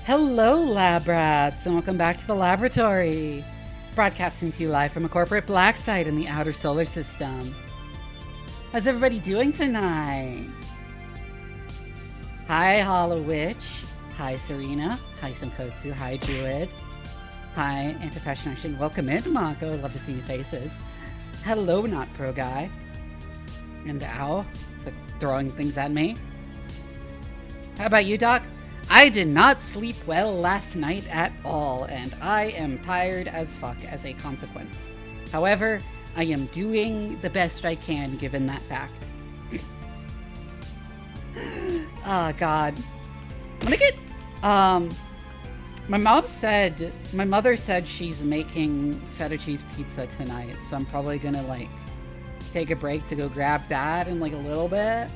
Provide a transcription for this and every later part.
Hello, lab rats, and welcome back to the laboratory. Broadcasting to you live from a corporate black site in the outer solar system. How's everybody doing tonight? Hi, Hollow Witch. Hi, Serena. Hi, Sunkotsu. Hi, Druid. Hi, Anti-Fashion Action. Welcome in, Mako. I'd love to see your faces. Hello, Not Pro Guy. And ow, for throwing things at me. How about you, Doc? I did not sleep well last night at all, and I am tired as fuck as a consequence. However, I am doing the best I can given that fact. Oh, God. I'm gonna get, my mother said she's making feta cheese pizza tonight, so I'm probably gonna, like, take a break to go grab that in, like, a little bit.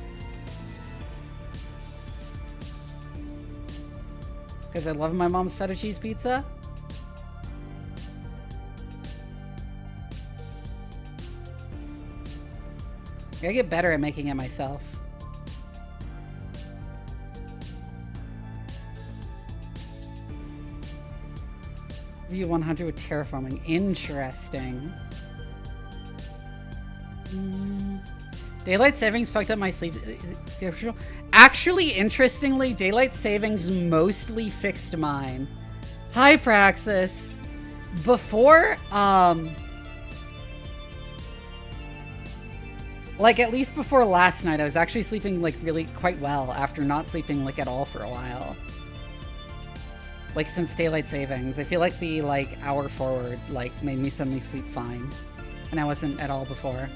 Because I love my mom's feta cheese pizza. I gotta get better at making it myself. View 100 with terraforming. Interesting. Daylight savings fucked up my sleep schedule. Actually, interestingly, daylight savings mostly fixed mine. Hi, Praxis. Before, like, at least before last night, I was actually sleeping, like, really quite well after not sleeping, like, at all for a while. Like, since daylight savings. I feel like the, like, hour forward, like, made me suddenly sleep fine. And I wasn't at all before.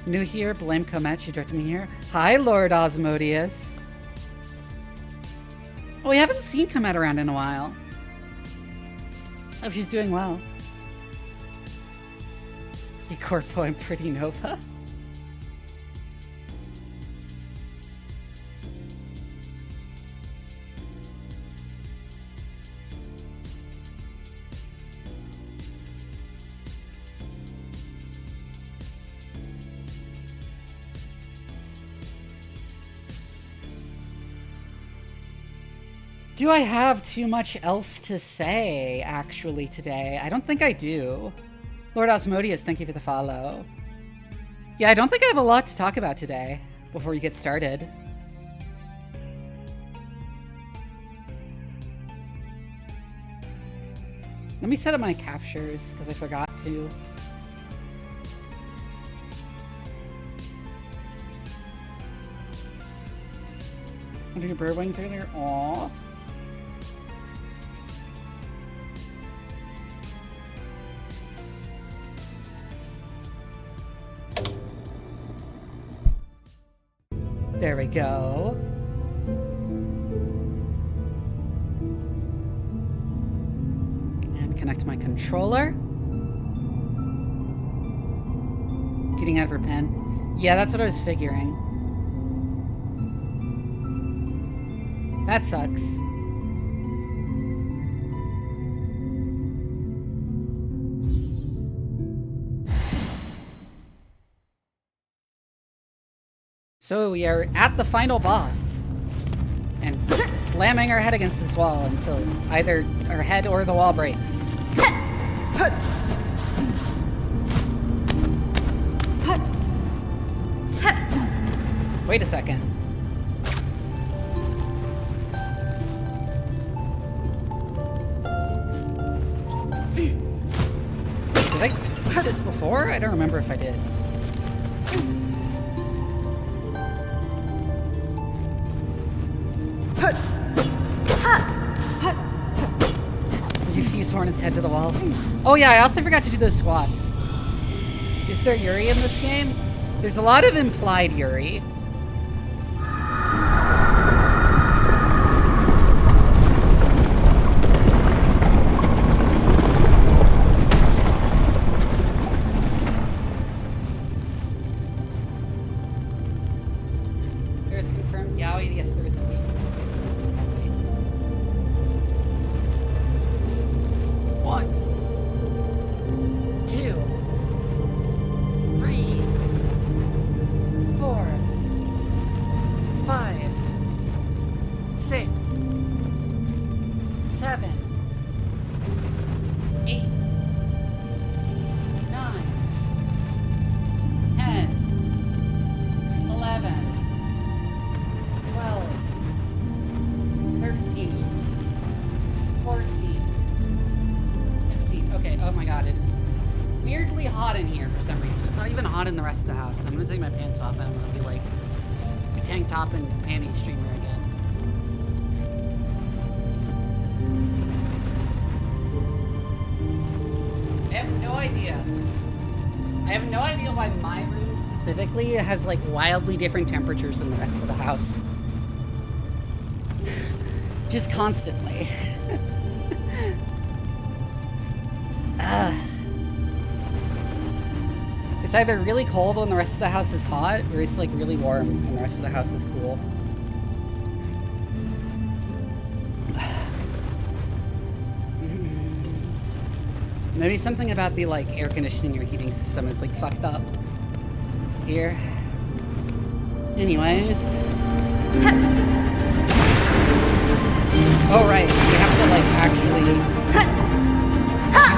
New here, blame Comet, you directed me here. Hi, Lord Osmodius. Oh, we haven't seen Comet around in a while. Hope she's doing well. The Corpo and Pretty Nova. Do I have too much else to say, actually, today? I don't think I do. Lord Osmodius, thank you for the follow. Yeah, I don't think I have a lot to talk about today, before we get started. Let me set up my captures, because I forgot to. Under your bird wings earlier? Aww. There we go. And connect my controller. Getting out of her pen. Yeah, that's what I was figuring. That sucks. So we are at the final boss. And slamming our head against this wall until either our head or the wall breaks. Wait a second. Did I see this before? I don't remember if I did. You fuse Hornet's head to the wall. Oh yeah, I also forgot to do those squats. Is there Yuri in this game? There's a lot of implied Yuri. There's confirmed Yaoi. Yes, there is indeed. been hot in the rest of the house, so I'm gonna take my pants off and I'm gonna be like a tank top and panty streamer again. I have no idea. I have no idea why my room specifically has like wildly different temperatures than the rest of the house. Just constantly. It's either really cold when the rest of the house is hot, or it's like really warm when the rest of the house is cool. Maybe something about the like air conditioning or heating system is like fucked up here. Anyways. Oh right, you have to like actually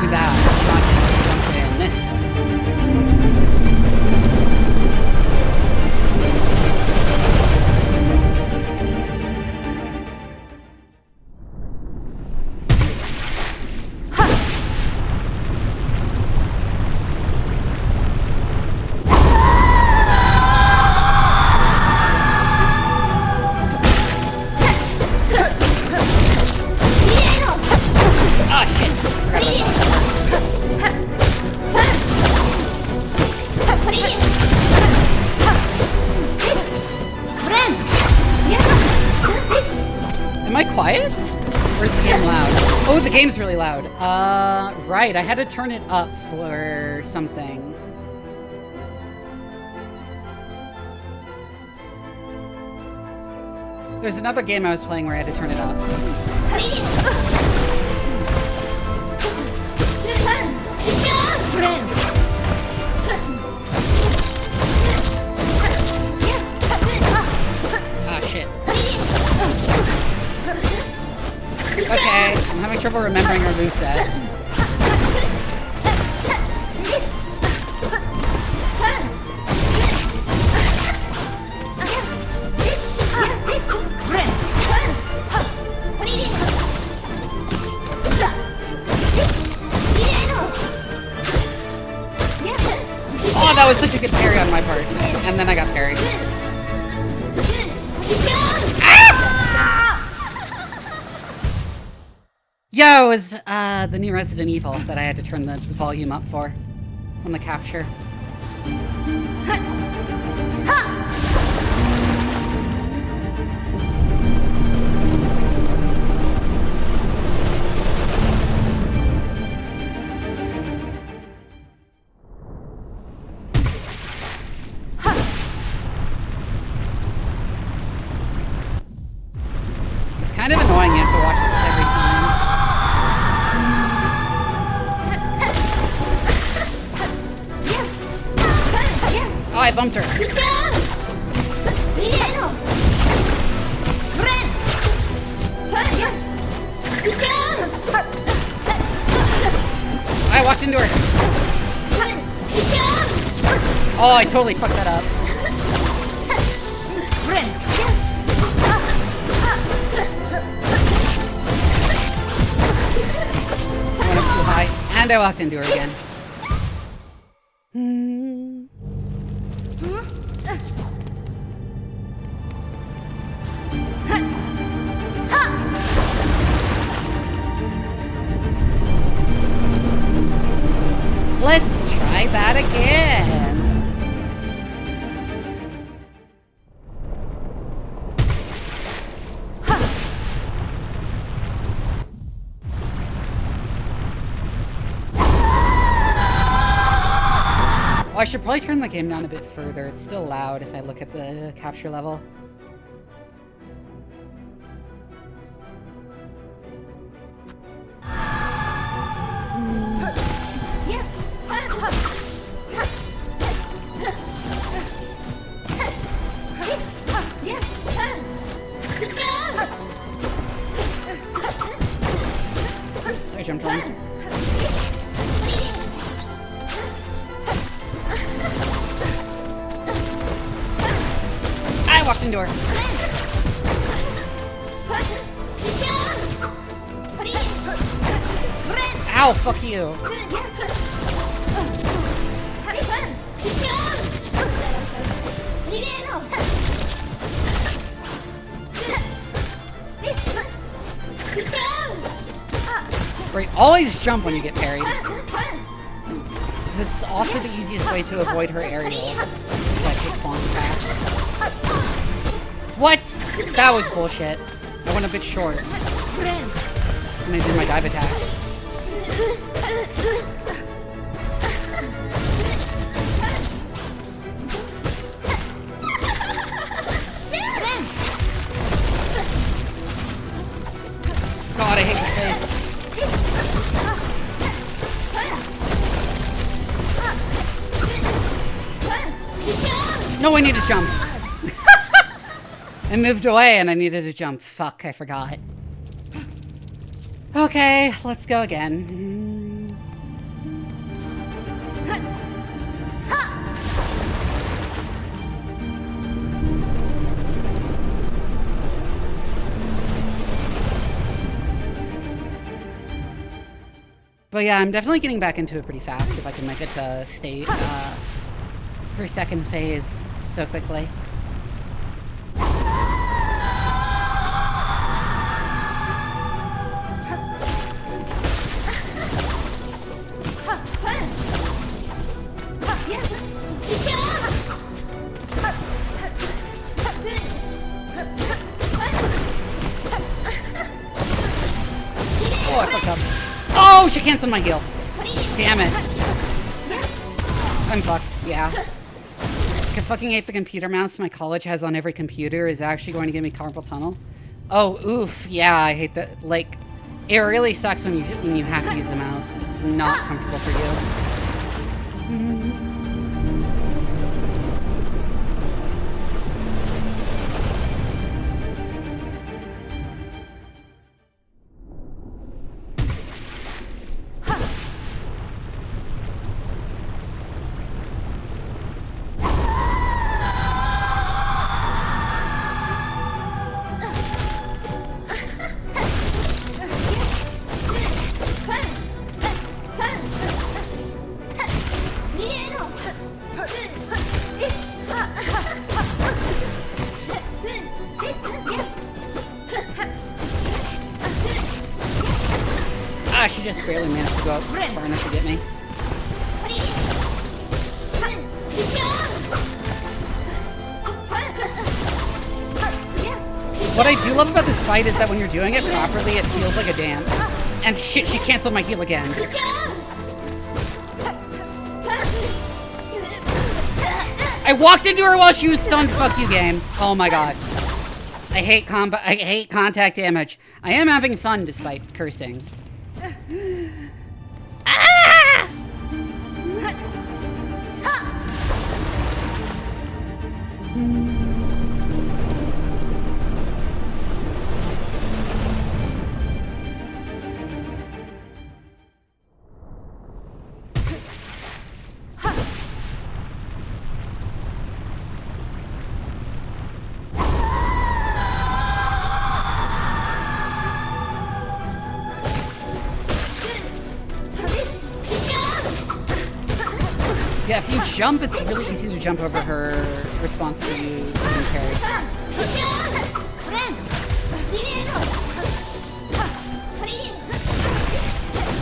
do that, not just jump in. Quiet? Or is the game loud? Oh, the game's really loud. Right, I had to turn it up for something. There's another game I was playing where I had to turn it up. Ah, shit. Okay, I'm having trouble remembering our moveset. Oh, that was such a good parry on my part. And then I got parried. Yo, it was the new Resident Evil that I had to turn the volume up for on the capture. It's kind of annoying, you have to watch this every time. Oh, I bumped her. I walked into her. Oh, I totally fucked that up. I went up too high, and I walked into her again. Let's try that again. Oh, I should probably turn the game down a bit further. It's still loud if I look at the capture level. Oops, I jumped on. I walked into her. Ow, fuck you. Right, always jump when you get parried. It's also the easiest way to avoid her aerial. Like her spawn attack. What? That was bullshit. I went a bit short. And I did my dive attack. God, I hate this face. No, I need to jump. I moved away and I needed to jump. Fuck, I forgot. Okay, let's go again. But yeah, I'm definitely getting back into it pretty fast if I can make it to state her second phase so quickly. Oh, I fucked up. Oh, she canceled my heal. Damn it. I'm fucked, yeah. I fucking hate the computer mouse my college has on every computer is actually going to give me carpal tunnel. Oh, oof, yeah, I hate that. Like, it really sucks when you have to use a mouse. It's not comfortable for you. Ah, she just barely managed to go up far enough to get me. What I do love about this fight is that when you're doing it properly, it feels like a dance. And shit, she canceled my heal again. I walked into her while she was stunned. Fuck you, game. Oh my god. I hate combat. I hate contact damage. I am having fun despite cursing. Ah! Yeah, if you jump, it's really easy to jump over her response to you being carried.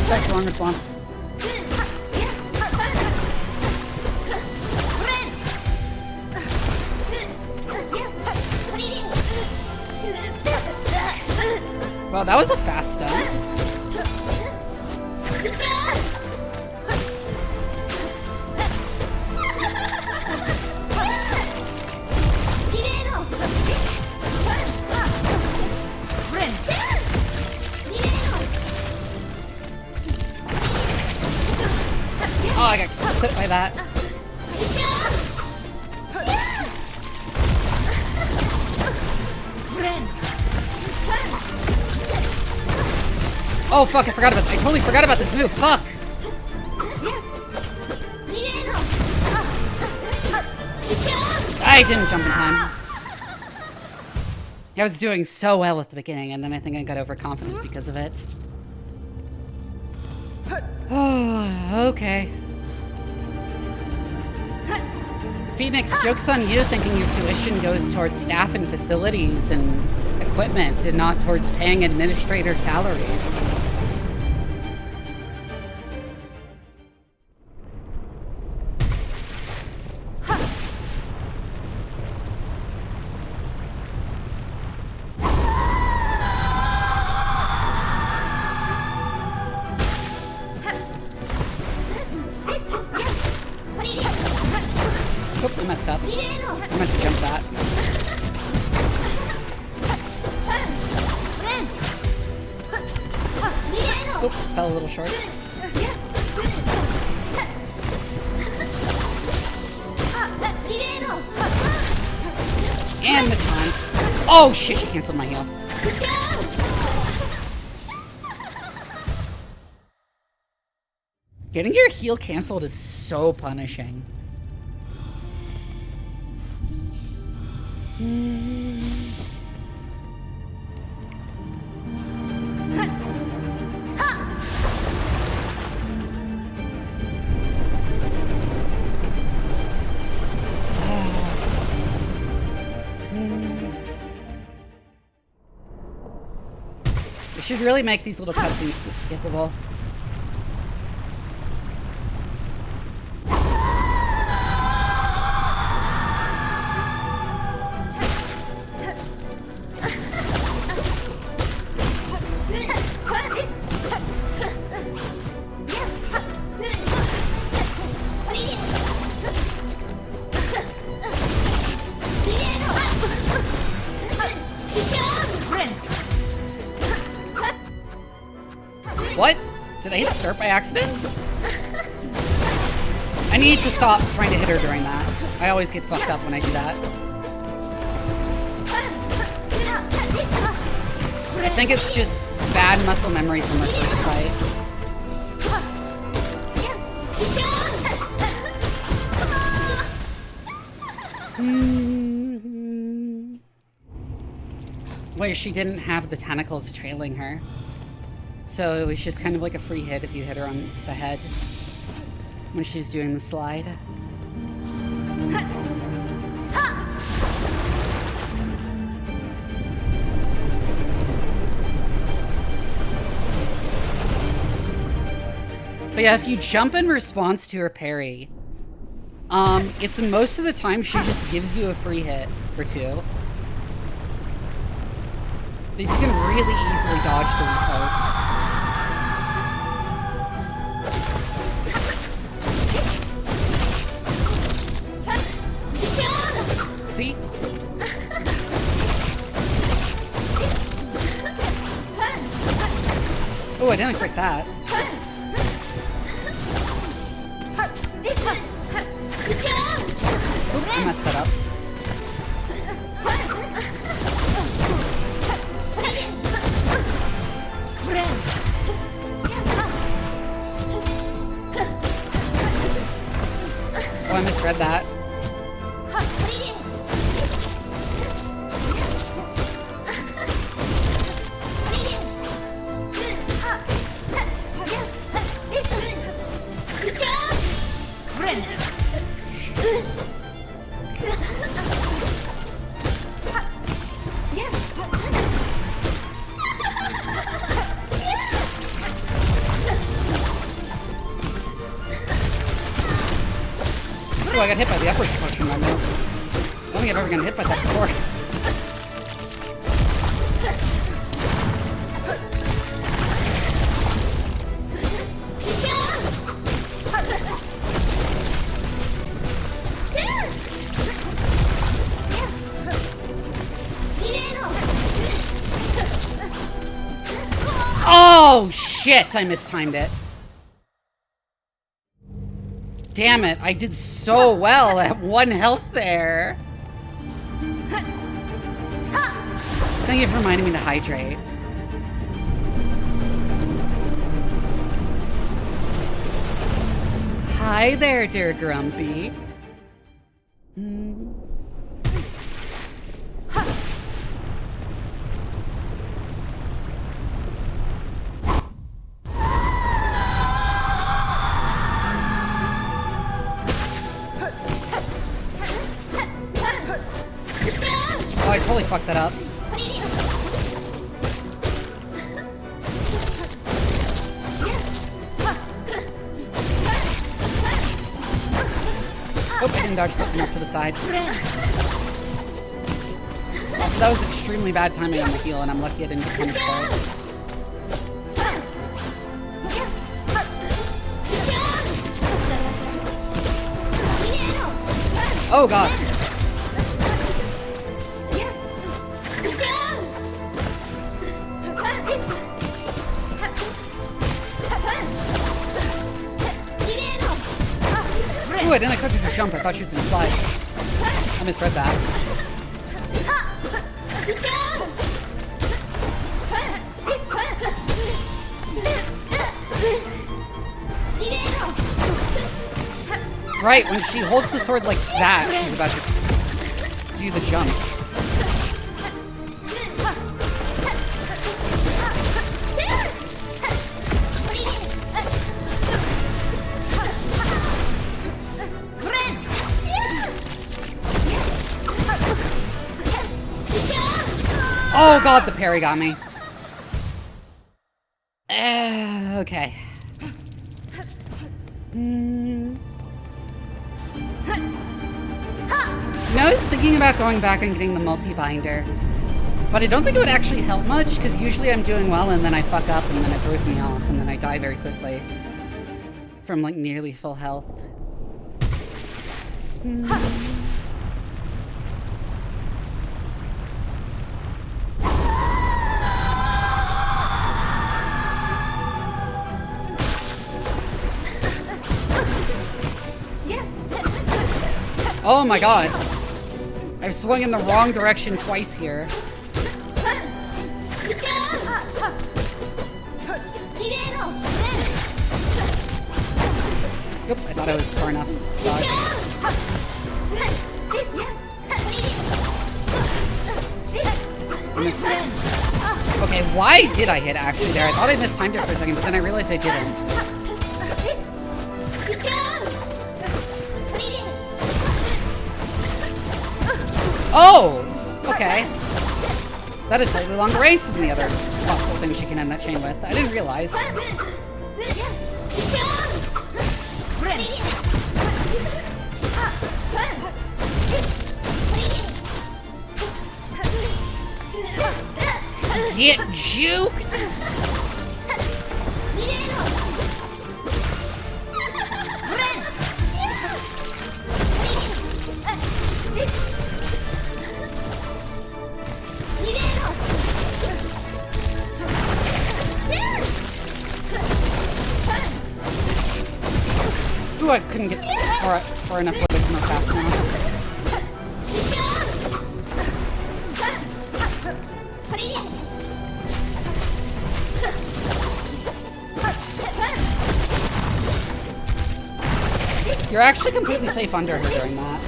That's wrong response. Wow, that was a fast stun. Oh, I got clipped by that. Oh fuck, I totally forgot about this move, fuck! I didn't jump in time. I was doing so well at the beginning, and then I think I got overconfident because of it. Oh, okay. Phoenix, joke's on you thinking your tuition goes towards staff and facilities and equipment and not towards paying administrator salaries. Oop, I messed up. I meant to jump that. Oop, fell a little short. And this time. Oh shit, she canceled my heal. Getting your heal canceled is so punishing. We should really make these little cutscenes skippable. What? Did I hit start by accident? I need to stop trying to hit her during that. I always get fucked up when I do that. I think it's just bad muscle memory from her first fight. Where she didn't have the tentacles trailing her. So it was just kind of like a free hit if you hit her on the head when she was doing the slide. But yeah, if you jump in response to her parry, it's most of the time she just gives you a free hit or two. Because you can really easily dodge the riposte. See? Oh, I didn't expect that. Oop, I messed that up. Oh, I misread that. Oh, I got hit by the upward portion right now. I don't think I've ever gotten hit by that before. Oh, shit! I mistimed it. Damn it, I did so well at 1 health there. Thank you for reminding me to hydrate. Hi there, dear Grumpy. I totally fucked that up. Oh, I didn't dodge something up to the side. Also, that was extremely bad timing on the heal, and I'm lucky I didn't get punished for it. Oh god. Ooh, I didn't expect her to jump. I thought she was gonna slide. I misread that. Right, when she holds the sword like that, she's about to do the jump. Oh god, the parry got me. Okay. I was thinking about going back and getting the multi-binder, but I don't think it would actually help much, because usually I'm doing well and then I fuck up and then it throws me off and then I die very quickly from like nearly full health. Oh my god. I've swung in the wrong direction twice here. Yep, I thought I was far enough. Okay, why did I hit actually there? I thought I mistimed it for a second, but then I realized I didn't. Oh! Okay. That is slightly longer range than the other possible things she can end that chain with. I didn't realize. Get juked! Ooh, I couldn't get far enough away from her fast enough. You're actually completely safe under her during that.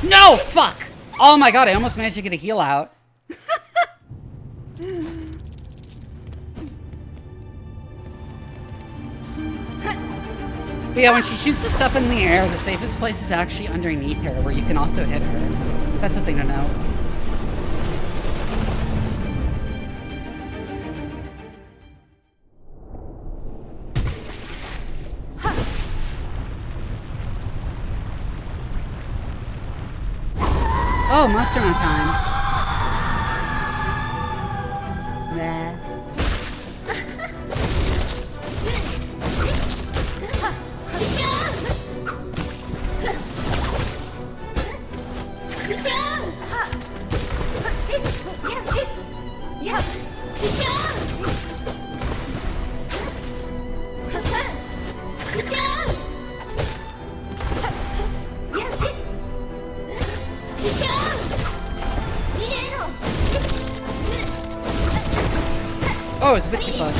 No! Fuck! Oh my god, I almost managed to get a heal out. But yeah, when she shoots the stuff in the air, the safest place is actually underneath her, where you can also hit her. That's the thing to know. Oh, Monster Hunt time. Nah. Oh, it's a bit too close.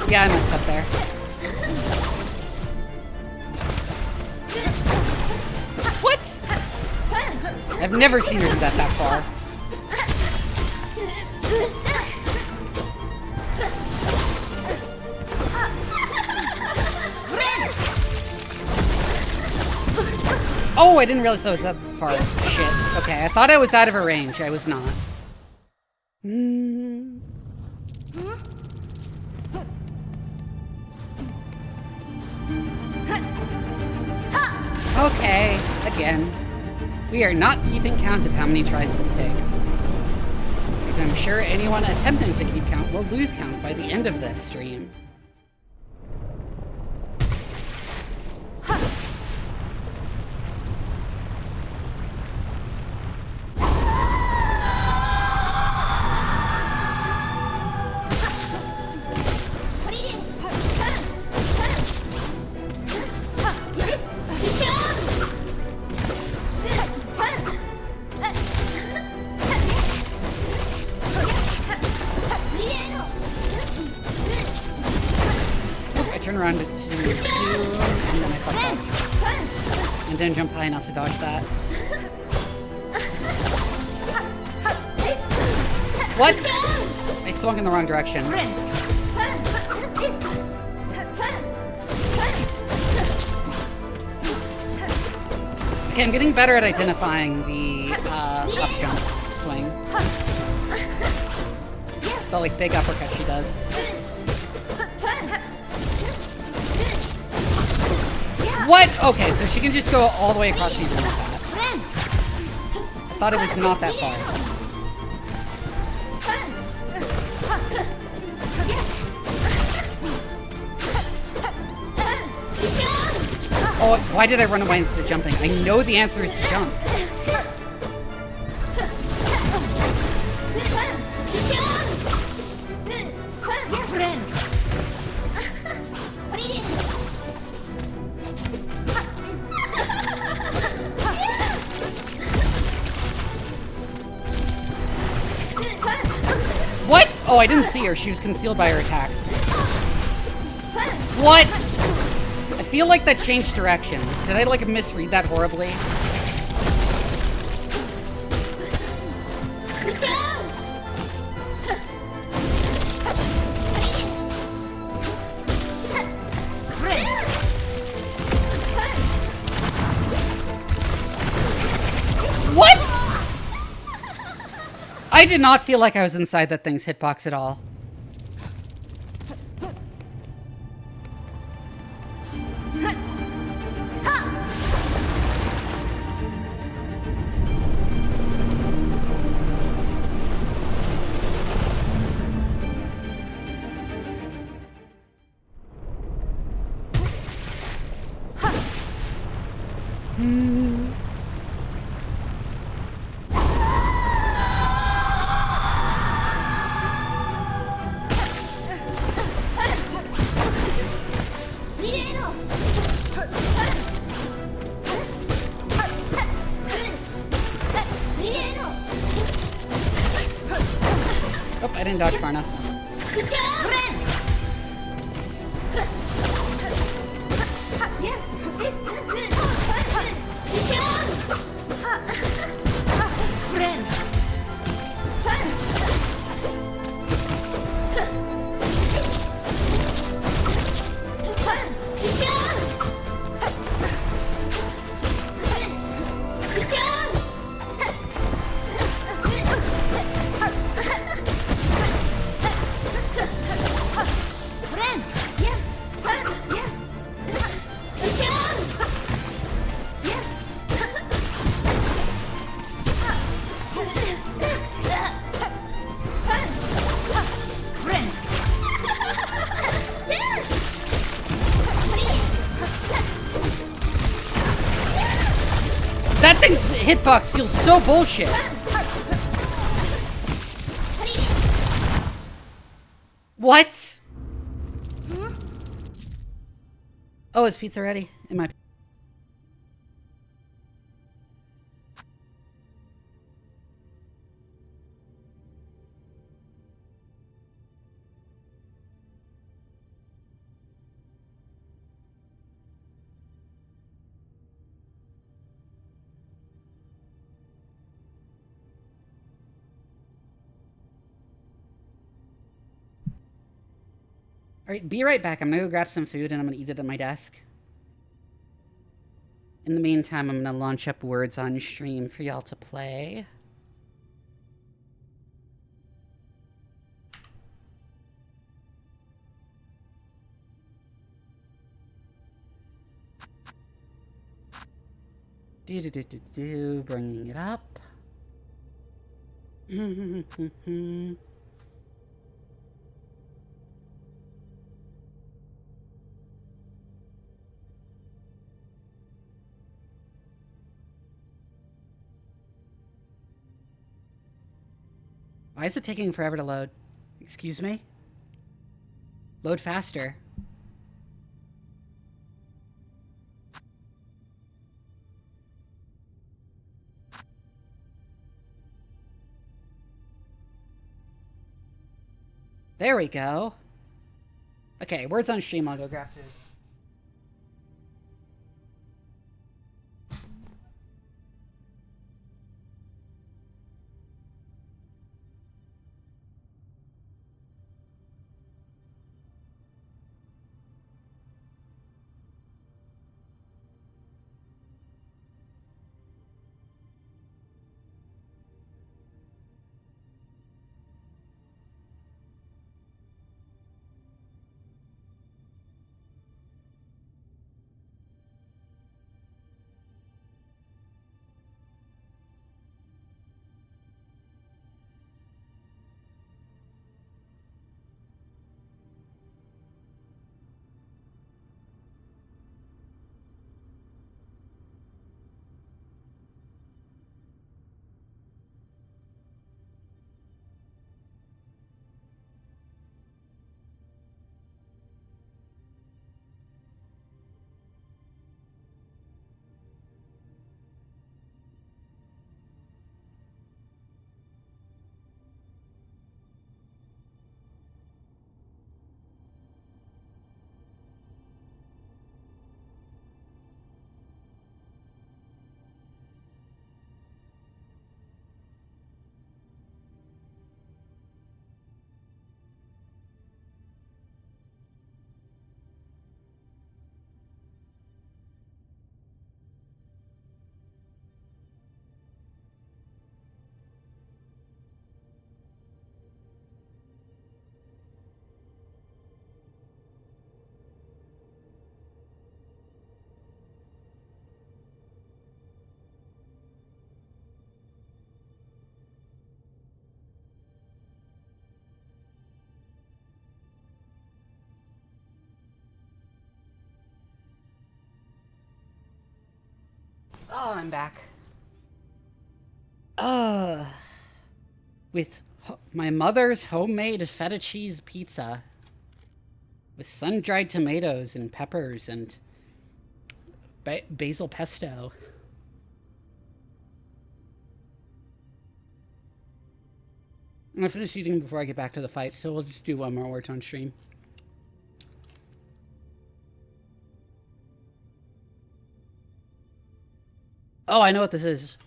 Yeah, I messed up there. What? I've never seen her do that far. Oh, I didn't realize that was that far. Shit. Okay, I thought I was out of her range. I was not. Okay, again. We are not keeping count of how many tries this takes. Because I'm sure anyone attempting to keep count will lose count by the end of this stream. Around to 2, and then I fucked up. And didn't jump high enough to dodge that. What? I swung in the wrong direction. Okay, I'm getting better at identifying the up jump swing. The like big uppercut she does. What? Okay, so she can just go all the way across even with that. I thought it was not that far. Oh, why did I run away instead of jumping? I know the answer is to jump. What? Oh, I didn't see her. She was concealed by her attacks. What? I feel like that changed directions. Did I, like, misread that horribly? What? I did not feel like I was inside that thing's hitbox at all. Oh, I didn't dodge far enough. That thing's hitbox feels so bullshit. What? Oh, is pizza ready? Am I? Alright, be right back. I'm gonna go grab some food and I'm gonna eat it at my desk. In the meantime, I'm gonna launch up words on stream for y'all to play. Bringing it up. Why is it taking forever to load? Excuse me? Load faster. There we go. Okay, words on stream. I'll go grab food. Oh, I'm back. With my mother's homemade feta cheese pizza. With sun-dried tomatoes and peppers and basil pesto. I'm gonna finish eating before I get back to the fight, so we'll just do one more words on stream. Oh, I know what this is.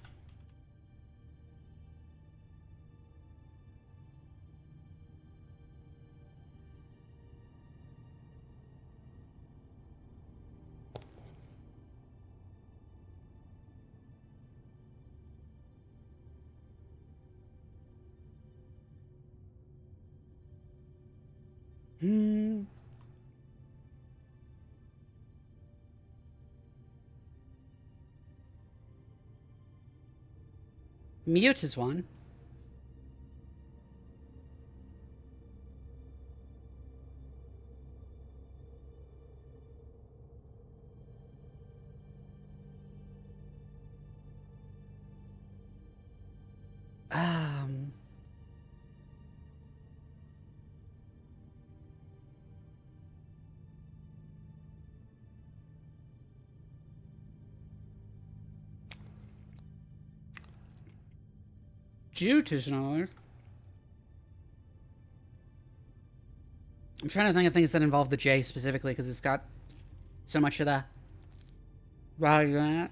Mute is one. Jute is another. I'm trying to think of things that involve the J specifically because it's got so much of that. Right.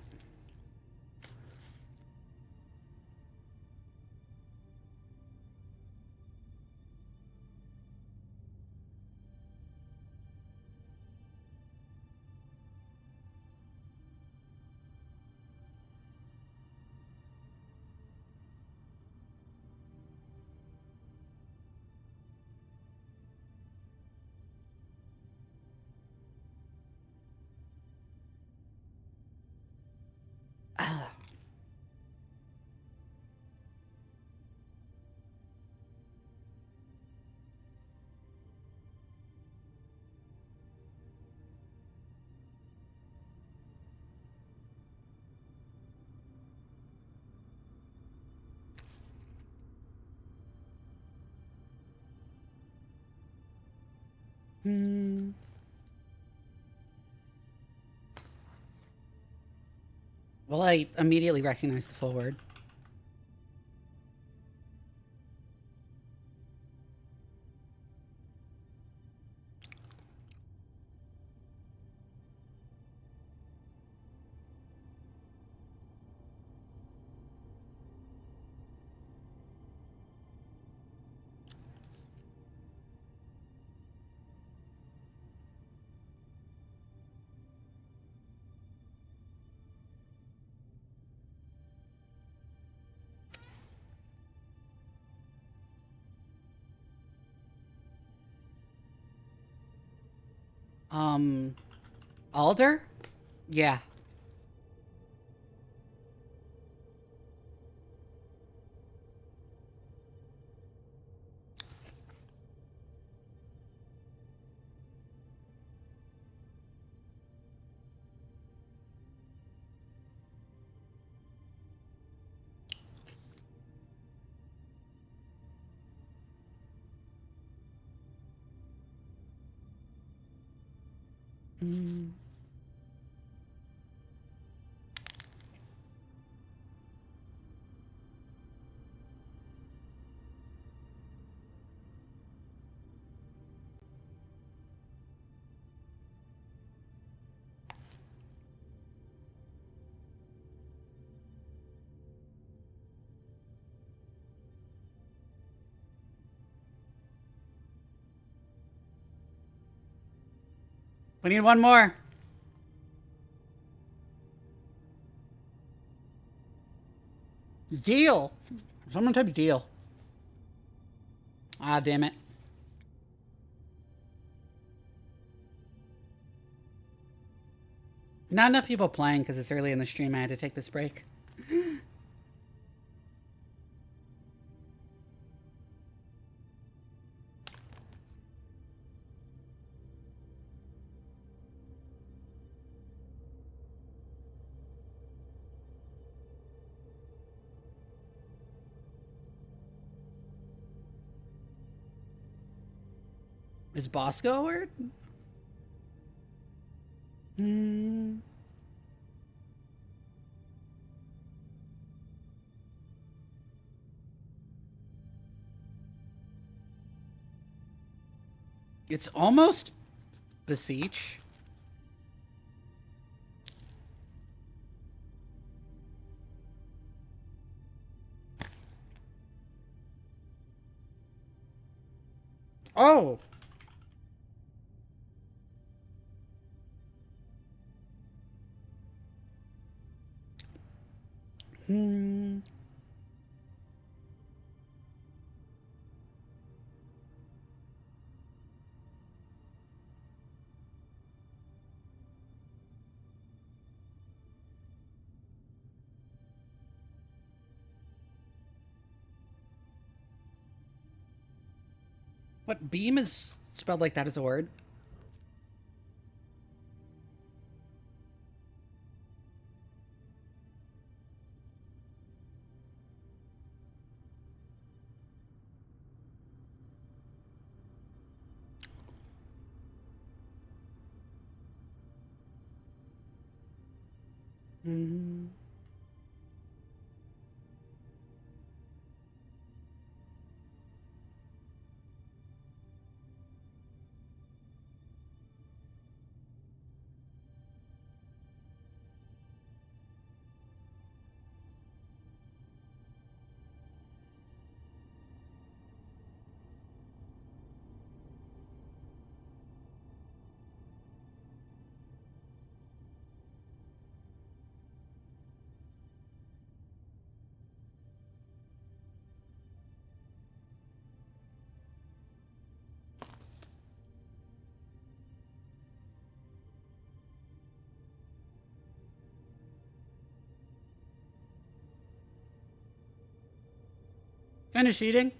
Hmm. Well, I immediately recognized the full word. Alder? Yeah. Mm. We need one more. Deal. Someone type deal. Ah, damn it. Not enough people playing because it's early in the stream. I had to take this break. Is Bosco a word? Hmm. It's almost beseech. Oh. Hmm. What, beam is spelled like that as a word? Hmm. Finish eating.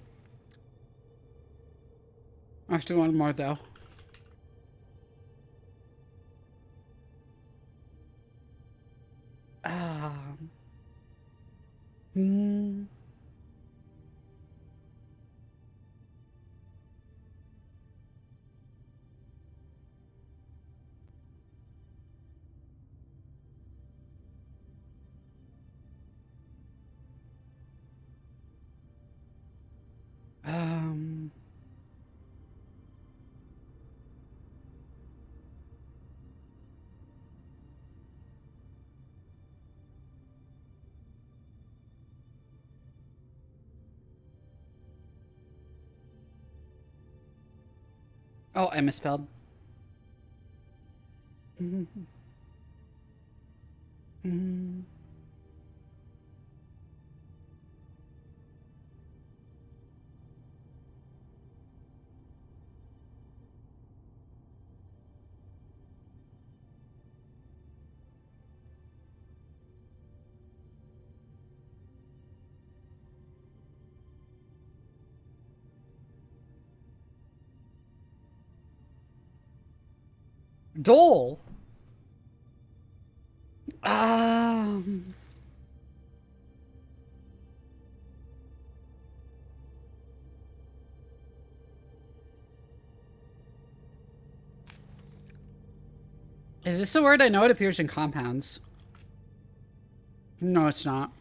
I still want more though. Ah. Hmm. Oh, I misspelled. Dole. Is this a word? I know it appears in compounds. No, it's not.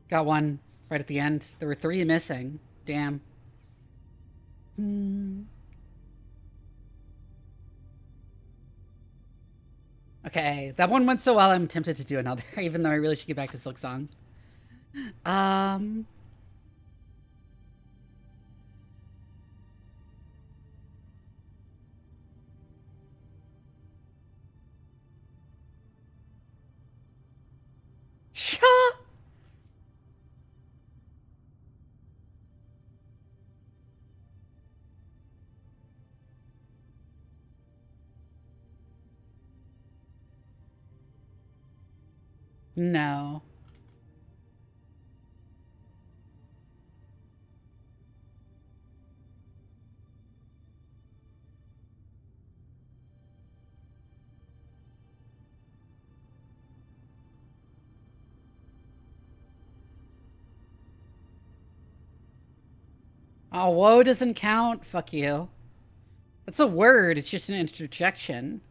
Got one right at the end. There were 3 missing. Damn. Okay, that one went so well, I'm tempted to do another, even though I really should get back to Silksong. Sha! No. Oh, whoa doesn't count. Fuck you. That's a word. It's just an interjection.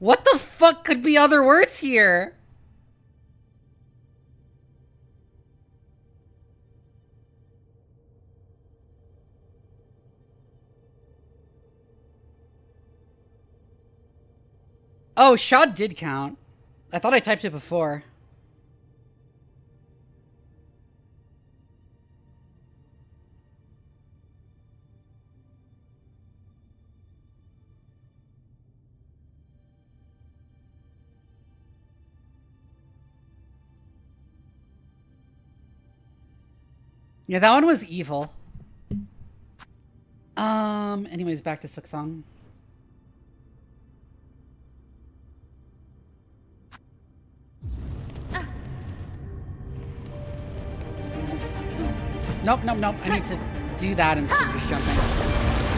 What the fuck could be other words here? Oh, shot did count. I thought I typed it before. Yeah, that one was evil. Anyways, back to Silksong. Nope. I need to do that instead of just jumping.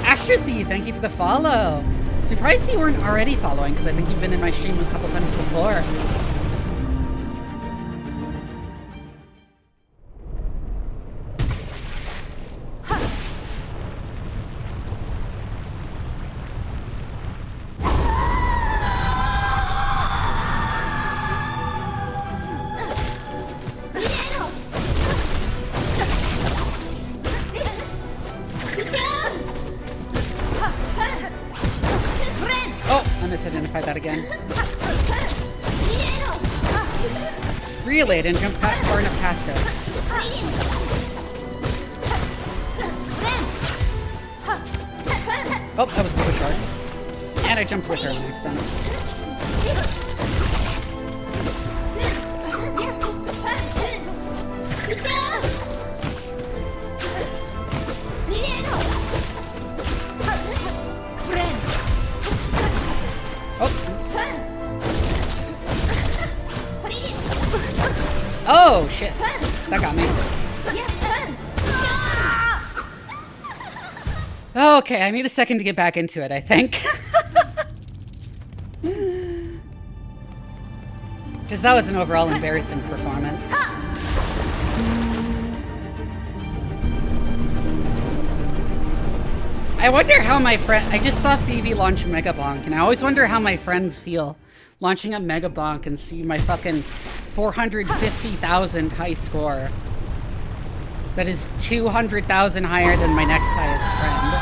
Astracy, thank you for the follow. Surprised you weren't already following, because I think you've been in my stream a couple times before. That again. Really, I didn't jump far enough past her. Oh, that was a quick charge. And I jumped with her next time. Oh, shit. That got me. Okay, I need a second to get back into it, I think. Because that was an overall embarrassing performance. I wonder how my friend... I just saw Vivi launch Megabonk, and I always wonder how my friends feel launching a Megabonk and see my fucking 450,000 high score. That is 200,000 higher than my next highest friend.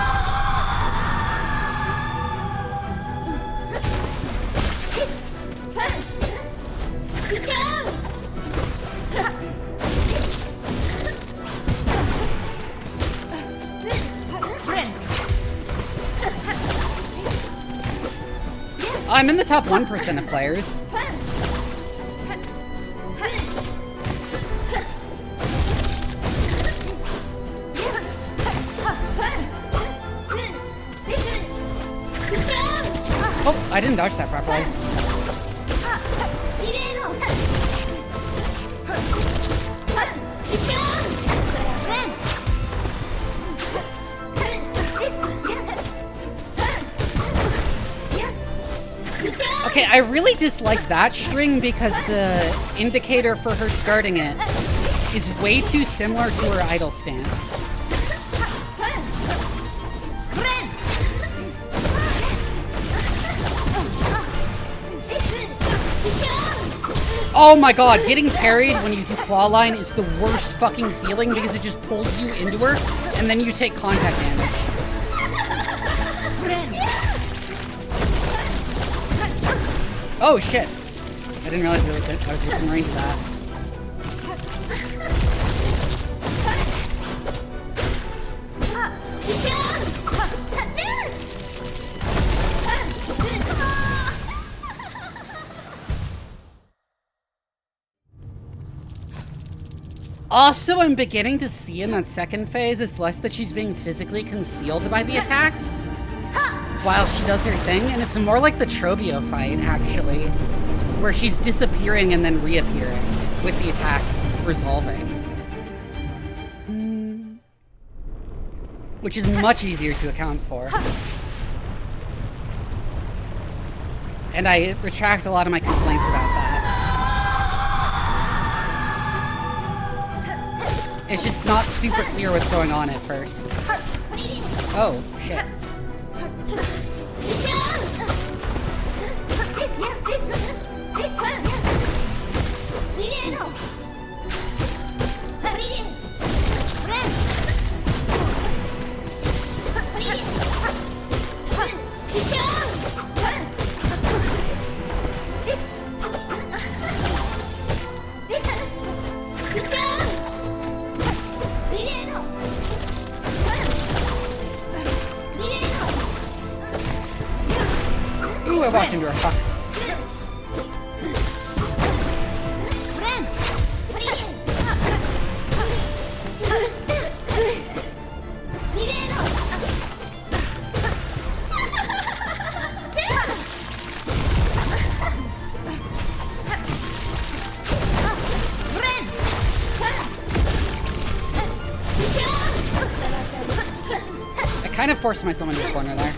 I'm in the top 1% of players. Oh, I didn't dodge that properly. Okay, I really dislike that string because the indicator for her starting it is way too similar to her idle stance. Oh my god, getting parried when you do claw line is the worst fucking feeling because it just pulls you into her and then you take contact damage. Oh shit! I didn't realize I was within range of that. Also, I'm beginning to see in that second phase, it's less that she's being physically concealed by the attacks while she does her thing, and it's more like the Trobio fight, actually, where she's disappearing and then reappearing with the attack resolving. Which is much easier to account for. And I retract a lot of my complaints about that. It's just not super clear what's going on at first. Oh, shit. Ooh, I walked into her. Fuck. I kind of forced myself into a corner there.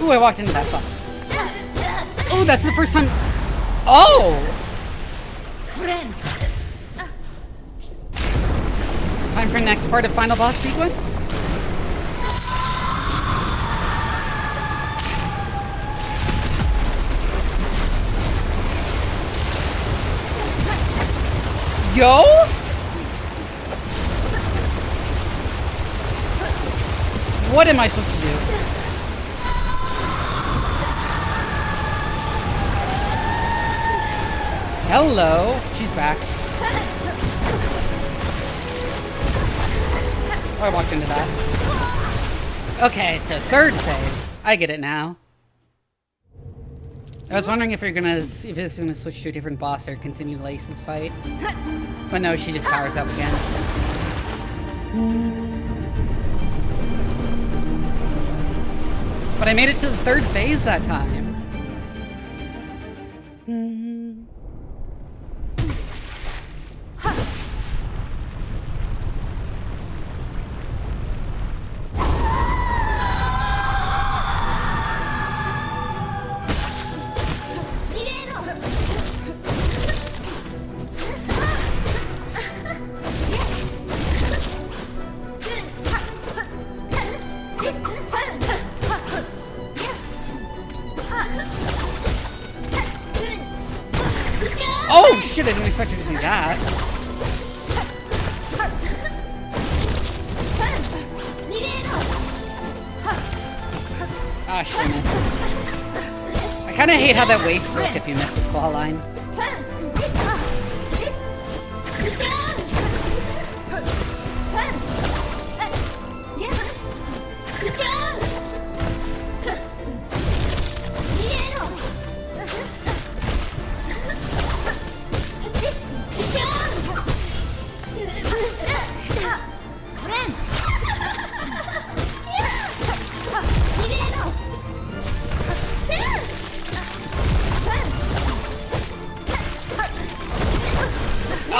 Ooh, I walked into that fuck. Oh, that's the first time. Oh! Time for next part of final boss sequence. Yo! What am I supposed to do? Hello! She's back. Oh, I walked into that. Okay, so third phase. I get it now. I was wondering if it's gonna switch to a different boss or continue Lace's fight. But no, she just powers up again. But I made it to the 3rd phase that time. Oh shit, I didn't expect her to do that. Ah, shit, I missed. I kinda hate how that wastes it if you miss with claw line.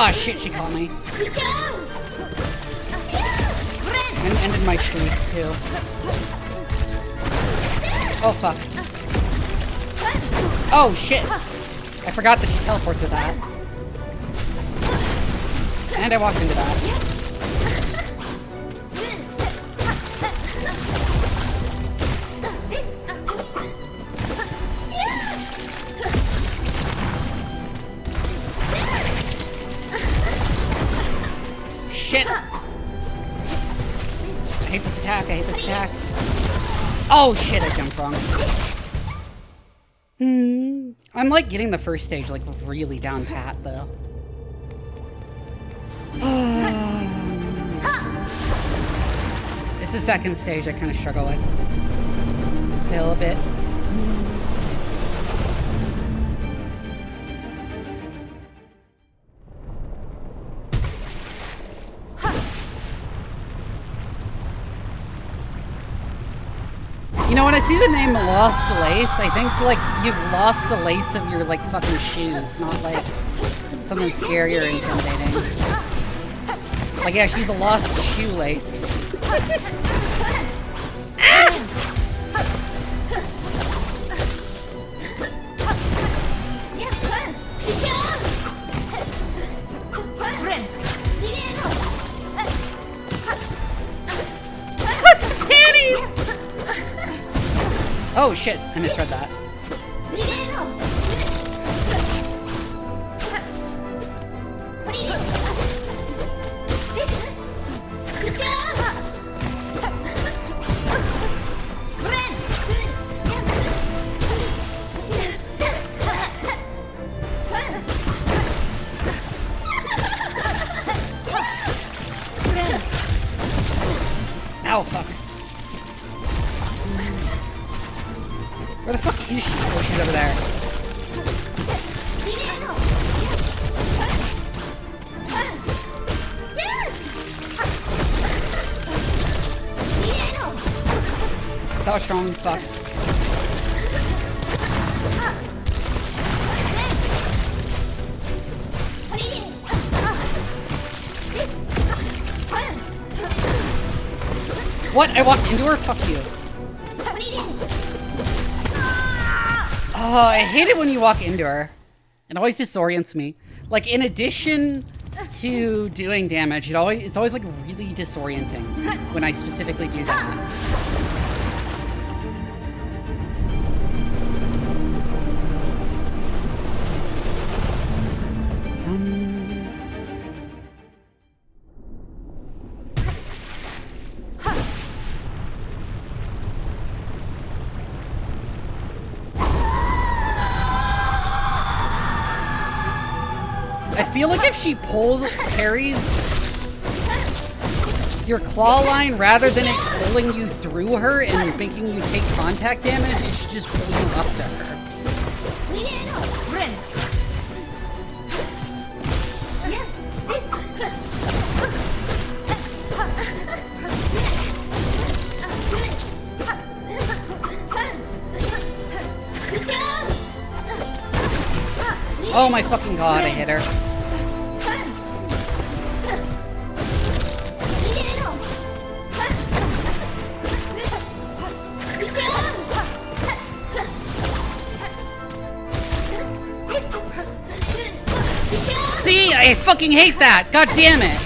Ah, shit, she caught me. And ended my streak, too. Oh, fuck. Oh, shit. I forgot that she teleports with that. And I walked into that. Shit! I hate this attack, I hate this attack. Oh shit, I jumped wrong. I'm like getting the first stage like really down pat though. It's the 2nd stage I kind of struggle with. Still a bit. You know, when I see the name Lost Lace, I think, like, you've lost a lace of your, like, fucking shoes, not, like, something scary or intimidating. Like, yeah, she's a lost shoelace. Oh shit, I misread that. Ow, fuck. Where the fuck is she? Oh, she's over there. That was strong, fuck. What? I walked into her? Fuck you. Oh, I hate it when you walk into her. It always disorients me. Like, in addition to doing damage, it's always like really disorienting when I specifically do that. I feel like if she parries your claw line rather than it pulling you through her and making you take contact damage, it should just pull you up to her. Oh my fucking god, I hit her. See? I fucking hate that! God damn it!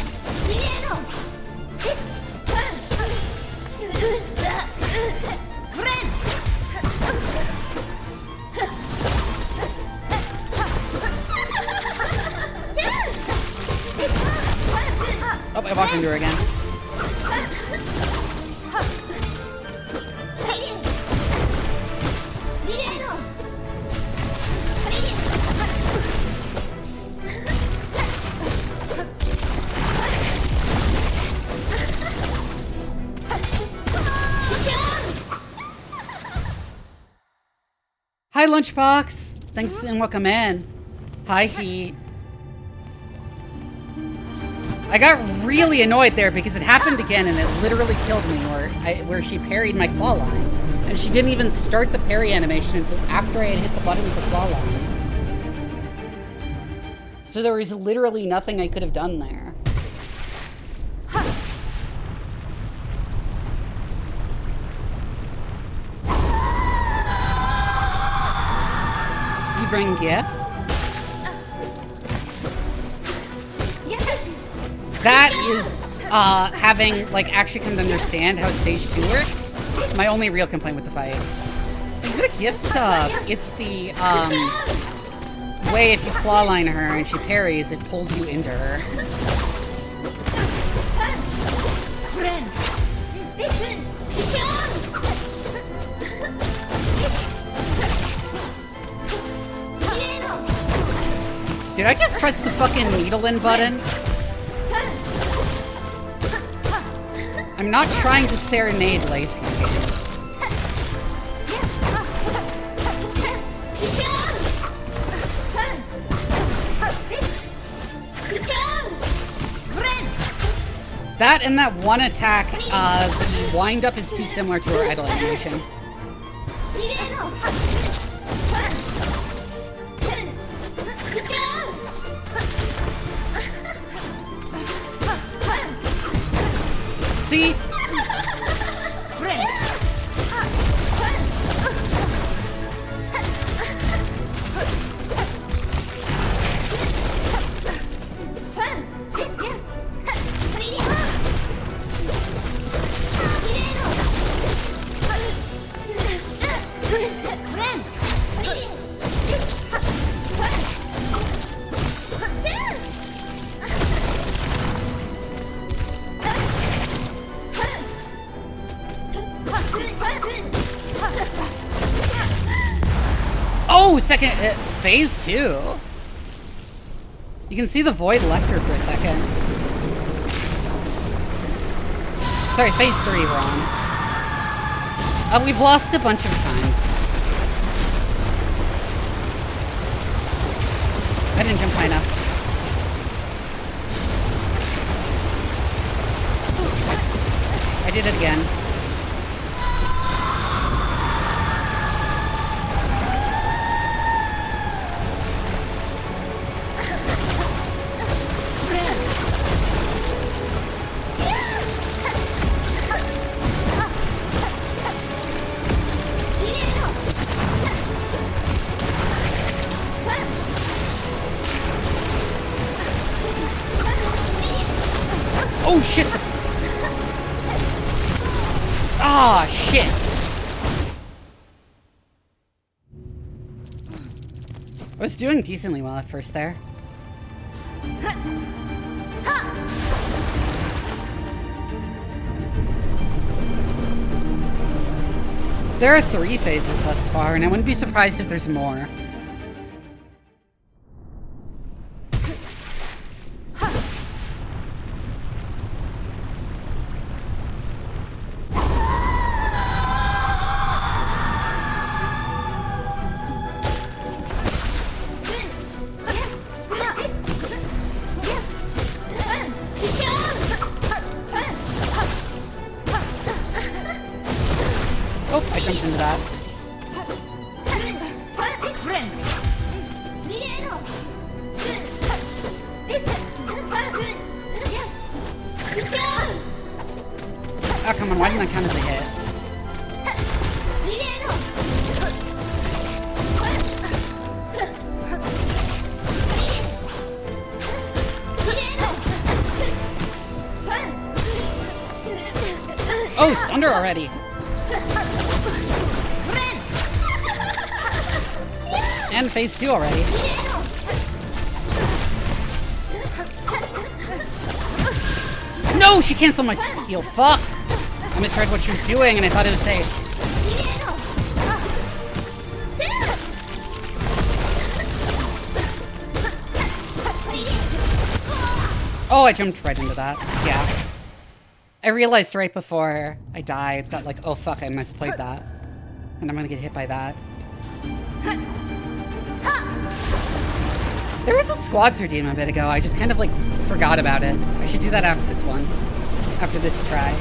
Oh, I walked into her again. Hi, Lunchbox! Thanks and welcome in. Hi, Heat. I got really annoyed there because it happened again and it literally killed me where she parried my claw line. And she didn't even start the parry animation until after I had hit the button for claw line. So there was literally nothing I could have done there. You bring gift? That is having, like, actually come to understand how stage 2 works. My only real complaint with the fight. Thank you for the gift sub. It's the, way if you clawline her and she parries, it pulls you into her. Did I just press the fucking needle in button? I'm not trying to serenade Lacey. That and that one attack, the wind-up is too similar to her idle animation. See? Oh, second phase 2. You can see the void left her for a second. Sorry, phase 3 we're on. We've lost a bunch of times. I didn't jump high enough. I did it again. Oh shit! Ah, shit! I was doing decently well at first there. There are 3 phases thus far, and I wouldn't be surprised if there's more. Oh, I jumped into that. Oh, come on, why didn't that count as a hit? Oh, stunned her already. And phase 2 already. No, she canceled my heal. Fuck. I misheard what she was doing and I thought it was safe. Oh, I jumped right into that. Yeah. I realized right before I died that, like, oh fuck, I misplayed that. And I'm gonna get hit by that. There was a squad redeem a bit ago. I just kind of, like, forgot about it. I should do that after this one. After this try.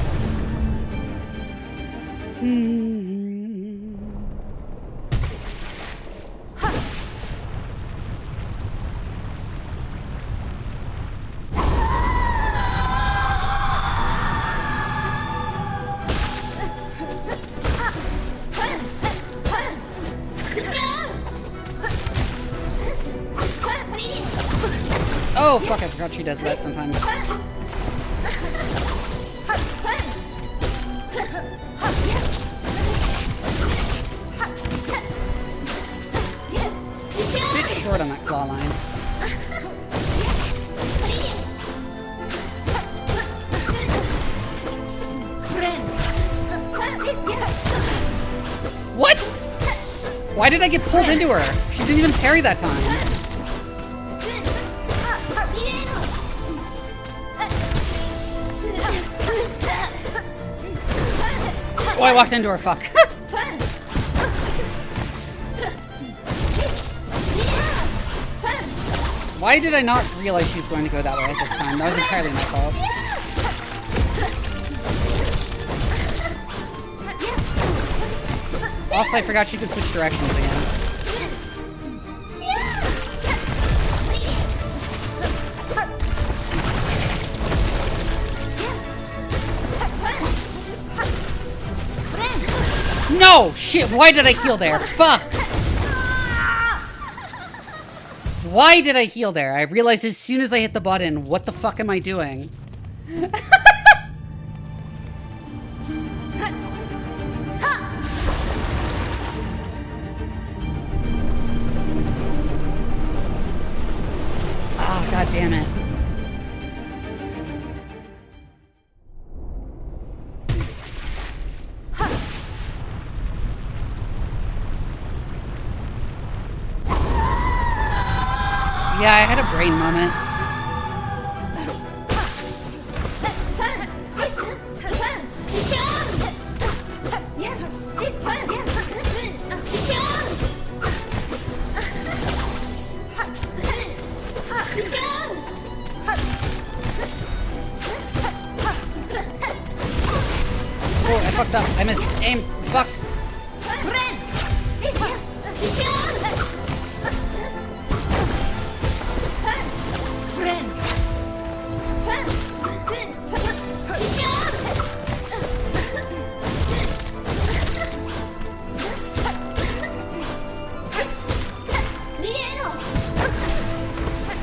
Oh fuck, I forgot she does that sometimes. Bit short on that claw line. What? Why did I get pulled into her? She didn't even parry that time. Oh, I walked into her, fuck. Why did I not realize she was going to go that way at this time? That was entirely my fault. Also, I forgot she could switch directions again. No! Shit, why did I heal there? Fuck! Why did I heal there? I realized as soon as I hit the button, what the fuck am I doing? Ah, god damn it. Yeah, I had a brain moment. Oh, I fucked up. I missed aim. Fuck.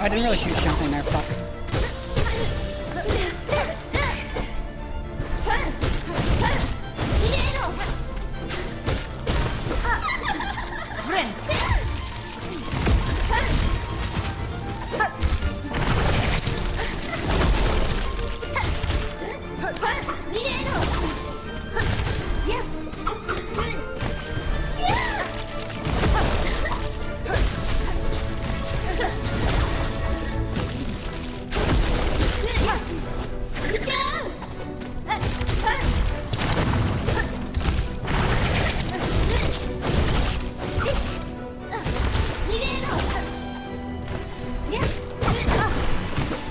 I didn't realize she was jumping there, fuck.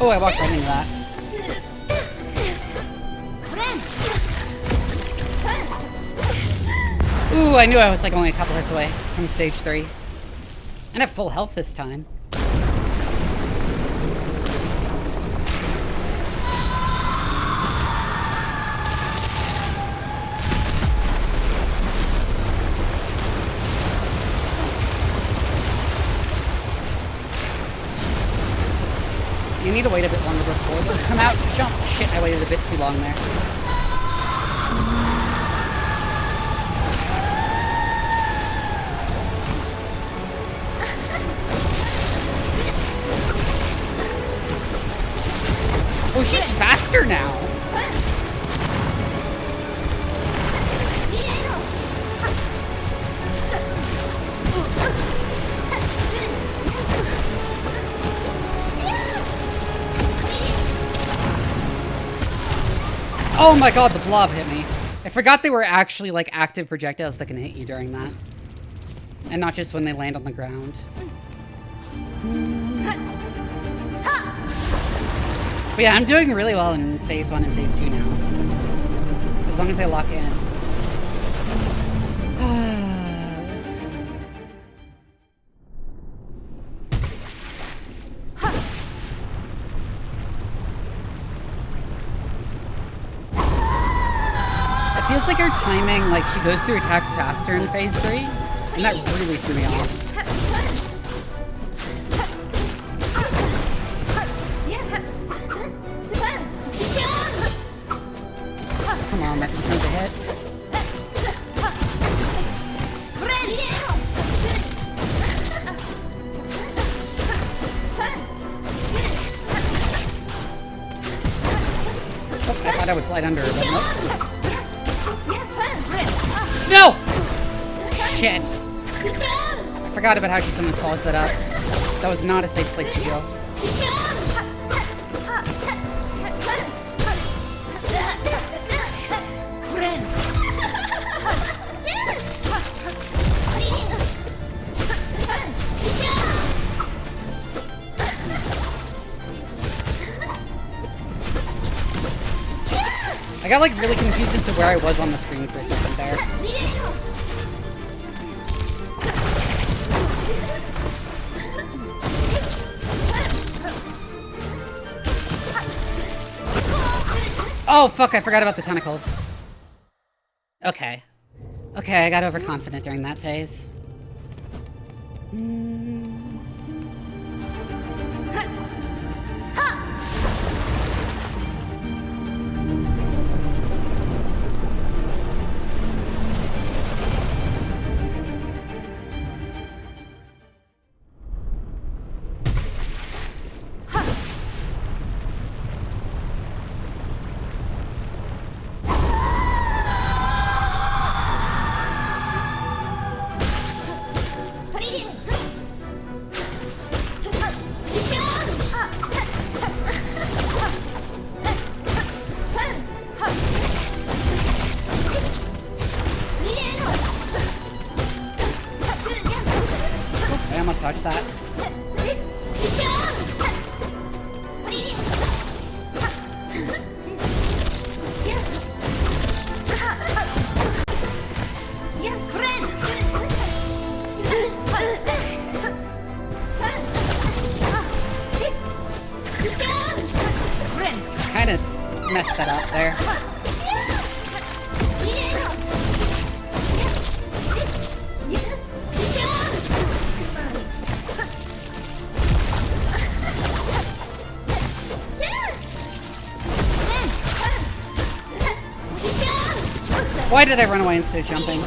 Oh, I walked right into that. Ooh, I knew I was like only a couple hits away from stage 3. And at full health this time. need to wait a bit longer before those come out. Jump! Shit, I waited a bit too long there. Oh, she's faster now! Oh my god, the blob hit me. I forgot they were actually, like, active projectiles that can hit you during that. And not just when they land on the ground. But yeah, I'm doing really well in phase 1 and phase 2 now. As long as I lock in. It feels like her timing, like she goes through attacks faster in phase 3, and that really threw me off. Come on, that deserves a hit. Oh, I thought I would slide under her, but nope. No! Shit. I forgot about how she sometimes follows that up. That was not a safe place to go. I got like really confused as to where I was on the screen for a second there. Oh fuck, I forgot about the tentacles. Okay. Okay, I got overconfident during that phase. Touch that. Kind of messed that up there. Why did I run away instead of jumping?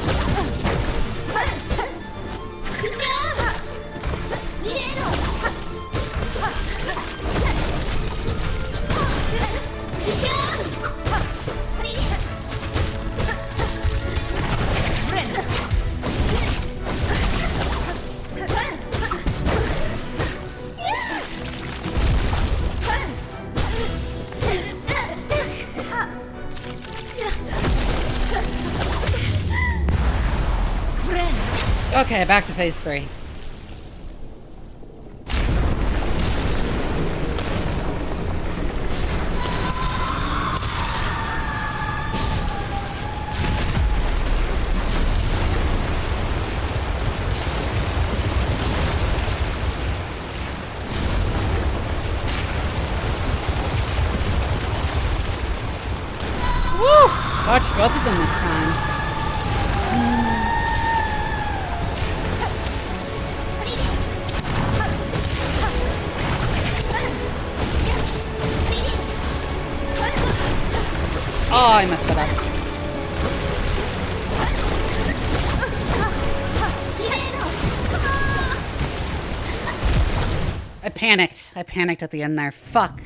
Okay, back to phase 3. Woo! Dodged both of them this time. I messed that up. I panicked. I panicked at the end there. Fuck.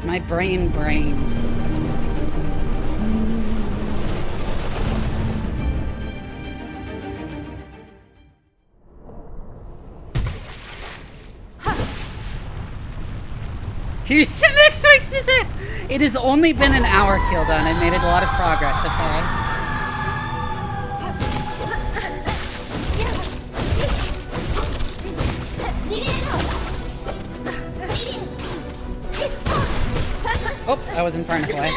My brain brained. Here's to next week's scissors! It has only been an hour, Kilda, and I've made a lot of progress, okay? Oh, I was in far enough away.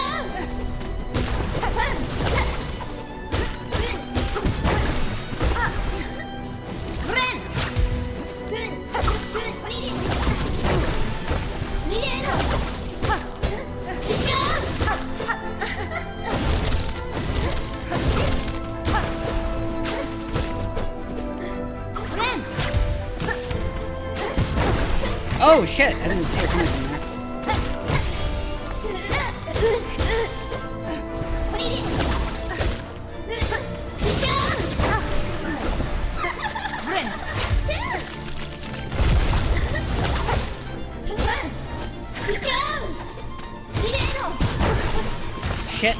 Oh shit, I didn't see her coming from there. Shit.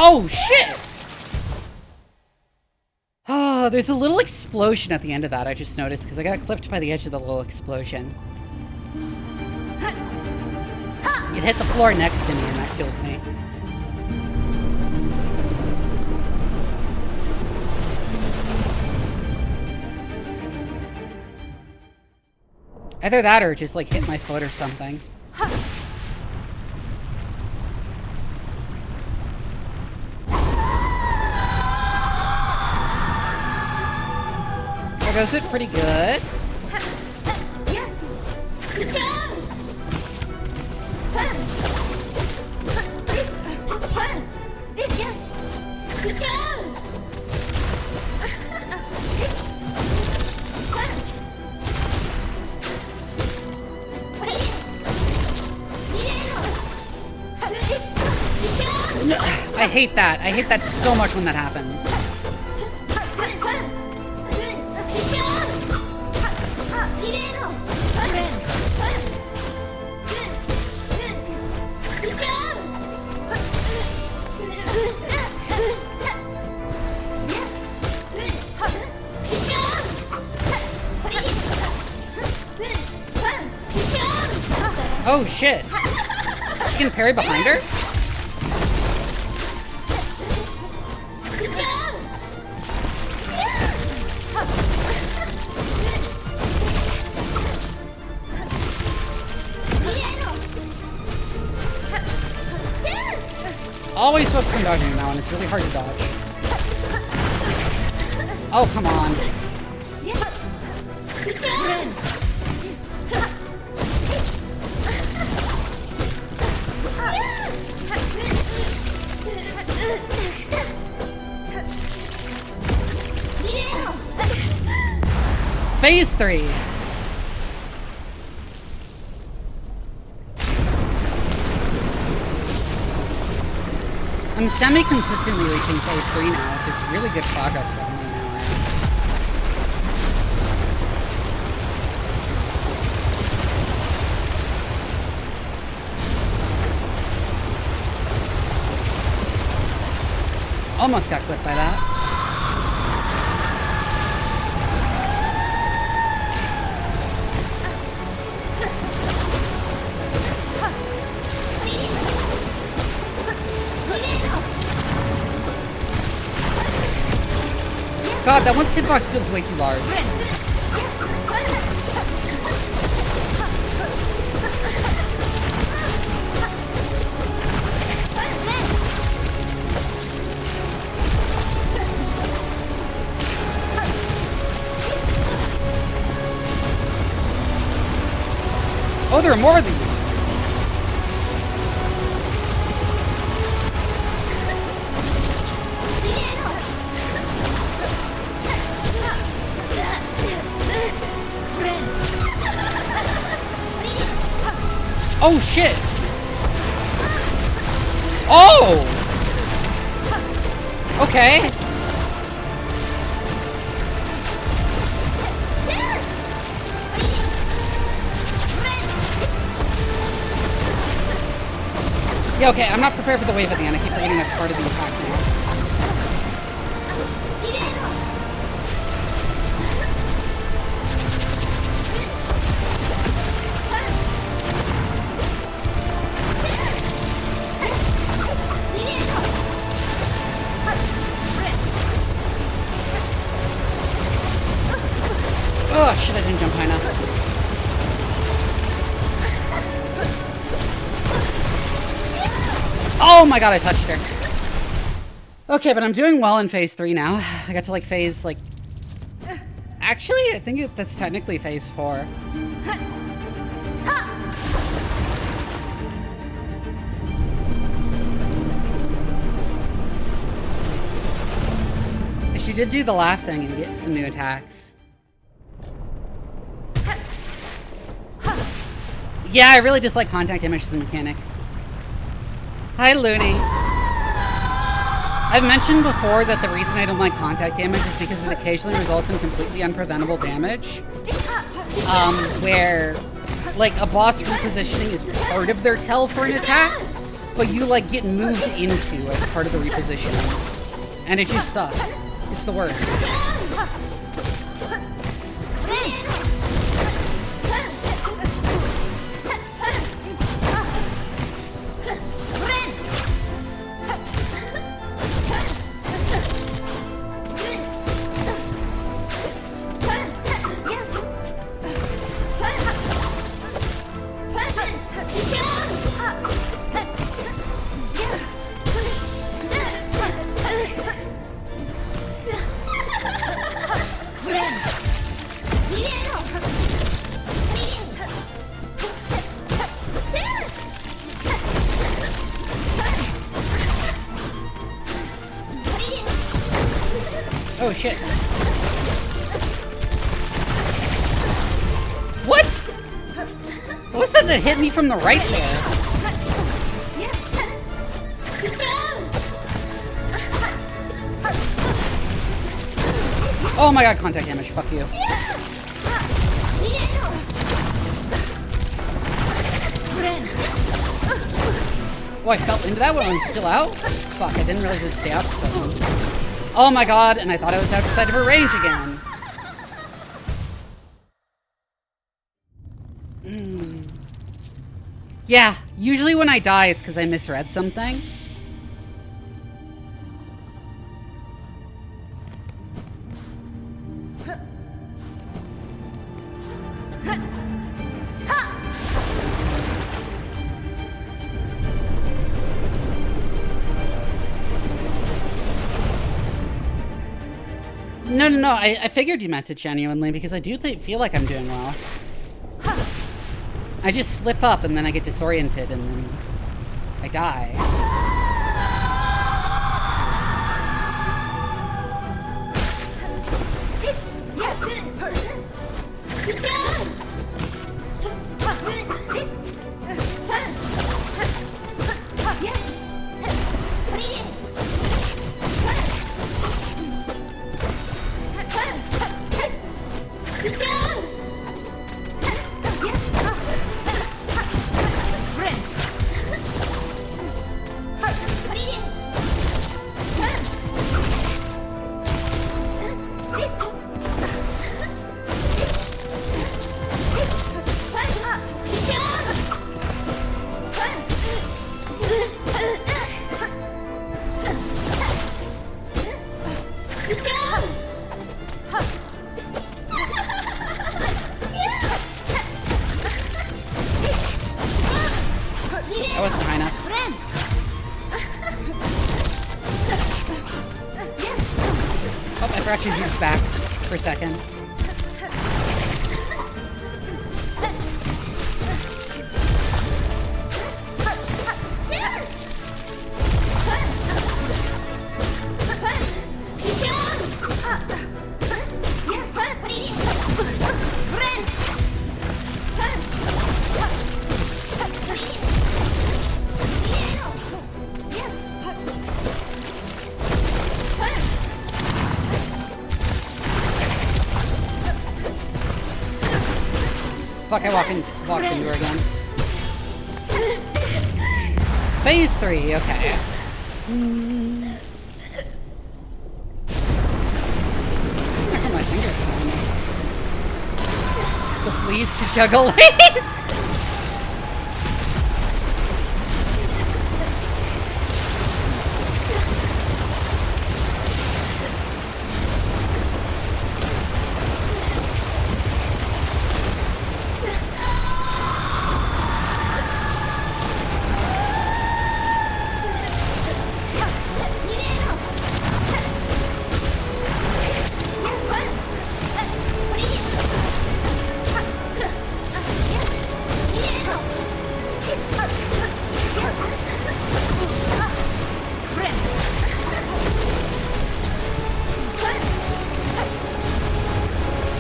Oh, shit! Oh, there's a little explosion at the end of that, I just noticed, because I got clipped by the edge of the little explosion. It hit the floor next to me, and that killed me. Either that or just, like, hit my foot or something. There goes it pretty good. No, I hate that. I hate that so much when that happens. Oh shit! She can parry behind her? Always focus on dodging now, and it's really hard to dodge. Oh, come on. Phase 3. I'm semi-consistently reaching phase 3 now, which is really good progress for me now. Almost got clipped by that. God, that one hitbox feels way too large. there are more of these. Oh shit! Oh! Okay. Yeah, okay, I'm not prepared for the wave at the end. I keep forgetting that's part of the attack now. Oh shit, I didn't jump high enough. Oh my god, I touched her. Okay, but I'm doing well in phase 3 now. I got to like phase like... Actually, I think that's technically phase 4. She did do the laugh thing and get some new attacks. Yeah, I really dislike contact damage as a mechanic. Hi, Looney. I've mentioned before that the reason I don't like contact damage is because it occasionally results in completely unpreventable damage. Where, like, a boss repositioning is part of their tell for an attack, but you, like, get moved into as part of the repositioning. And it just sucks. It's the worst. Oh shit. What? What was that hit me from the right there? Oh my god, contact damage, fuck you. Oh, I fell into that when I'm still out? Fuck, I didn't realize it would stay out for so long. Oh my god, and I thought I was outside of her range again. Yeah, usually when I die, it's because I misread something. No, I figured you meant it genuinely, because I do feel like I'm doing well. I just slip up and then I get disoriented and then I die. She's used back for a second. Fuck, I walked into her again. Phase 3, okay. I put my fingers on this. The fleas to juggle lace!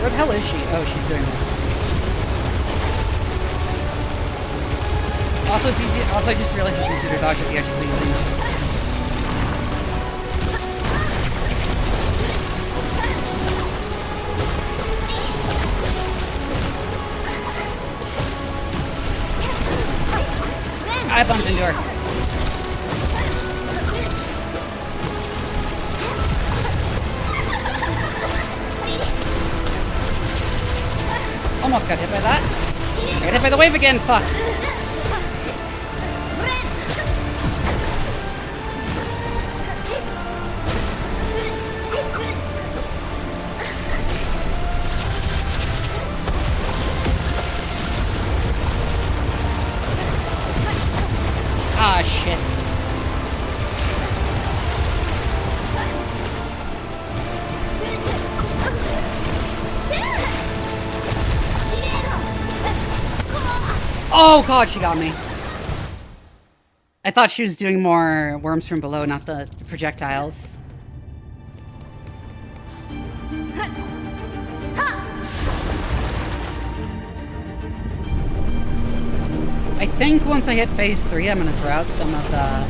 Where the hell is she? Oh, she's doing this. Also, it's easy. Also, I just realized it's easy to dodge if you actually leave. I bumped into her. Almost got hit by that. I got hit by the wave again, fuck. Ah, shit. Oh god, she got me. I thought she was doing more worms from below, not the projectiles. I think once I hit phase 3, I'm gonna throw out some of the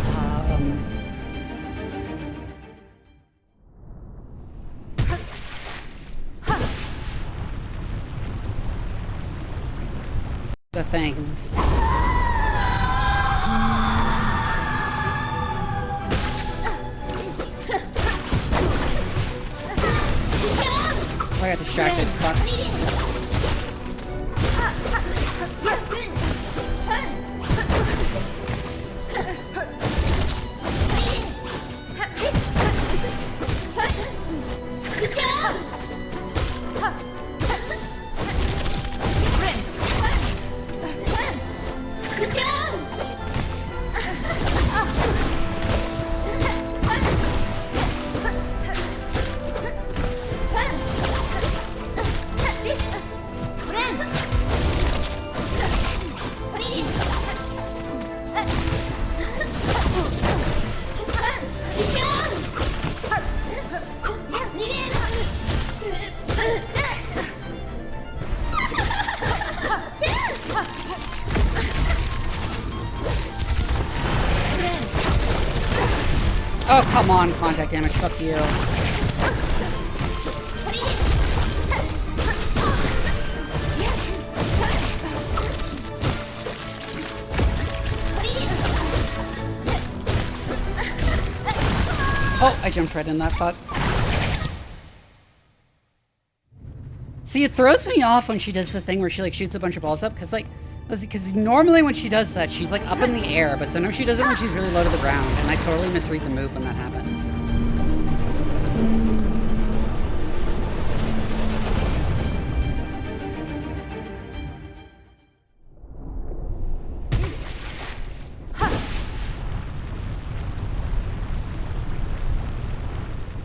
things. I got distracted. Fuck. Oh, come on, contact damage. Fuck you. Oh, I jumped right in that fuck. See, it throws me off when she does the thing where she like shoots a bunch of balls up, because normally when she does that, she's like up in the air, but sometimes she does it when she's really low to the ground, and I totally misread the move when that happens.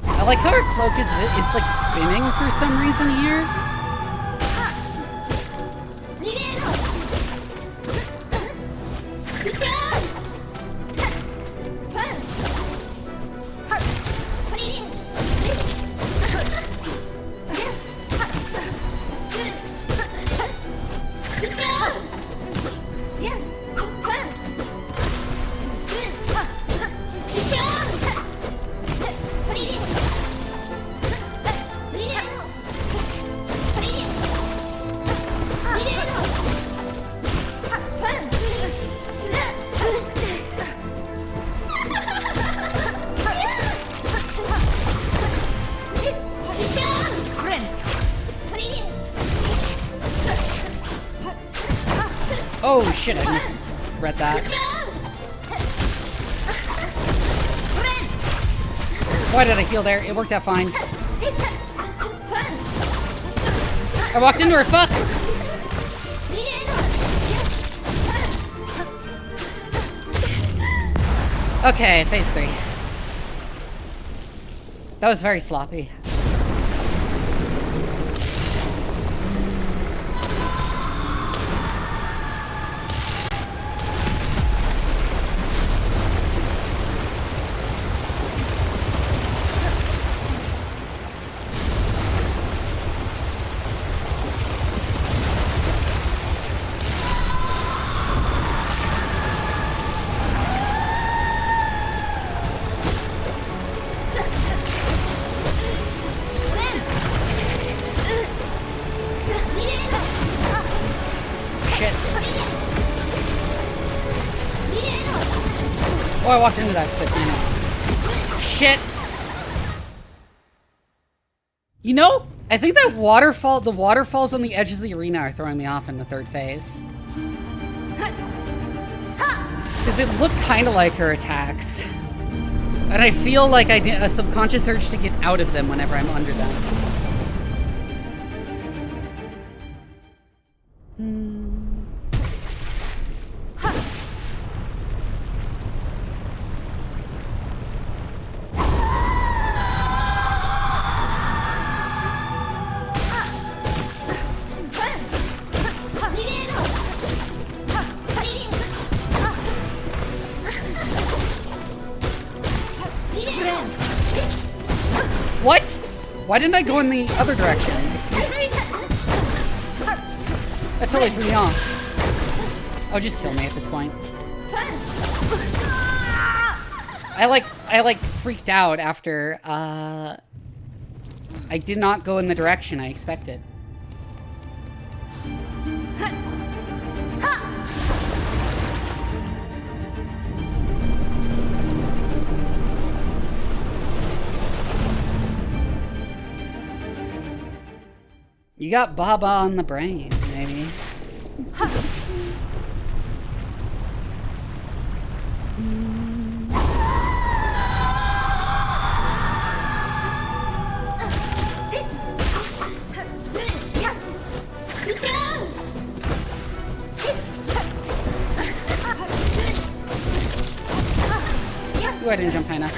I like how her cloak is like spinning for some reason here. shit, I misread that. Why did I heal there? It worked out fine. I walked into her, fuck! Okay, phase 3. That was very sloppy. Oh, I walked into that 6 minutes. Shit! You know, I think that waterfall, the waterfalls on the edges of the arena are throwing me off in the 3rd phase. Because they look kind of like her attacks. And I feel like I get a subconscious urge to get out of them whenever I'm under them. What? Why didn't I go in the other direction? Excuse me? That totally threw me off. Oh, just kill me at this point. I like freaked out after I did not go in the direction I expected. You got Baba on the brain, maybe. Go ahead and jump high enough.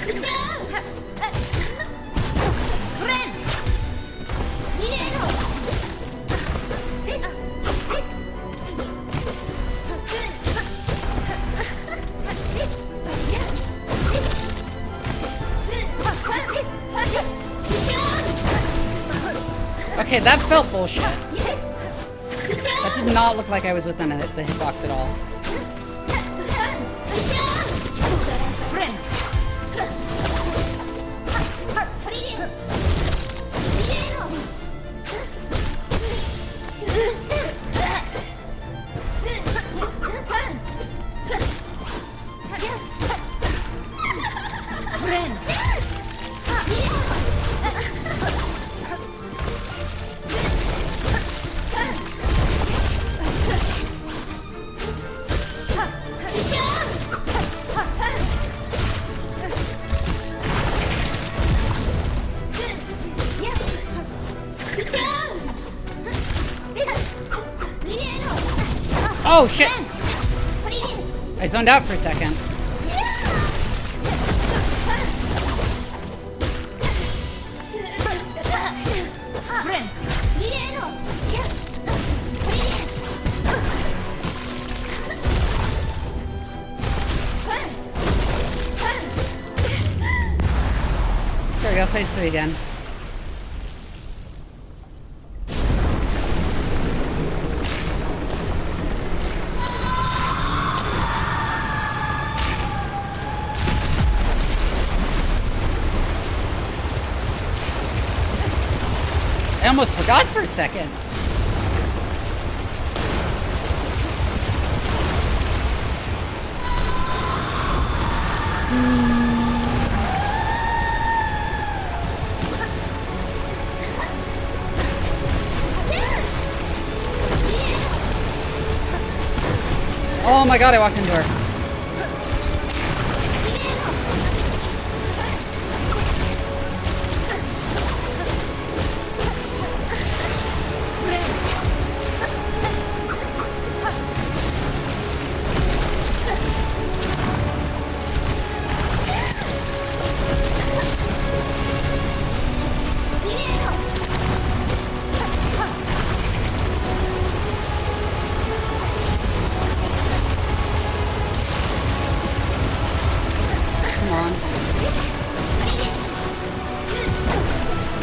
Okay, that felt bullshit. That did not look like I was within the hitbox at all. Oh shit! I zoned out for a second. There we go, phase 3 again. I almost forgot for a second. my god, I walked into her.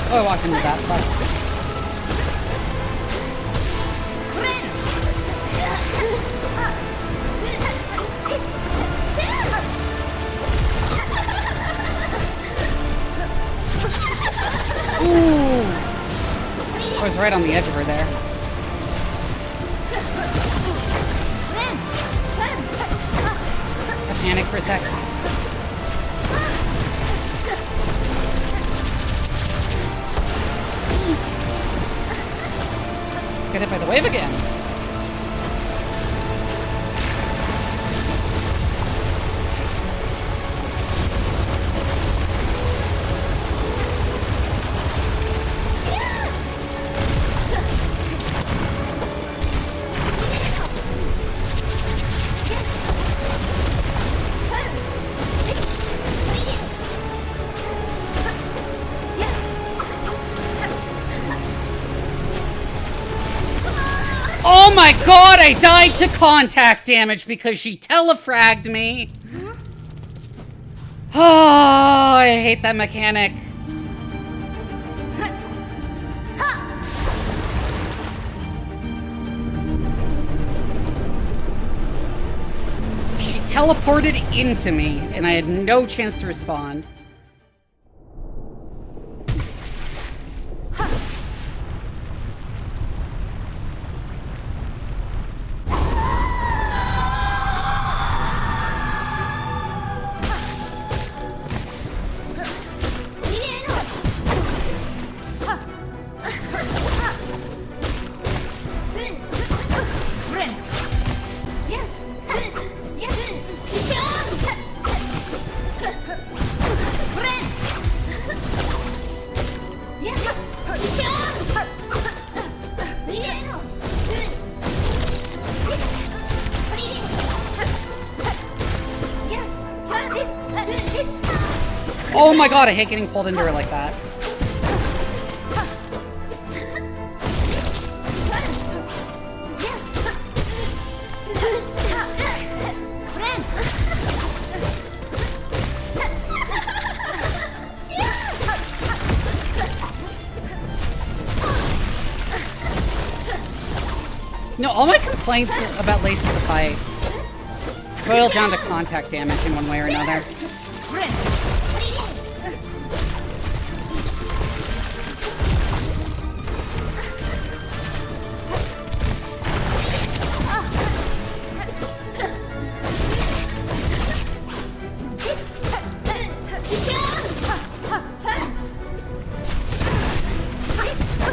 Oh, I walked into that, but... Ooh! I was right on the edge of her there. I panicked for a sec. Get hit by the wave again. Oh my god, I died to contact damage because she telefragged me. Oh, I hate that mechanic. She teleported into me and I had no chance to respond. Oh my god, I hate getting pulled into her like that. No, all my complaints about Lace's fight boil down to contact damage in one way or another.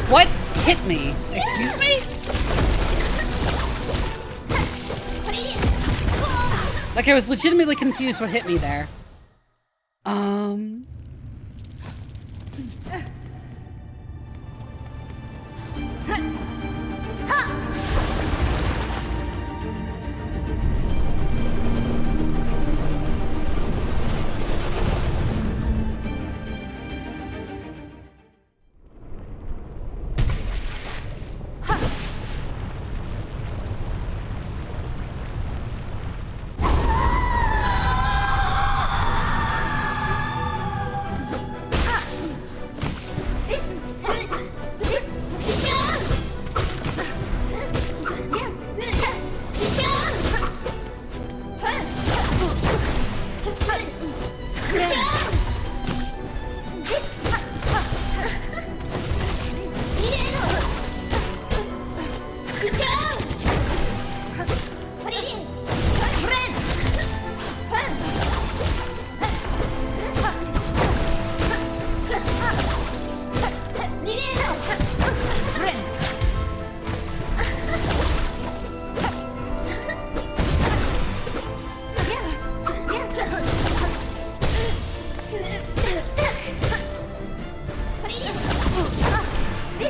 What hit me? Excuse me? Like, I was legitimately confused what hit me there.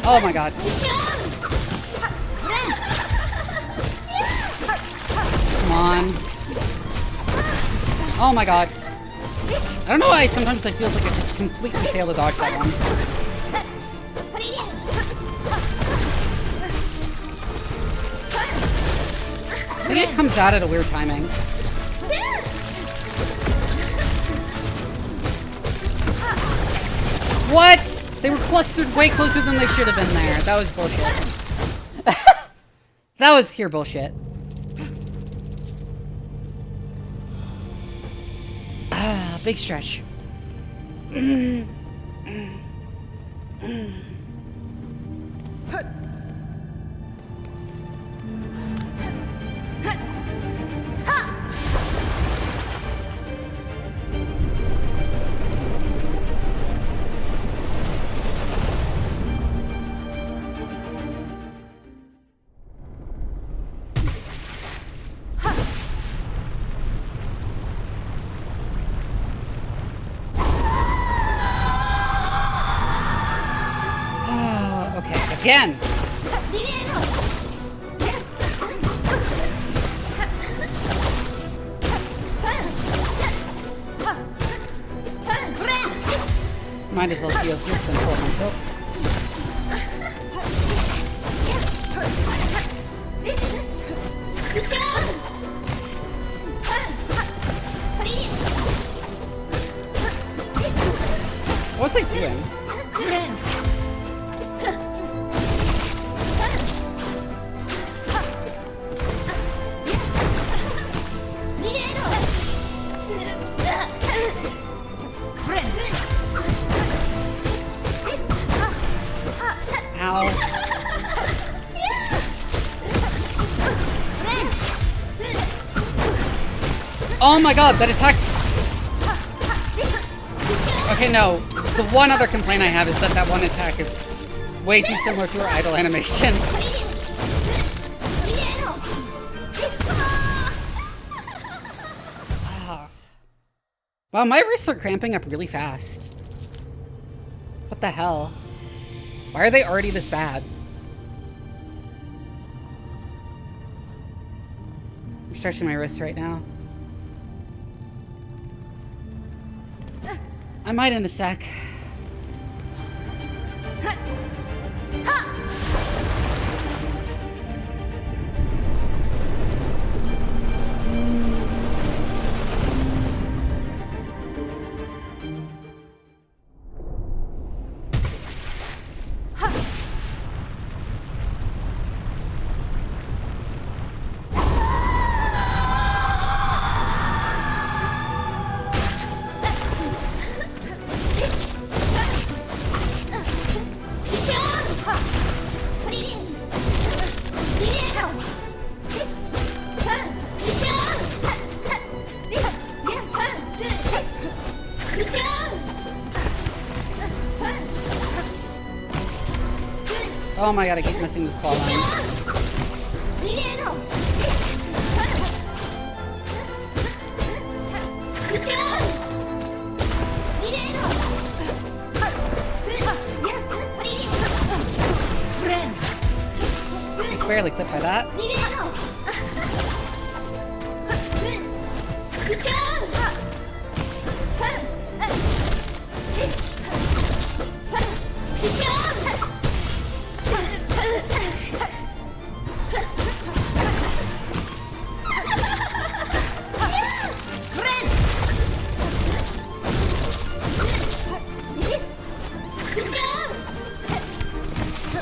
Oh my god. Come on. Oh my god. I don't know why sometimes it feels like I just completely fail to dodge that one. I think it comes out at a weird timing. What? They were clustered way closer than they should have been there. That was bullshit. That was pure bullshit. Ah, big stretch. Again! Might as well steal this and pull myself. What's I doing? Oh my god, that attack! Okay, no. The one other complaint I have is that that one attack is way too similar to her idle animation. Wow, my wrists are cramping up really fast. What the hell? Why are they already this bad? I'm stretching my wrists right now. I might in a sec. Oh my god, I keep missing this claw line. Just barely clipped by that.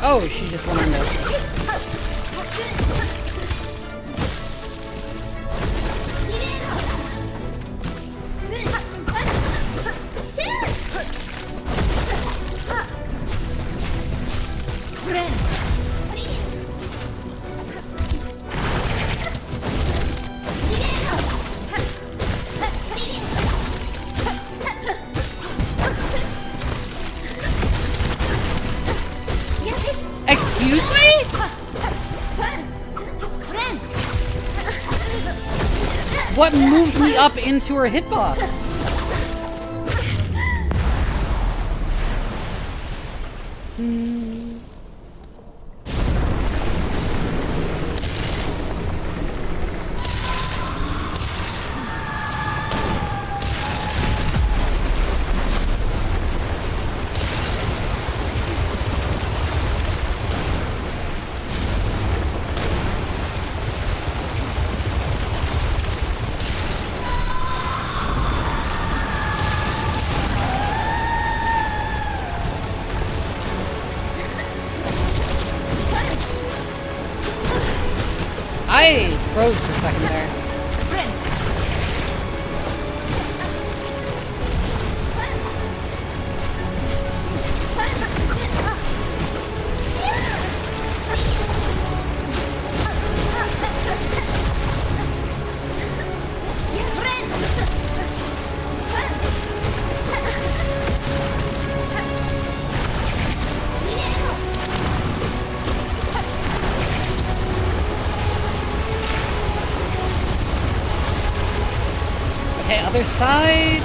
Oh, she just went on this. Excuse me? What moved me up into her hitbox? froze for a second there. Okay, other side.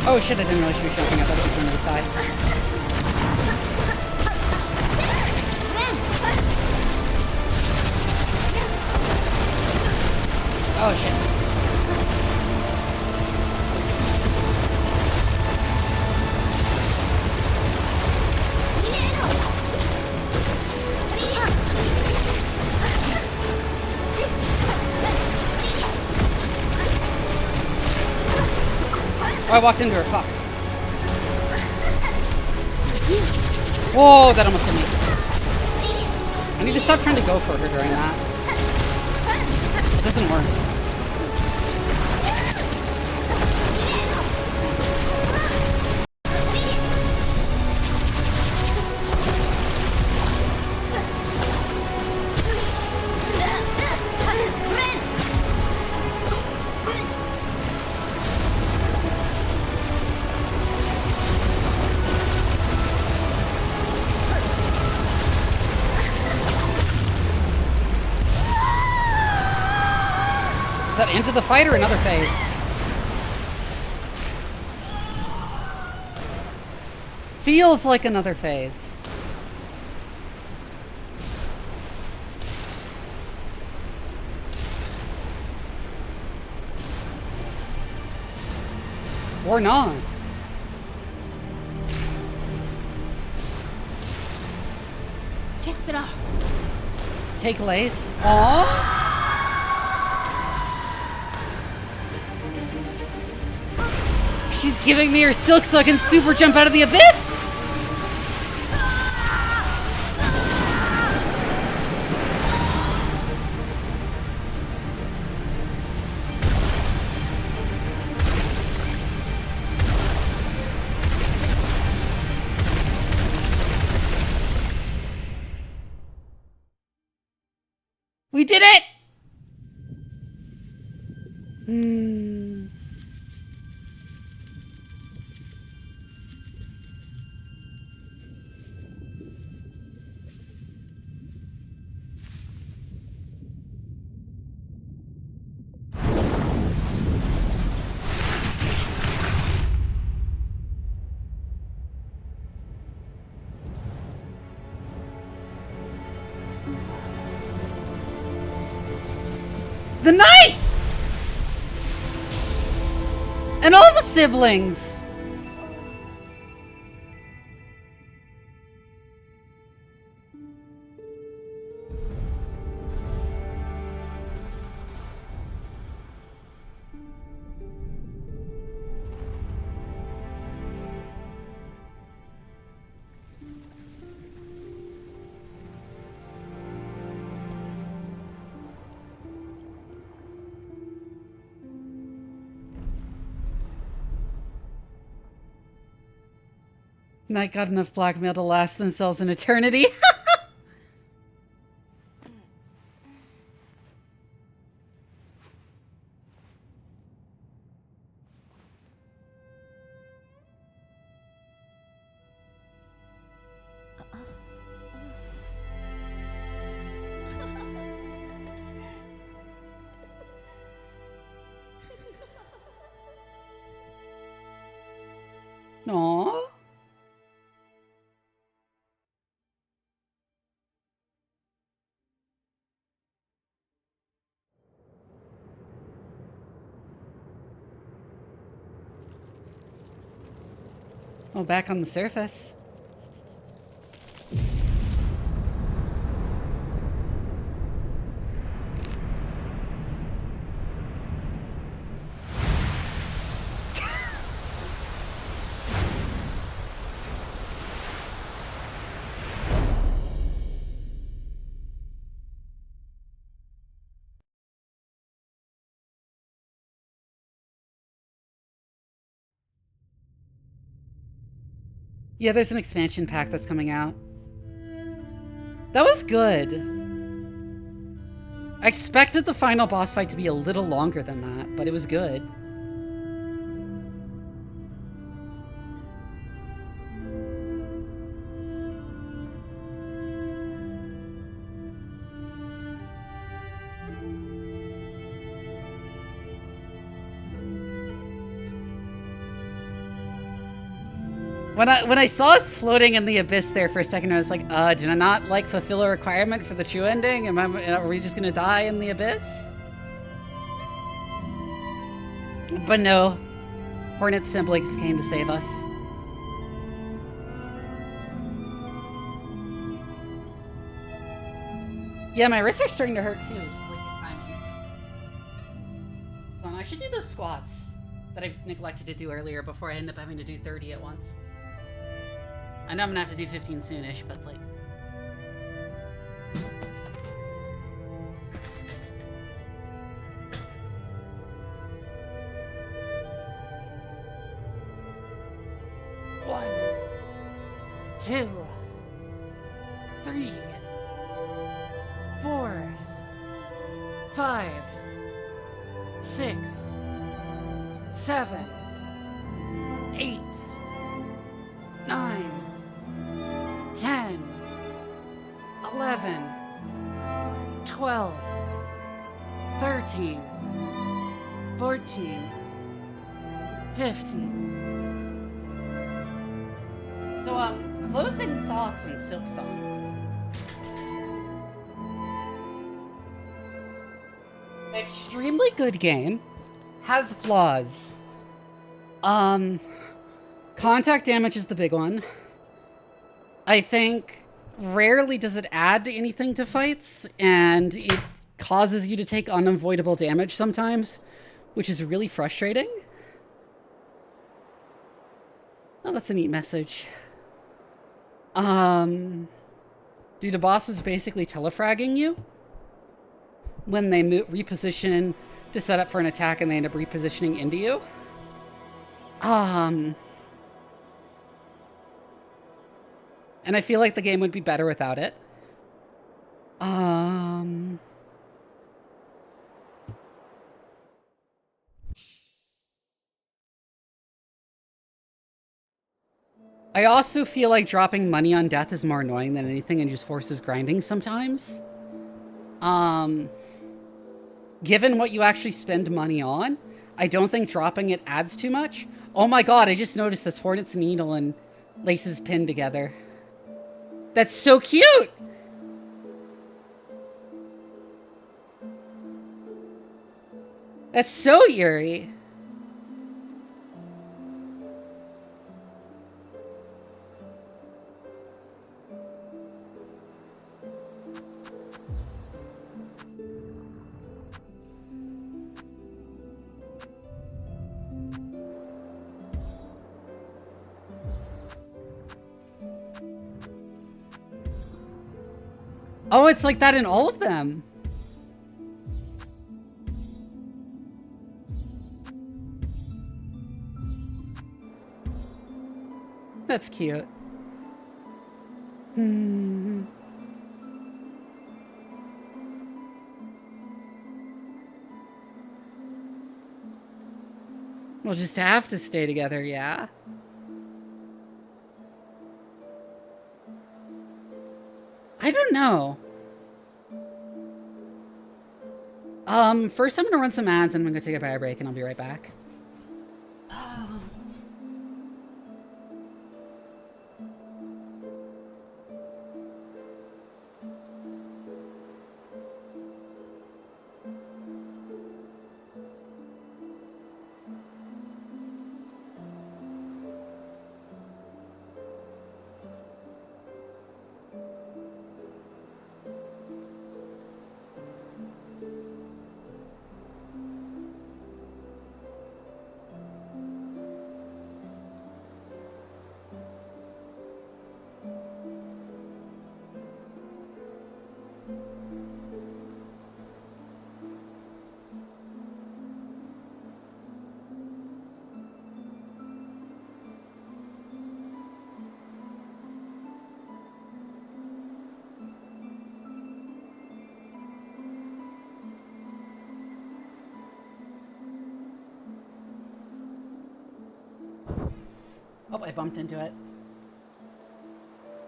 Oh shit, I didn't realize she was jumping. I thought she was on the other side. Oh shit. Oh, I walked into her. Fuck. Whoa, that almost hit me. I need to stop trying to go for her during that. It doesn't work. Is that into the fight or another phase? Feels like another phase. Or not. Take lace. Aww. She's giving me her silk so I can super jump out of the abyss! We did it! The knife! And all the siblings! Not got enough blackmail to last themselves an eternity. Aww. Oh, back on the surface. Yeah, there's an expansion pack that's coming out. That was good. I expected the final boss fight to be a little longer than that, but it was good. When I saw us floating in the abyss there for a second, I was like, did I not, like, fulfill a requirement for the true ending? Are we just gonna die in the abyss? But no. Hornet's siblings came to save us. Yeah, my wrists are starting to hurt too. It's just like good timing. Hold on, I should do those squats that I neglected to do earlier before I end up having to do 30 at once. I know I'm gonna have to do 15 soonish, but like... One, 2, 3, 4, 5, 6, 7, 8, 9, 10, 11, 12, 13, 14, 15. So, closing thoughts on Silksong. Extremely good game. Has flaws. Contact damage is the big one. I think rarely does it add anything to fights, and it causes you to take unavoidable damage sometimes, which is really frustrating. Oh, that's a neat message. Due to bosses basically telefragging you when they reposition to set up for an attack and they end up repositioning into you. And I feel like the game would be better without it. I also feel like dropping money on death is more annoying than anything and just forces grinding sometimes. Given what you actually spend money on, I don't think dropping it adds too much. Oh my god, I just noticed this Hornet's needle and Lace's pinned together. That's so cute! That's so eerie. Oh, it's like that in all of them. That's cute. We'll just have to stay together, yeah? I don't know. First I'm gonna run some ads and I'm gonna take a bio break and I'll be right back. bumped into it.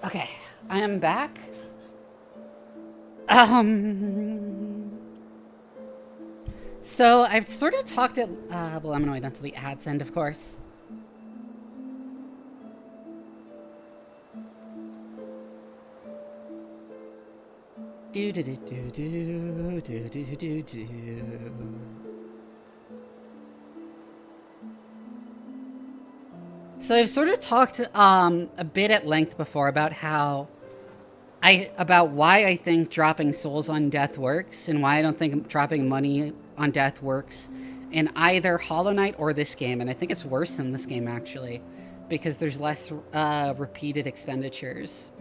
Okay, I am back. So I've sort of talked it. Well, I'm gonna wait until the ads end, of course. Do do do do do do do do do. So I've sort of talked a bit at length before about why I think dropping souls on death works and why I don't think dropping money on death works in either Hollow Knight or this game. And I think it's worse than this game actually, because there's less repeated expenditures.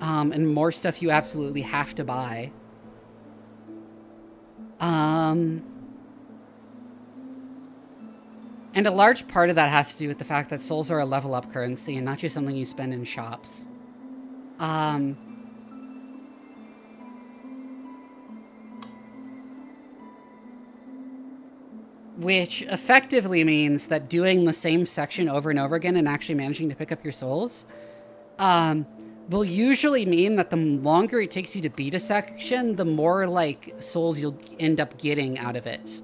And more stuff you absolutely have to buy. And a large part of that has to do with the fact that souls are a level up currency and not just something you spend in shops. Which effectively means that doing the same section over and over again and actually managing to pick up your souls will usually mean that the longer it takes you to beat a section, the more like souls you'll end up getting out of it.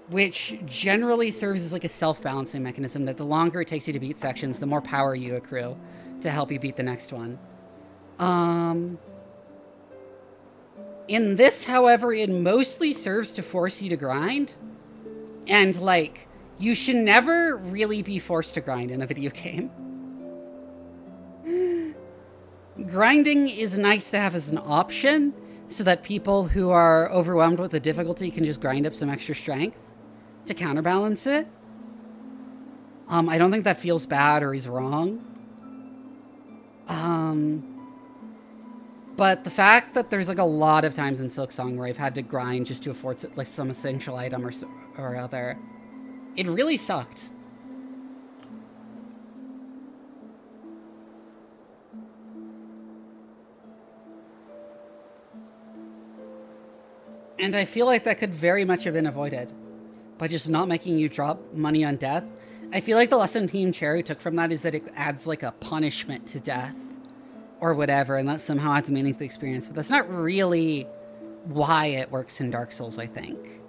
Which generally serves as like a self-balancing mechanism, that the longer it takes you to beat sections, the more power you accrue to help you beat the next one. In this, however, it mostly serves to force you to grind. And, like, you should never really be forced to grind in a video game. Grinding is nice to have as an option, so that people who are overwhelmed with the difficulty can just grind up some extra strength to counterbalance it. I don't think that feels bad or is wrong. But the fact that there's like a lot of times in Silksong where I've had to grind just to afford like some essential item or other, it really sucked. And I feel like that could very much have been avoided by just not making you drop money on death. I feel like the lesson Team Cherry took from that is that it adds like a punishment to death or whatever, and that somehow adds meaning to the experience. But that's not really why it works in Dark Souls, I think.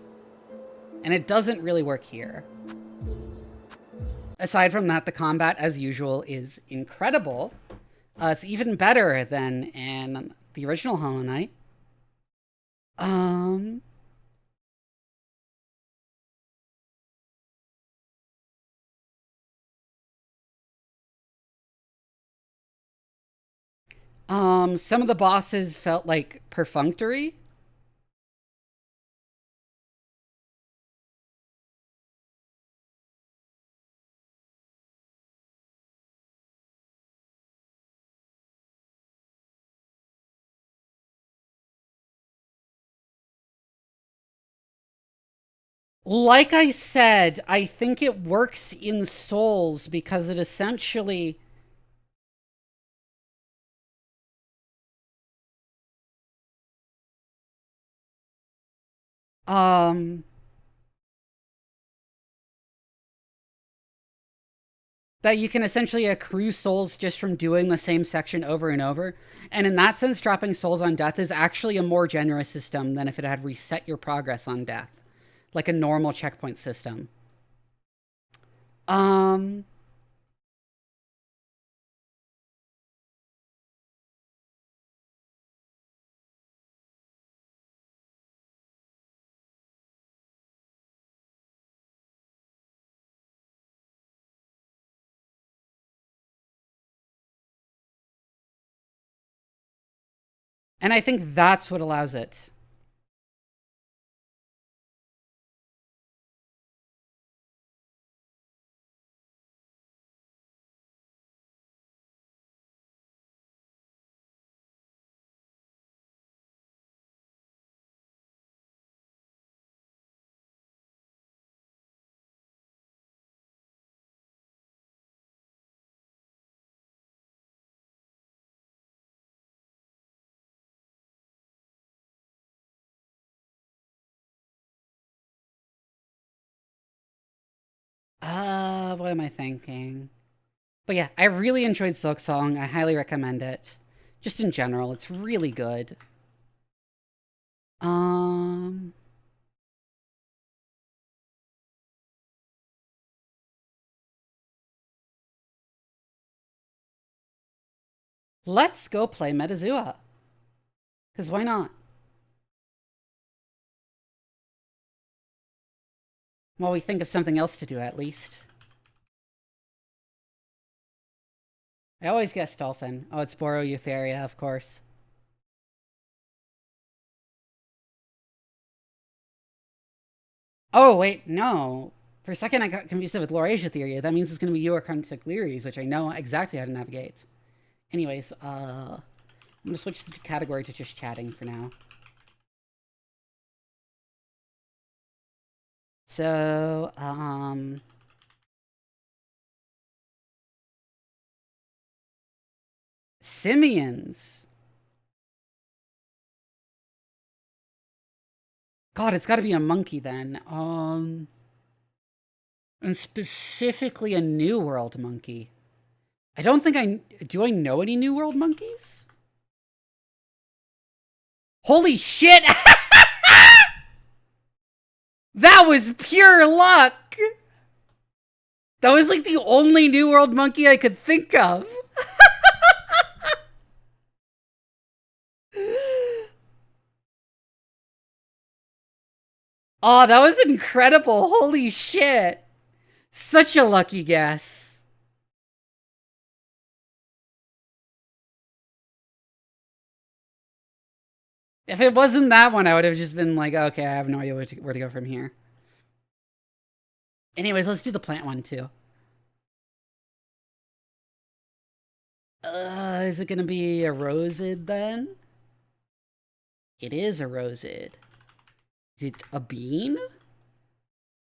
And it doesn't really work here. Aside from that, the combat, as usual, is incredible. It's even better than in the original Hollow Knight. Some of the bosses felt like perfunctory. Like I said, I think it works in Souls because it essentially... that you can essentially accrue souls just from doing the same section over and over. And in that sense, dropping souls on death is actually a more generous system than if it had reset your progress on death, like a normal checkpoint system. And I think that's what allows it. am I thinking? But yeah, I really enjoyed Silksong. I highly recommend it. Just in general, it's really good. Let's go play Metazua. Because why not? Well, we think of something else to do at least. I always guess dolphin. Oh, it's Boroeutheria, of course. Oh, wait, no. For a second, I got confused with Laurasia That means it's going to be Euarchontic which I know exactly how to navigate. Anyways, I'm going to switch the category to just chatting for now. So, simians. God, it's got to be a monkey then. And specifically a New World monkey. I don't think do I know any New World monkeys? Holy shit! That was pure luck! That was like the only New World monkey I could think of. Oh, that was incredible. Holy shit. Such a lucky guess. If it wasn't that one, I would have just been like, okay, I have no idea where to go from here. Anyways, let's do the plant one too. Is it gonna be a rosid then? It is a rosid. Is it a bean?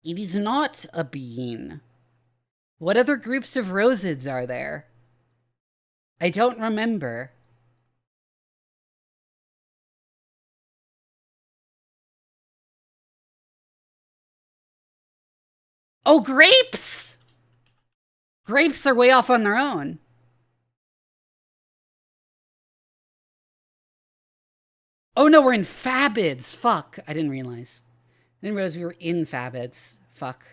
It is not a bean. What other groups of rosids are there? I don't remember. Oh, grapes! Grapes are way off on their own. Oh no, we're in fabids. Fuck, I didn't realize. I didn't realize we were in fabids. Fuck.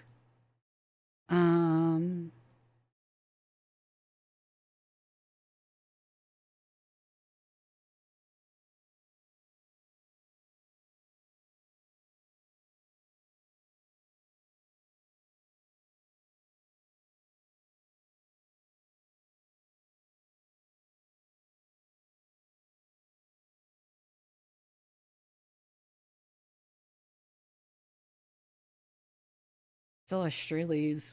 Still Australia's.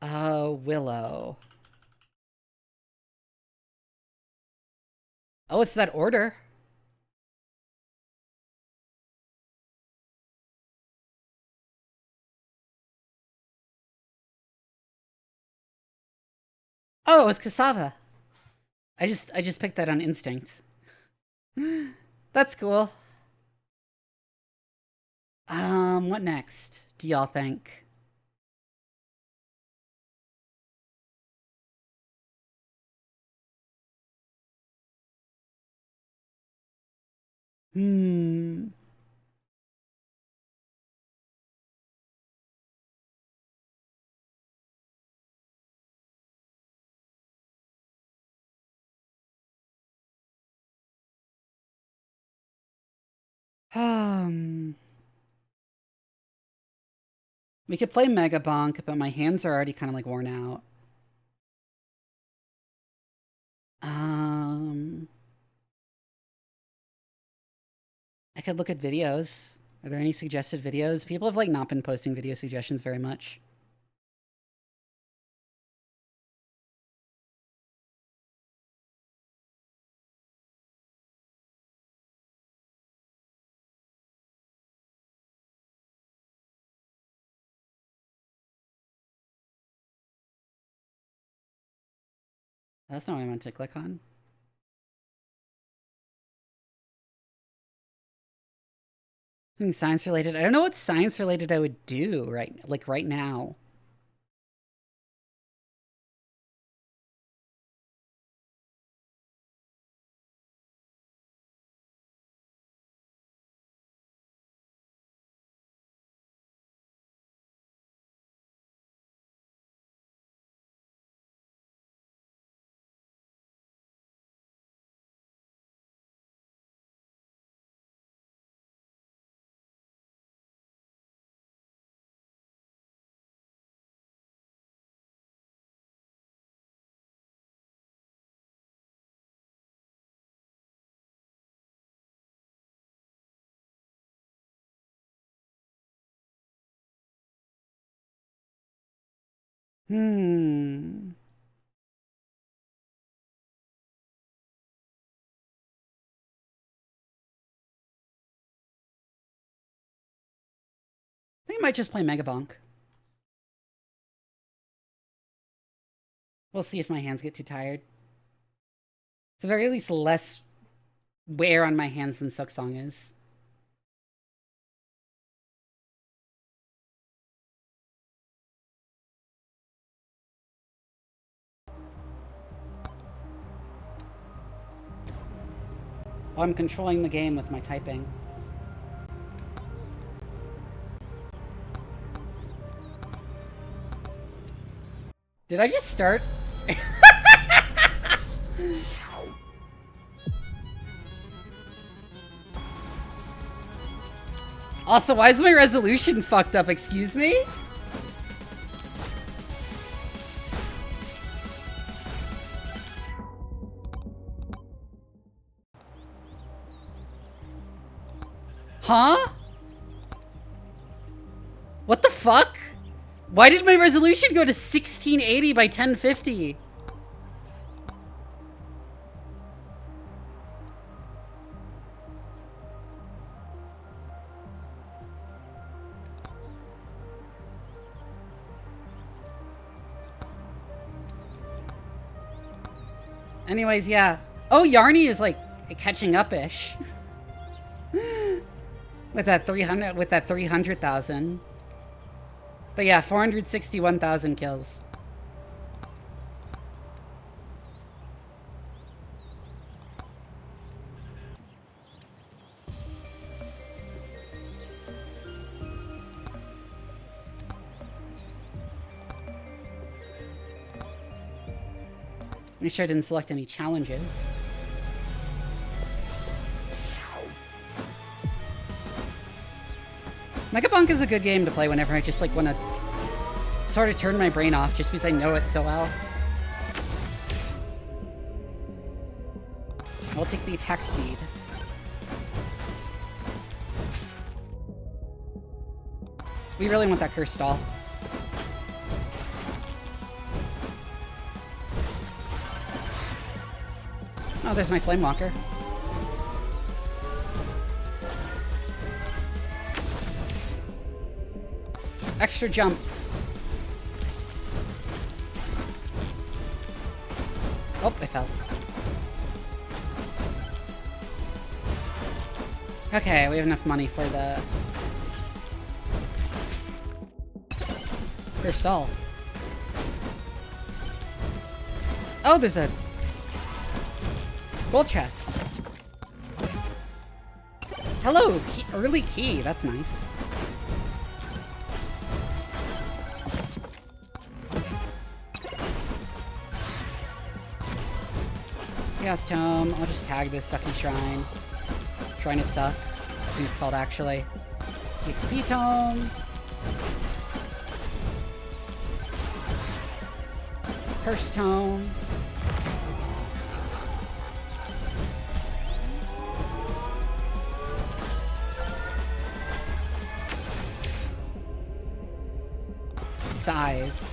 Willow. Oh, it's that order. Oh, it's cassava. I just picked that on instinct. That's cool. What next? Do y'all think? Hmm. We could play Megabonk, but my hands are already kind of like worn out. I could look at videos. Are there any suggested videos? People have like not been posting video suggestions very much. That's not what I meant to click on. Something science related. I don't know what science related I would do right now. I think I might just play Megabonk. We'll see if my hands get too tired. At the very least, less wear on my hands than Silksong is. Oh, I'm controlling the game with my typing. Did I just start? Also, why is my resolution fucked up? Excuse me? Huh? What the fuck? Why did my resolution go to 1680 by 1050? Anyways, yeah. Oh, Yarny is like catching up-ish. with that 300,000. But yeah, 461,000 kills. Make sure I didn't select any challenges. Megabonk is a good game to play whenever I just like want to sort of turn my brain off just because I know it so well. I'll take the attack speed. We really want that curse stall. Oh, there's my flame walker. Extra jumps. Oh, I fell. Okay, we have enough money for the first stall. Oh, there's a gold chest. Hello, early key. That's nice. Chaos Tome. I'll just tag this sucky shrine. Shrine of Suck. I think it's called actually. XP Tome. Curse Tome. Size.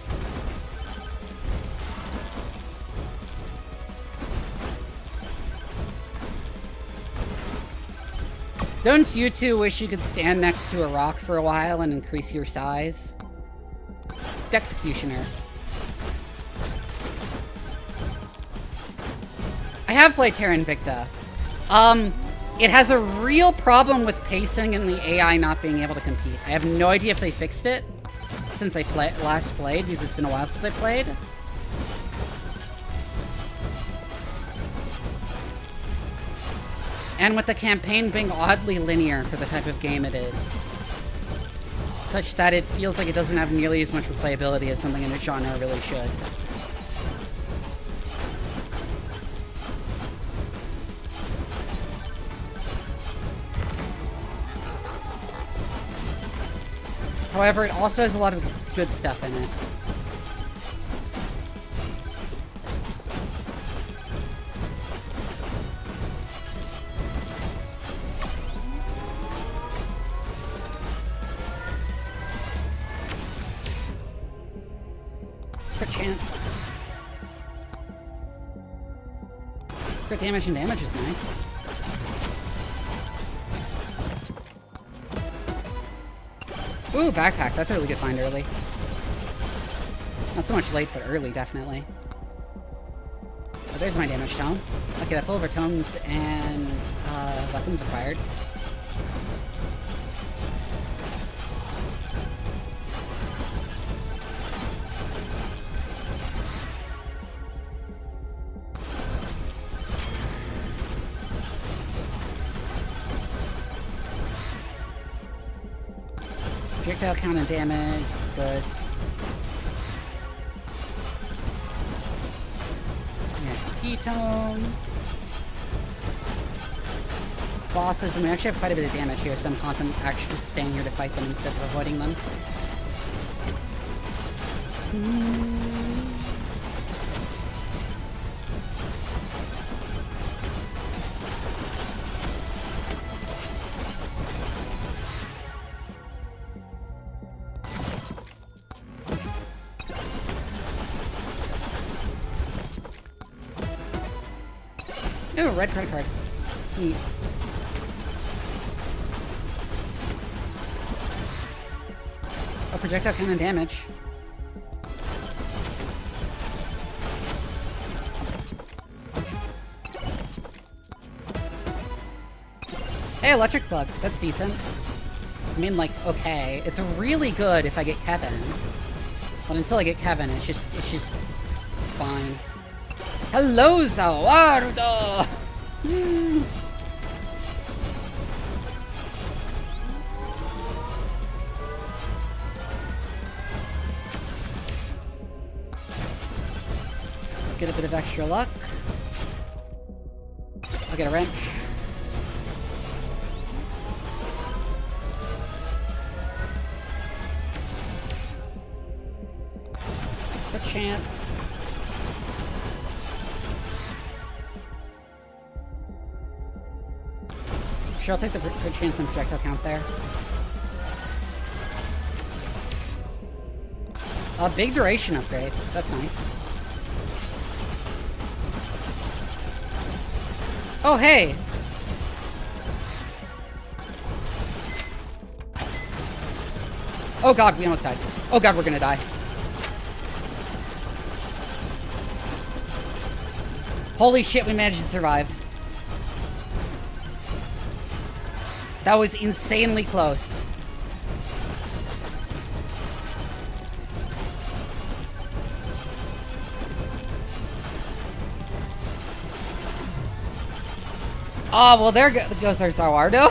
Don't you two wish you could stand next to a rock for a while and increase your size? Dexecutioner. I have played Terra Invicta. It has a real problem with pacing and the AI not being able to compete. I have no idea if they fixed it since I last played, because it's been a while since I played. And with the campaign being oddly linear for the type of game it is, such that it feels like it doesn't have nearly as much replayability as something in the genre really should. However, it also has a lot of good stuff in it. Crit chance. Crit damage and damage is nice. Ooh, backpack. That's a really good find early. Not so much late, but early, definitely. Oh, there's my damage tome. Okay, that's all of our tomes and weapons acquired. Projectile count and damage, that's good. XP tome. Bosses, and we actually have quite a bit of damage here, so I'm confident actually just staying here to fight them instead of avoiding them. Ooh, red credit card. Neat. Oh, projectile cannon damage. Hey, electric bug. That's decent. I mean, like, okay. It's really good if I get Kevin. But until I get Kevin, it's just fine. Hello, Zawardo! Get a bit of extra luck. I'll get a wrench. A chance. Sure, I'll take the good chance and projectile count there. A big duration upgrade. That's nice. Oh, hey! Oh god, we almost died. Oh god, we're gonna die. Holy shit, we managed to survive. That was insanely close. Oh, well, there goes our Zawardo.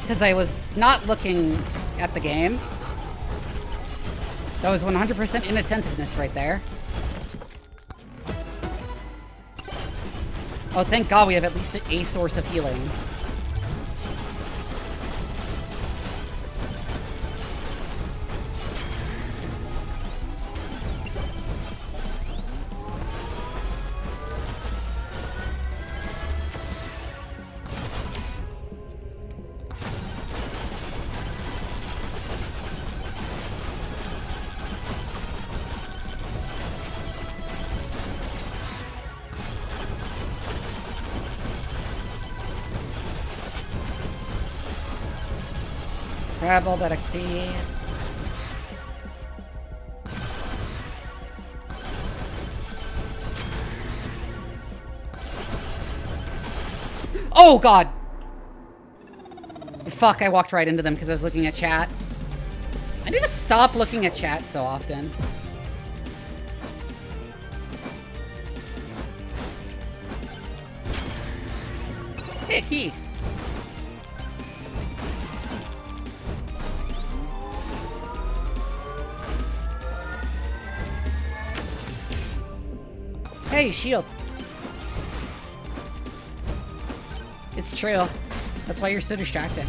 Because I was not looking at the game. That was 100% inattentiveness right there. Oh, thank God we have at least a source of healing. Grab all that XP. Oh god! fuck, I walked right into them because I was looking at chat. I need to stop looking at chat so often. Hey, a key. Hey, shield. It's true. That's why you're so distracting.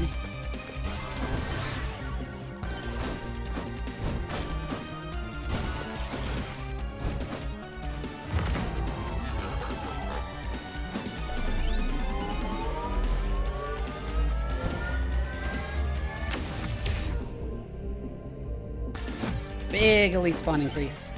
Big elite spawn increase.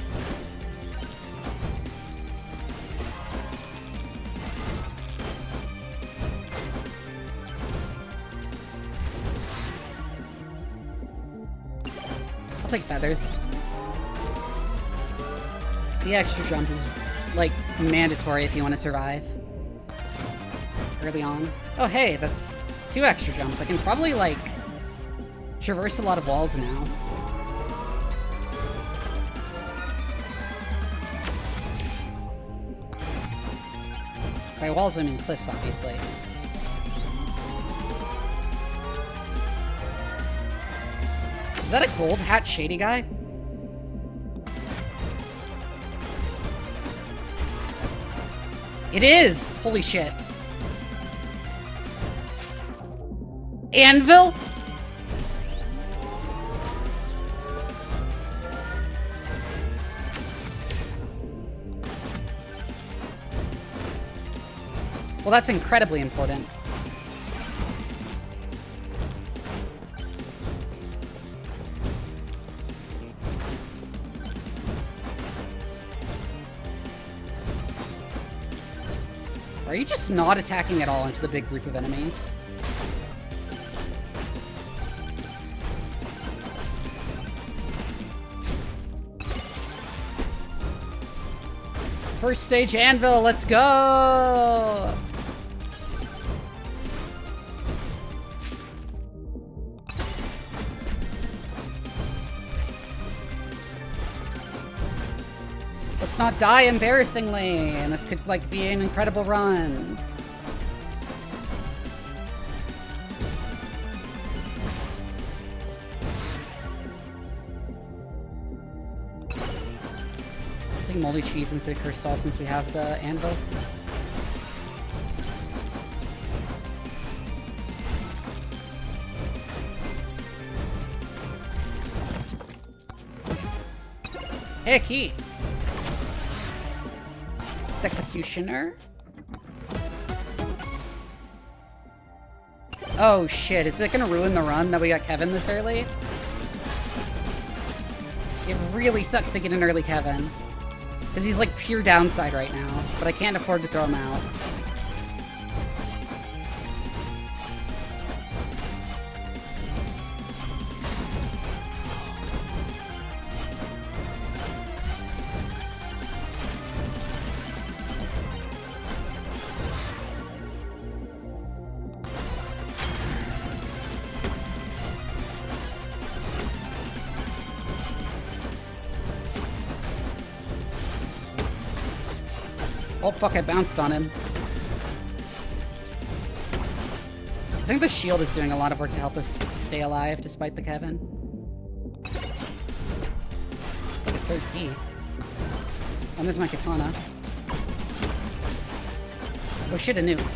I'll take feathers. The extra jump is, like, mandatory if you want to survive. Early on. Oh, hey, that's 2 extra jumps. I can probably, like, traverse a lot of walls now. By walls, I mean cliffs, obviously. Is that a gold hat shady guy? It is! Holy shit. Anvil? Well, that's incredibly important. Are you just not attacking at all into the big group of enemies? First stage anvil, let's go! Let's not die embarrassingly, and this could, like, be an incredible run. I'll take moldy cheese into the crystal since we have the anvil. Hey, key! Executioner. Oh shit, is that gonna ruin the run that we got Kevin this early? It really sucks to get an early Kevin. Because he's like pure downside right now, but I can't afford to throw him out. Oh fuck, I bounced on him. I think the shield is doing a lot of work to help us stay alive despite the Kevin. Like a third key. And there's my katana. Oh shit, a nuke.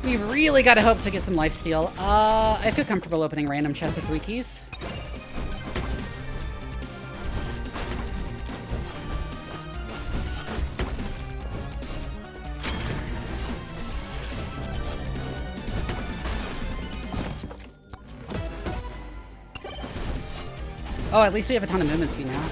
We've really got to hope to get some lifesteal. I feel comfortable opening random chests with 3 keys. Oh, at least we have a ton of movement speed now.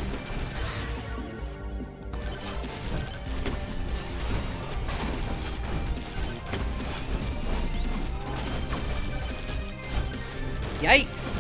Yikes!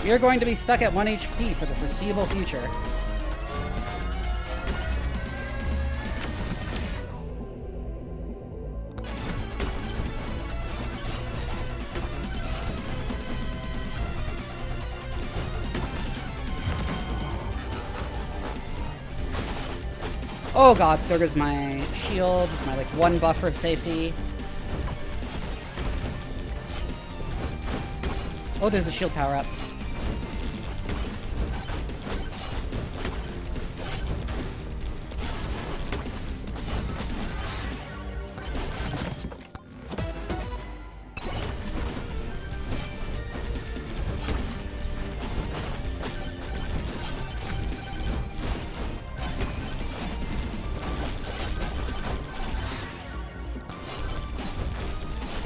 You're going to be stuck at 1 HP for the foreseeable future. Oh god, there goes my shield, my like 1 buffer of safety. Oh, there's a shield power up.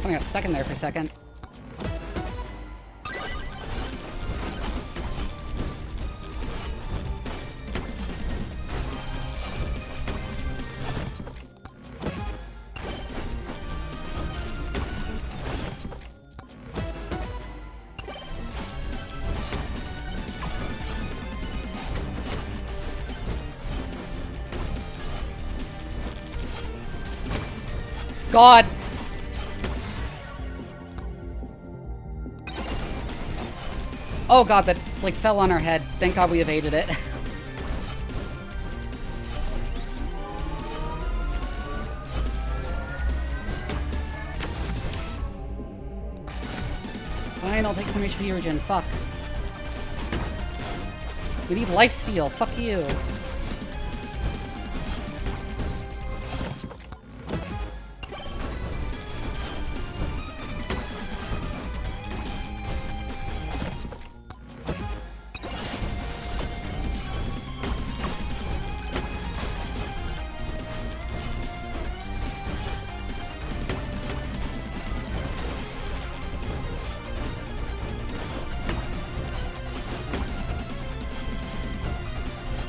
I got stuck in there for a second. God! Oh god, that, like, fell on our head. Thank god we evaded it. Fine, I'll take some HP regen. Fuck. We need lifesteal. Fuck you.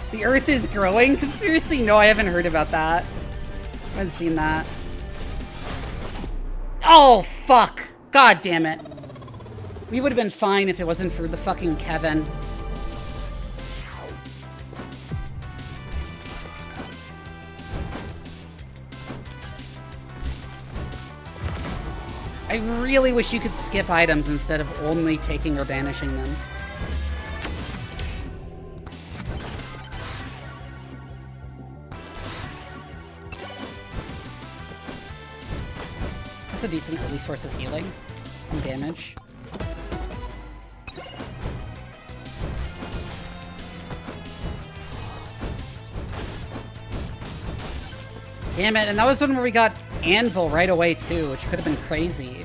The Earth is growing? Conspiracy? No, I haven't heard about that. I haven't seen that. Oh, fuck! God damn it. We would have been fine if it wasn't for the fucking Kevin. I really wish you could skip items instead of only taking or banishing them. That's a decent early source of healing and damage. Damn it, and that was one where we got Anvil right away too, which could have been crazy.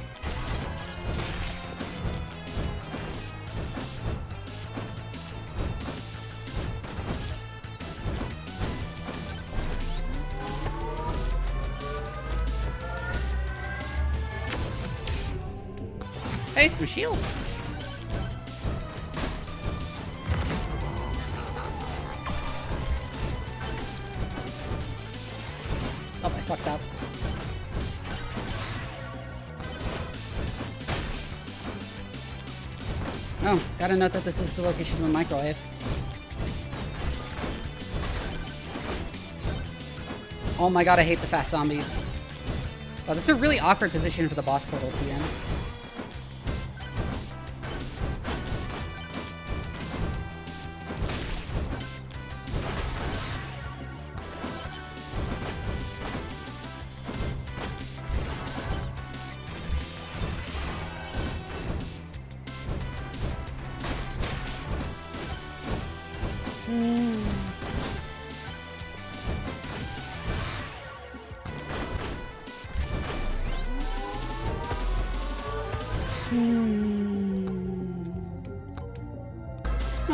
Hey, some shield. Oh, I fucked up. Oh, gotta note that this is the location of a microwave. Oh my god, I hate the fast zombies. Oh, that's a really awkward position for the boss portal to be in.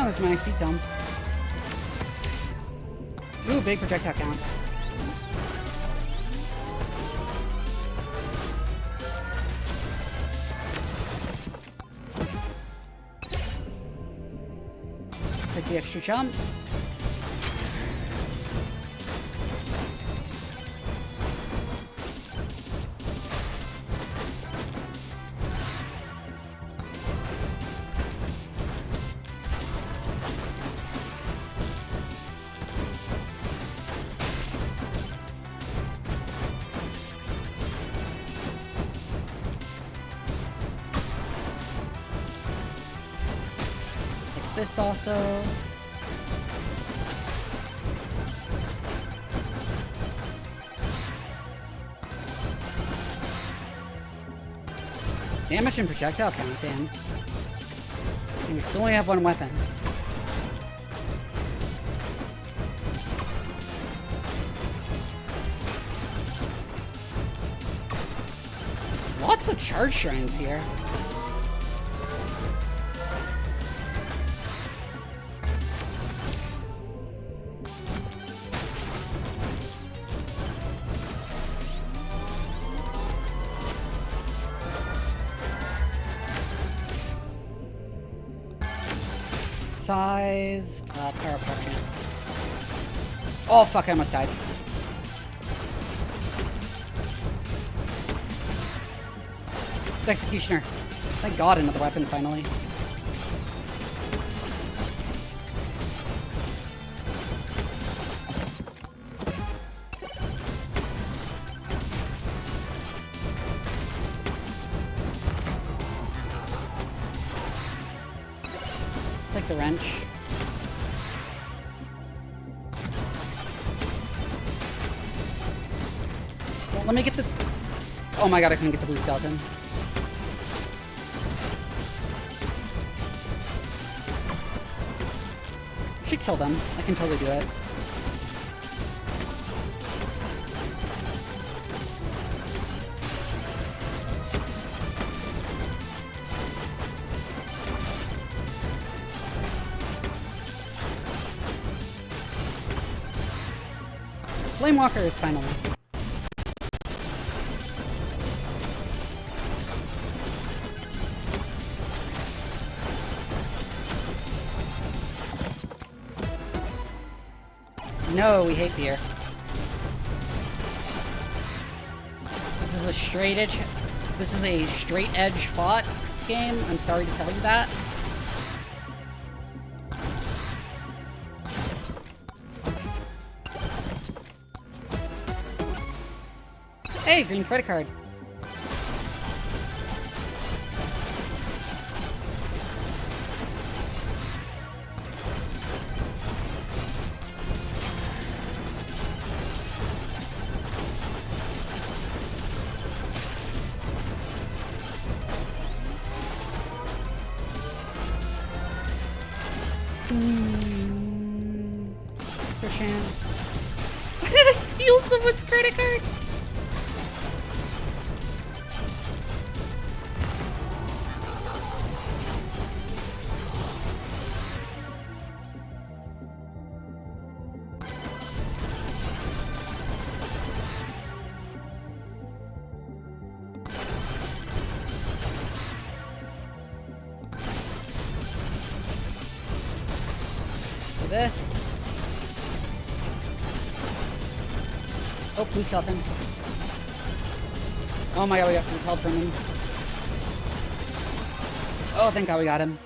there's my XP tome. Ooh, big projectile count. Take the extra jump. This also. Damage and projectile count, damn. And we still only have one weapon. Lots of charge shrines here. Size, power chance. Oh fuck, I almost died. Executioner. Thank God, another weapon finally. The wrench. Well, let me get the... Oh my god, I couldn't get the blue skeleton. Should kill them. I can totally do it. Flamewalkers, finally. No, we hate beer. This is a straight edge. This is a straight edge Fox game. I'm sorry to tell you that. Hey, green credit card. Krishan. Why did I steal someone's credit card? This. Oh, blue skeleton. Oh my god, we got repelled from him. Oh, thank god we got him.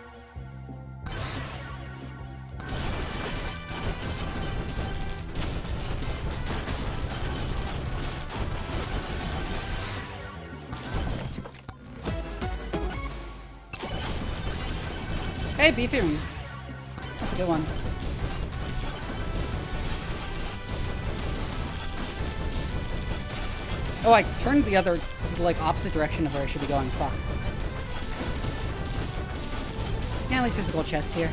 Hey, beefy ring. That's a good one. Oh, I turned the other, like, opposite direction of where I should be going. Fuck. Yeah, at least there's a gold chest here.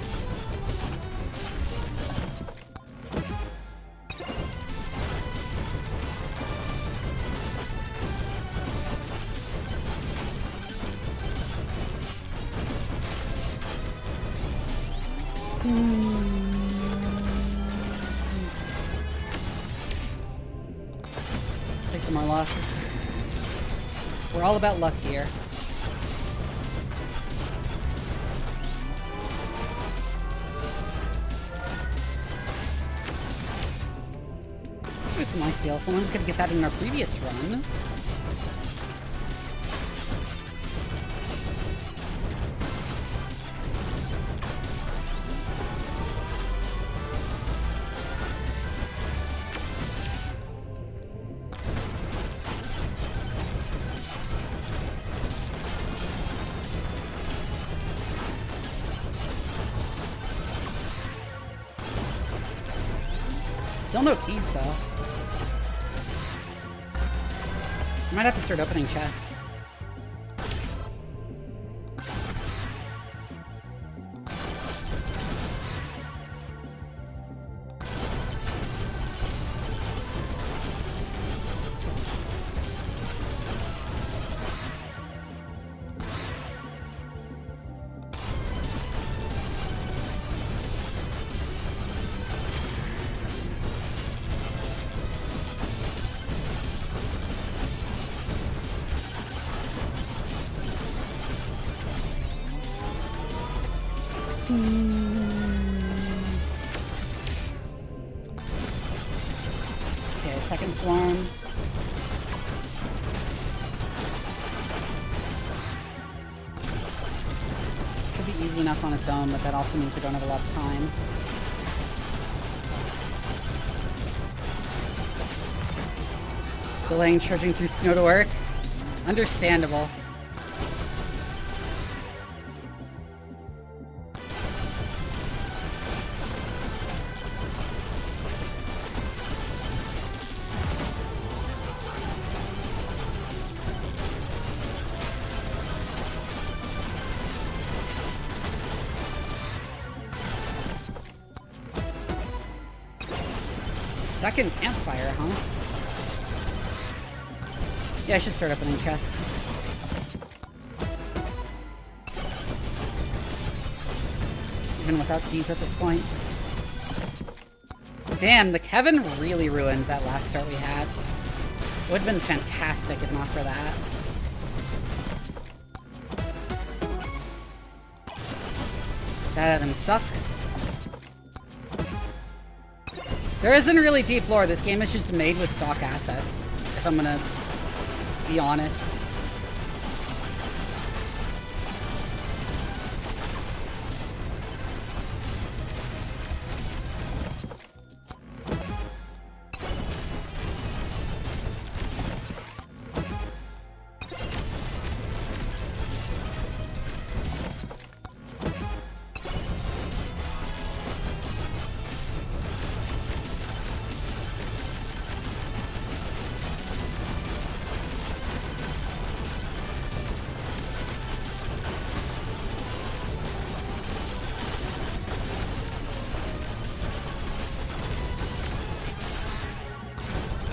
some more luck. We're all about luck here. There's some nice deal. If we could get that in our previous run. Still no keys, though. I might have to start opening chests. Okay, second swarm. Could be easy enough on its own, but that also means we don't have a lot of time. Delaying charging through snow to work. Understandable. Second campfire, huh? Yeah, I should start opening chests. Even without keys at this point. Damn, the Kevin really ruined that last start we had. It would have been fantastic if not for that. That item sucks. There isn't really deep lore. This game is just made with stock assets, if I'm gonna be honest.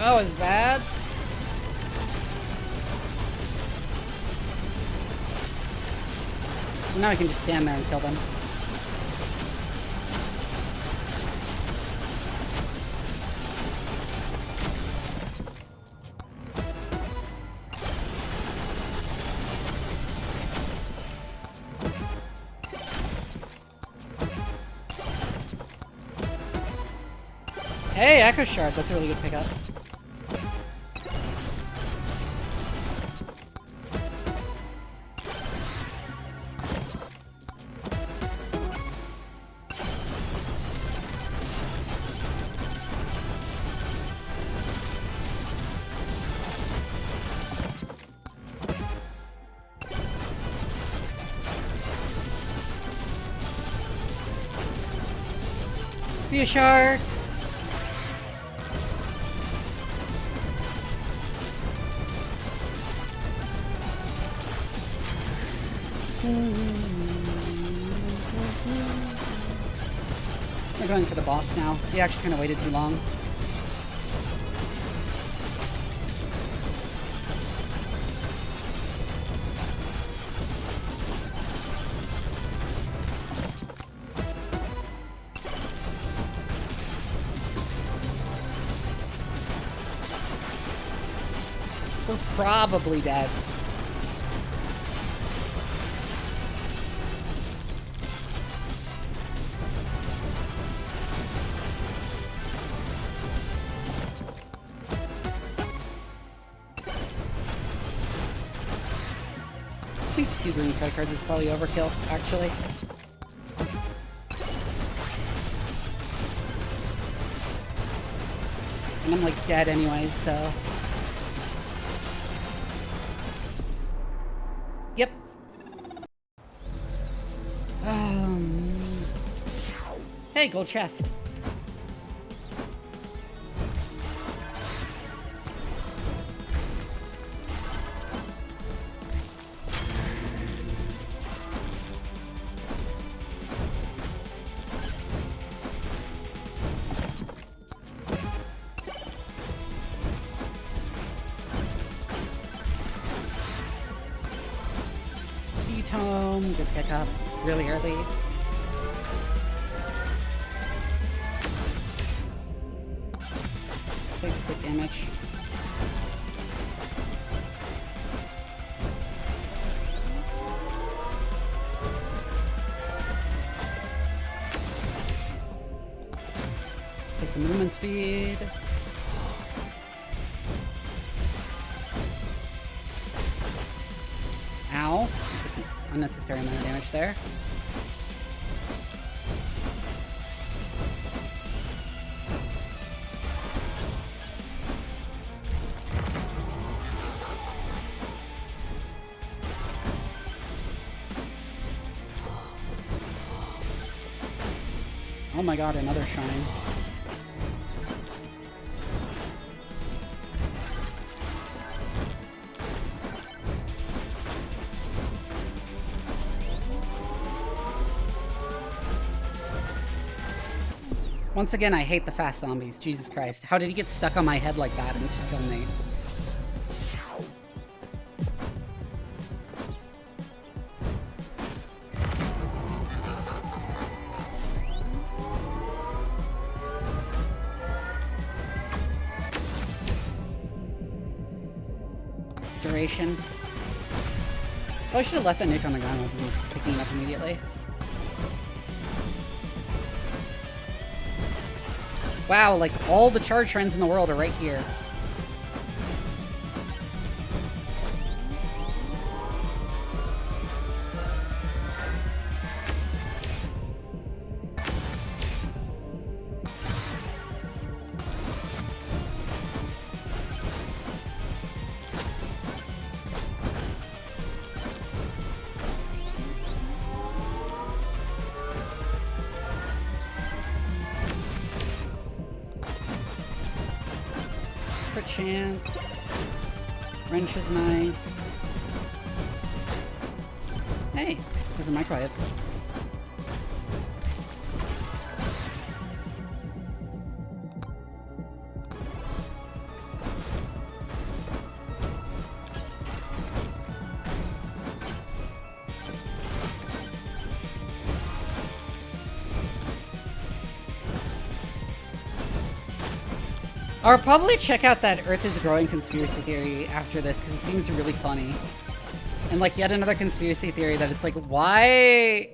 Oh, it's bad. Well, now I can just stand there and kill them. Hey, Echo Shard, that's a really good pickup. See you, Shark. We're going for the boss now. We actually kind of waited too long. We're probably dead. I think 2 green credit cards is probably overkill, actually. And I'm like dead anyways, so. Yep. Hey, gold chest. Tome, good pickup, really early. Big damage. Take the movement speed. Ow. Unnecessary amount of damage there. Oh my god, another shrine. Once again, I hate the fast zombies. Jesus Christ. How did he get stuck on my head like that and just kill me? Duration. Oh, I should have left that nick on the ground with me picking it up immediately. Wow, like, all the charge trends in the world are right here. Chance. Wrench is nice. Hey, there's a microwave. I'll probably check out that Earth is growing conspiracy theory after this, because it seems really funny. And like yet another conspiracy theory that it's like, why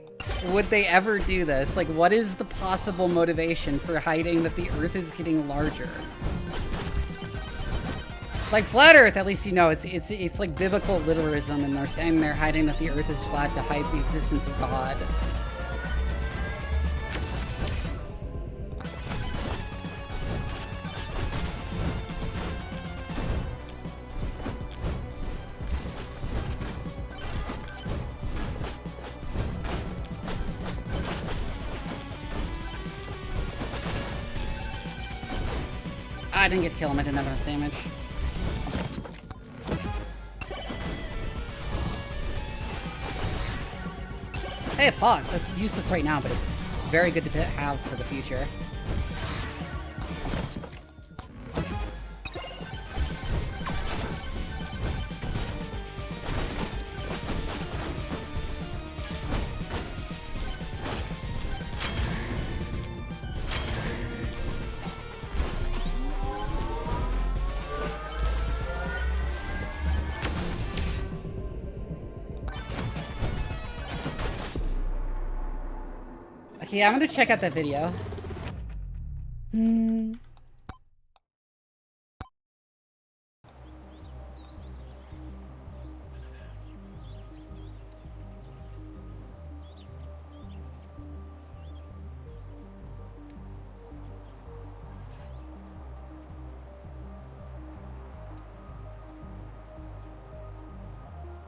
would they ever do this? Like, what is the possible motivation for hiding that the Earth is getting larger? Like flat Earth, at least you know it's like biblical literalism, and they're saying they're hiding that the Earth is flat to hide the existence of God. I didn't get to kill him, I didn't have enough damage. Hey, a pot. That's useless right now, but it's very good to have for the future. Yeah, I'm gonna check out that video.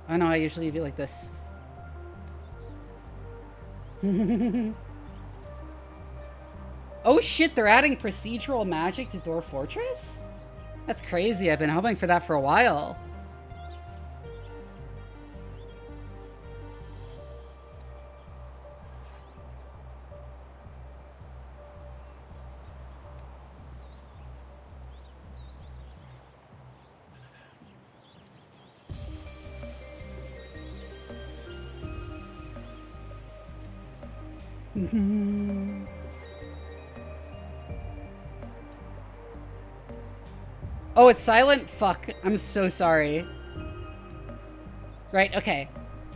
Oh no, I usually do like this. Oh shit, they're adding procedural magic to Dwarf Fortress? That's crazy, I've been hoping for that for a while. Oh, it's silent? Fuck. I'm so sorry. Right, okay.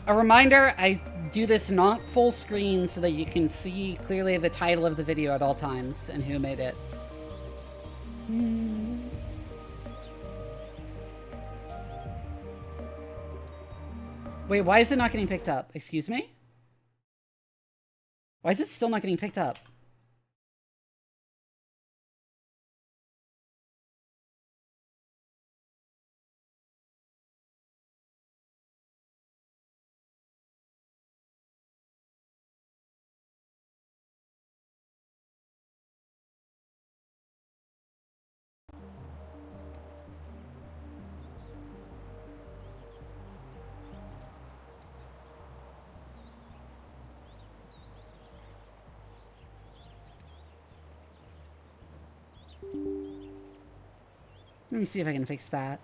A reminder, I do this not full screen so that you can see clearly the title of the video at all times and who made it. Wait, why is it not getting picked up? Excuse me? Why is it still not getting picked up? Let me see if I can fix that.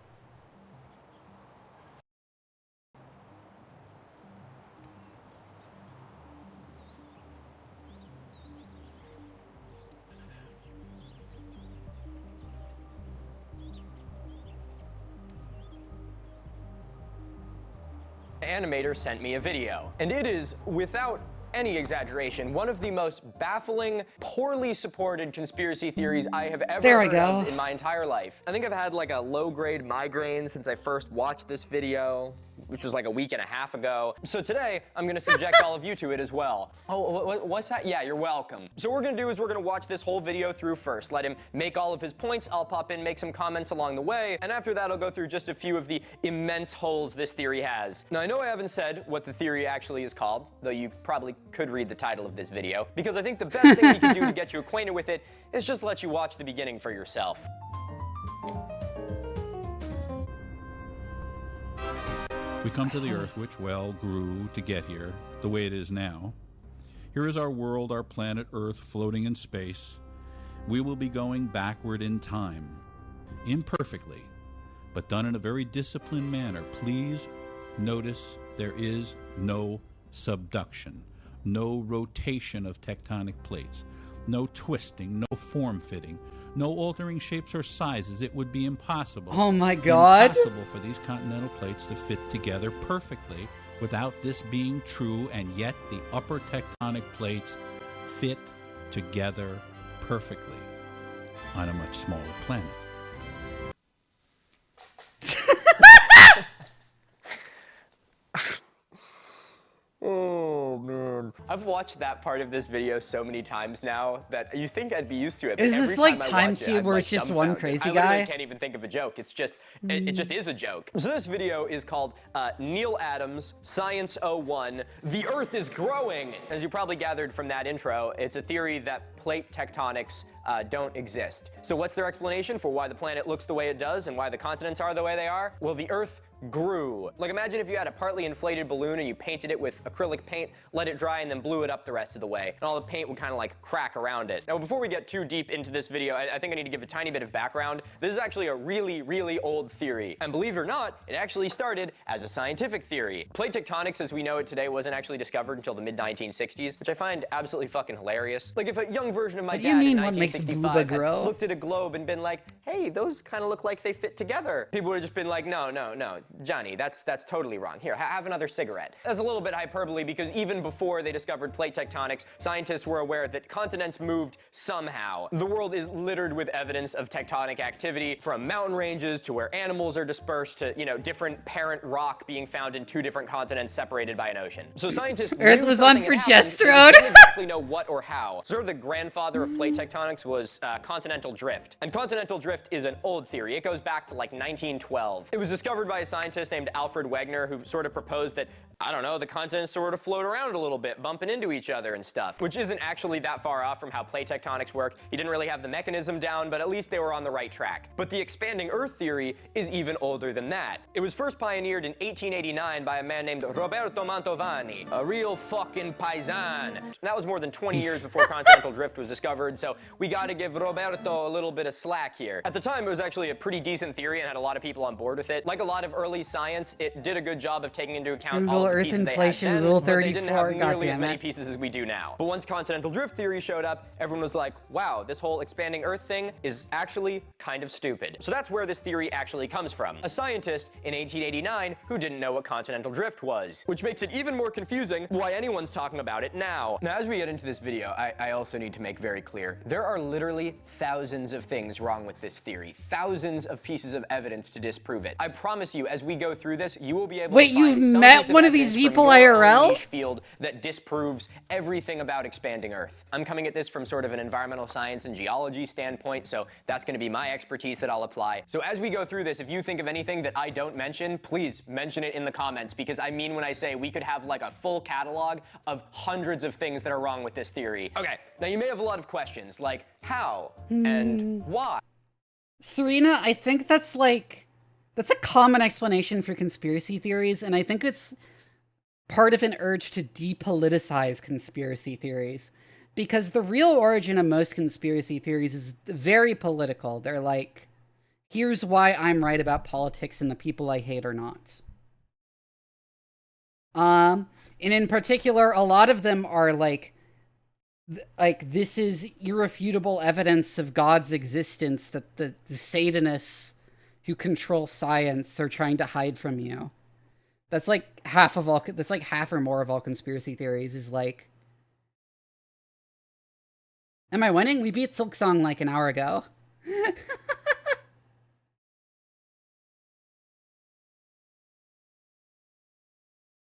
Animator sent me a video, and it is, without any exaggeration, one of the most baffling, poorly supported conspiracy theories I have ever heard of in my entire life. I think I've had like a low-grade migraine since I first watched this video, which was like a week and a half ago. So today, I'm gonna subject all of you to it as well. Oh, what's that? Yeah, you're welcome. So what we're gonna do is we're gonna watch this whole video through first, let him make all of his points, I'll pop in, make some comments along the way, and after that, I'll go through just a few of the immense holes this theory has. Now, I know I haven't said what the theory actually is called, though you probably could read the title of this video, because I think the best thing we can do to get you acquainted with it is just let you watch the beginning for yourself. We come to the Earth, which, well, grew to get here, the way it is now. Here is our world, our planet Earth, floating in space. We will be going backward in time. Imperfectly, but done in a very disciplined manner. Please notice there is no subduction, no rotation of tectonic plates, no twisting, no form-fitting, no altering shapes or sizes. It would be impossible. Oh my God. Impossible for these continental plates to fit together perfectly without this being true, and yet the upper tectonic plates fit together perfectly on a much smaller planet. Oh, man. I've watched that part of this video so many times now that you think I'd be used to it. Is this like Time Cube where it's just one crazy guy? I can't even think of a joke. It's just, it just is a joke. So this video is called Neil Adams, Science 01, The Earth is Growing. As you probably gathered from that intro, it's a theory that plate tectonics don't exist. So what's their explanation for why the planet looks the way it does and why the continents are the way they are? Well, the Earth grew. Like, imagine if you had a partly inflated balloon and you painted it with acrylic paint, let it dry, and then blew it up the rest of the way. And all the paint would kind of like crack around it. Now, before we get too deep into this video, I think I need to give a tiny bit of background. This is actually a really, really old theory. And believe it or not, it actually started as a scientific theory. Plate tectonics as we know it today wasn't actually discovered until the mid-1960s, which I find absolutely fucking hilarious. Like, if a young version of my dad in 1965 had looked at a globe and been like, hey, those kind of look like they fit together, people would have just been like, no, Johnny, that's totally wrong. Here, have another cigarette. That's a little bit hyperbole because even before they discovered plate tectonics, scientists were aware that continents moved somehow. The world is littered with evidence of tectonic activity, from mountain ranges to where animals are dispersed to, you know, different parent rock being found in 2 different continents separated by an ocean. So scientists Earth knew was on something had happened, progesterone. but they didn't exactly know what or how. Sort of the grandfather of plate tectonics was continental drift. And continental drift is an old theory. It goes back to like 1912. It was discovered by a scientist named Alfred Wegener, who sort of proposed that, I don't know, the continents sort of float around a little bit, bumping into each other and stuff, which isn't actually that far off from how plate tectonics work. He didn't really have the mechanism down, but at least they were on the right track. But the expanding Earth theory is even older than that. It was first pioneered in 1889 by a man named Roberto Mantovani, a real fucking paisan. That was more than 20 years before continental drift was discovered, so we gotta give Roberto a little bit of slack here. At the time, it was actually a pretty decent theory and had a lot of people on board with it. Like a lot of early science, it did a good job of taking into account all of the Earth pieces inflation, they had then, Rule but they didn't have 34, nearly as many goddammit. pieces as we do now. But once continental drift theory showed up, everyone was like, wow, this whole expanding Earth thing is actually kind of stupid. So that's where this theory actually comes from. A scientist in 1889 who didn't know what continental drift was, which makes it even more confusing why anyone's talking about it now. Now, as we get into this video, I also need to make very clear, there are literally thousands of things wrong with this theory, thousands of pieces of evidence to disprove it. I promise you, as we go through this, you will be able to find you've some met piece of one of these evidence from people your own IRL? niche field that disproves everything about expanding Earth. I'm coming at this from sort of an environmental science and geology standpoint, so that's going to be my expertise that I'll apply. So as we go through this, if you think of anything that I don't mention, please mention it in the comments, because I mean when I say we could have like a full catalog of hundreds of things that are wrong with this theory. Okay, now you may have a lot of questions, like how and why. Serena, I think that's a common explanation for conspiracy theories, and I think it's part of an urge to depoliticize conspiracy theories. Because the real origin of most conspiracy theories is very political. They're like, here's why I'm right about politics and the people I hate or not. And in particular, a lot of them are like this is irrefutable evidence of God's existence that the Satanists who control science are trying to hide from you. That's like half or more of all conspiracy theories is like, am I winning? We beat Silksong like an hour ago.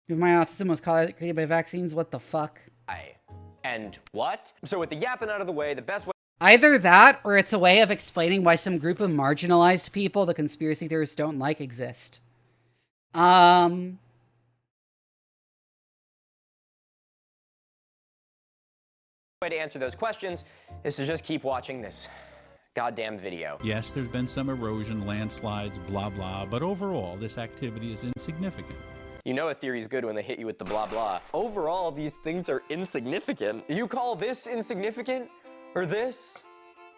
If my autism was created by vaccines, what the fuck? And what? So with the yapping out of the way, the best way Either that, or it's a way of explaining why some group of marginalized people the conspiracy theorists don't like exist. Way to answer those questions is to just keep watching this goddamn video. Yes, there's been some erosion, landslides, blah blah, but overall this activity is insignificant. You know a theory's good when they hit you with the blah blah. Overall, these things are insignificant. You call this insignificant? Or this?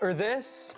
Or this?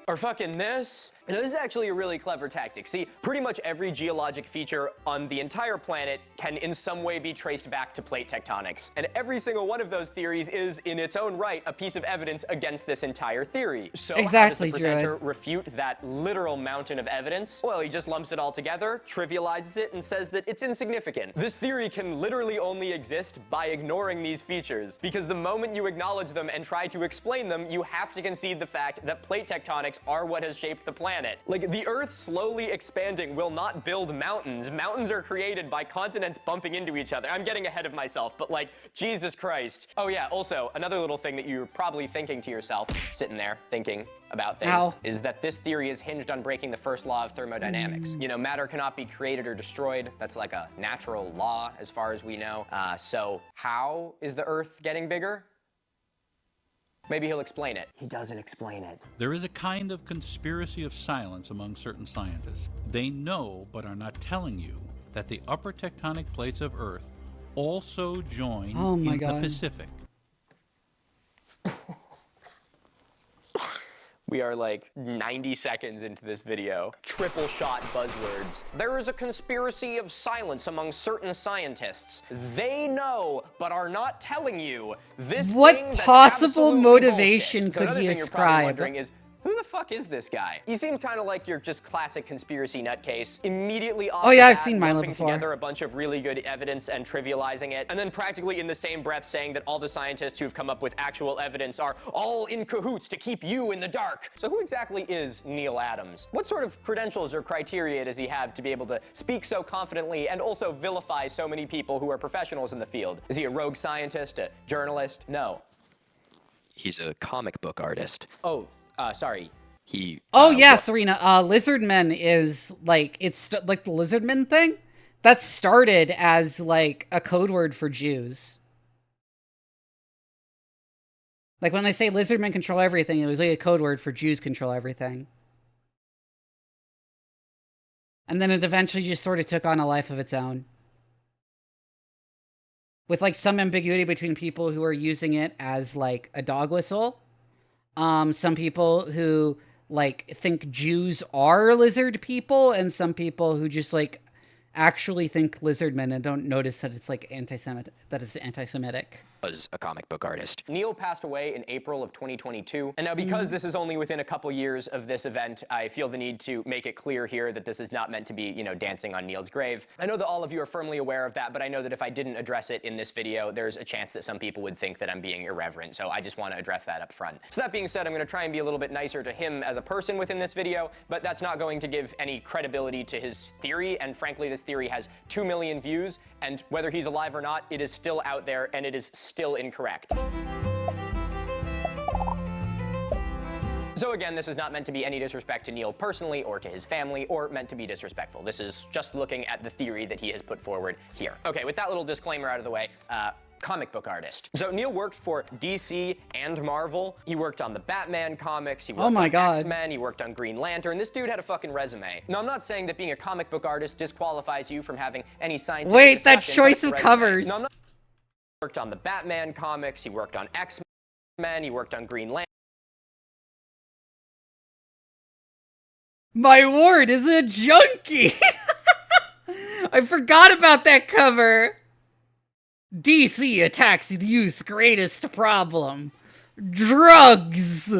Or fucking this? You know, this is actually a really clever tactic. See, pretty much every geologic feature on the entire planet can in some way be traced back to plate tectonics. And every single one of those theories is, in its own right, a piece of evidence against this entire theory. So exactly, how does the presenter refute that literal mountain of evidence? Well, he just lumps it all together, trivializes it, and says that it's insignificant. This theory can literally only exist by ignoring these features, because the moment you acknowledge them and try to explain them, you have to concede the fact that plate tectonics are what has shaped the planet. Like, the Earth slowly expanding will not build mountains. Mountains are created by continents bumping into each other. I'm getting ahead of myself, but like, Jesus Christ. Oh yeah, also, another little thing that you're probably thinking to yourself, sitting there thinking about things, is that this theory is hinged on breaking the first law of thermodynamics. You know, matter cannot be created or destroyed. That's like a natural law as far as we know. So how is the Earth getting bigger? Maybe he'll explain it. He doesn't explain it. There is a kind of conspiracy of silence among certain scientists. They know, but are not telling you, that the upper tectonic plates of Earth also join in the Pacific. We are like 90 seconds into this video. Triple shot buzzwords. There is a conspiracy of silence among certain scientists. They know, but are not telling you this what thing that's possible absolutely motivation bullshit. So could another he thing you're probably ascribe? wondering is, Who the fuck is this guy? You seem kind of like your just classic conspiracy nutcase. Immediately off Oh yeah, the I've bat, seen Milo lumping before. together a bunch of really good evidence and trivializing it, and then practically in the same breath saying that all the scientists who've come up with actual evidence are all in cahoots to keep you in the dark. So who exactly is Neil Adams? What sort of credentials or criteria does he have to be able to speak so confidently and also vilify so many people who are professionals in the field? Is he a rogue scientist, a journalist? No. He's a comic book artist. Oh, sorry. He. Oh yeah, Serena. Lizardmen is like like the Lizardmen thing. That started as like a code word for Jews. Like when I say Lizardmen control everything, it was like a code word for Jews control everything. And then it eventually just sort of took on a life of its own. With like some ambiguity between people who are using it as like a dog whistle. Some people who like think Jews are lizard people, and some people who just like actually think lizardmen and don't notice that it's like anti-Semitic. Was a comic book artist. Neil passed away in April of 2022, and now because this is only within a couple years of this event, I feel the need to make it clear here that this is not meant to be, you know, dancing on Neil's grave. I know that all of you are firmly aware of that, but I know that if I didn't address it in this video, there's a chance that some people would think that I'm being irreverent, so I just want to address that up front. So that being said, I'm going to try and be a little bit nicer to him as a person within this video, but that's not going to give any credibility to his theory, and frankly, this theory has 2 million views, and whether he's alive or not, it is still out there, and it is still incorrect. So again, this is not meant to be any disrespect to Neil personally or to his family or meant to be disrespectful. This is just looking at the theory that he has put forward here. Okay, with that little disclaimer out of the way, comic book artist. So Neil worked for DC and Marvel. He worked on the Batman comics. He worked on X-Men. He worked on Green Lantern. This dude had a fucking resume. Now, I'm not saying that being a comic book artist disqualifies you from having any scientific Wait, that discussion, choice of covers. No, I'm not. He worked on the Batman comics. He worked on X-Men. He worked on Green Lantern. My ward is a junkie! I forgot about that cover! DC attacks the youth's greatest problem. Drugs!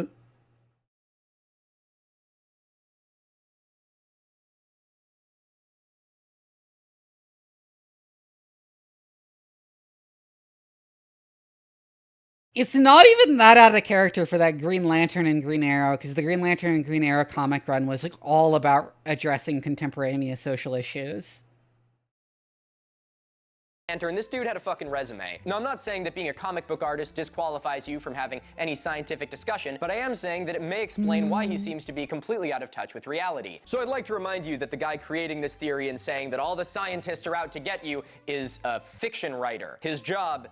It's not even that out of character for that Green Lantern and Green Arrow, because the Green Lantern and Green Arrow comic run was like all about addressing contemporaneous social issues. And this dude had a fucking resume. Now, I'm not saying that being a comic book artist disqualifies you from having any scientific discussion, but I am saying that it may explain why he seems to be completely out of touch with reality. So I'd like to remind you that the guy creating this theory and saying that all the scientists are out to get you is a fiction writer. His job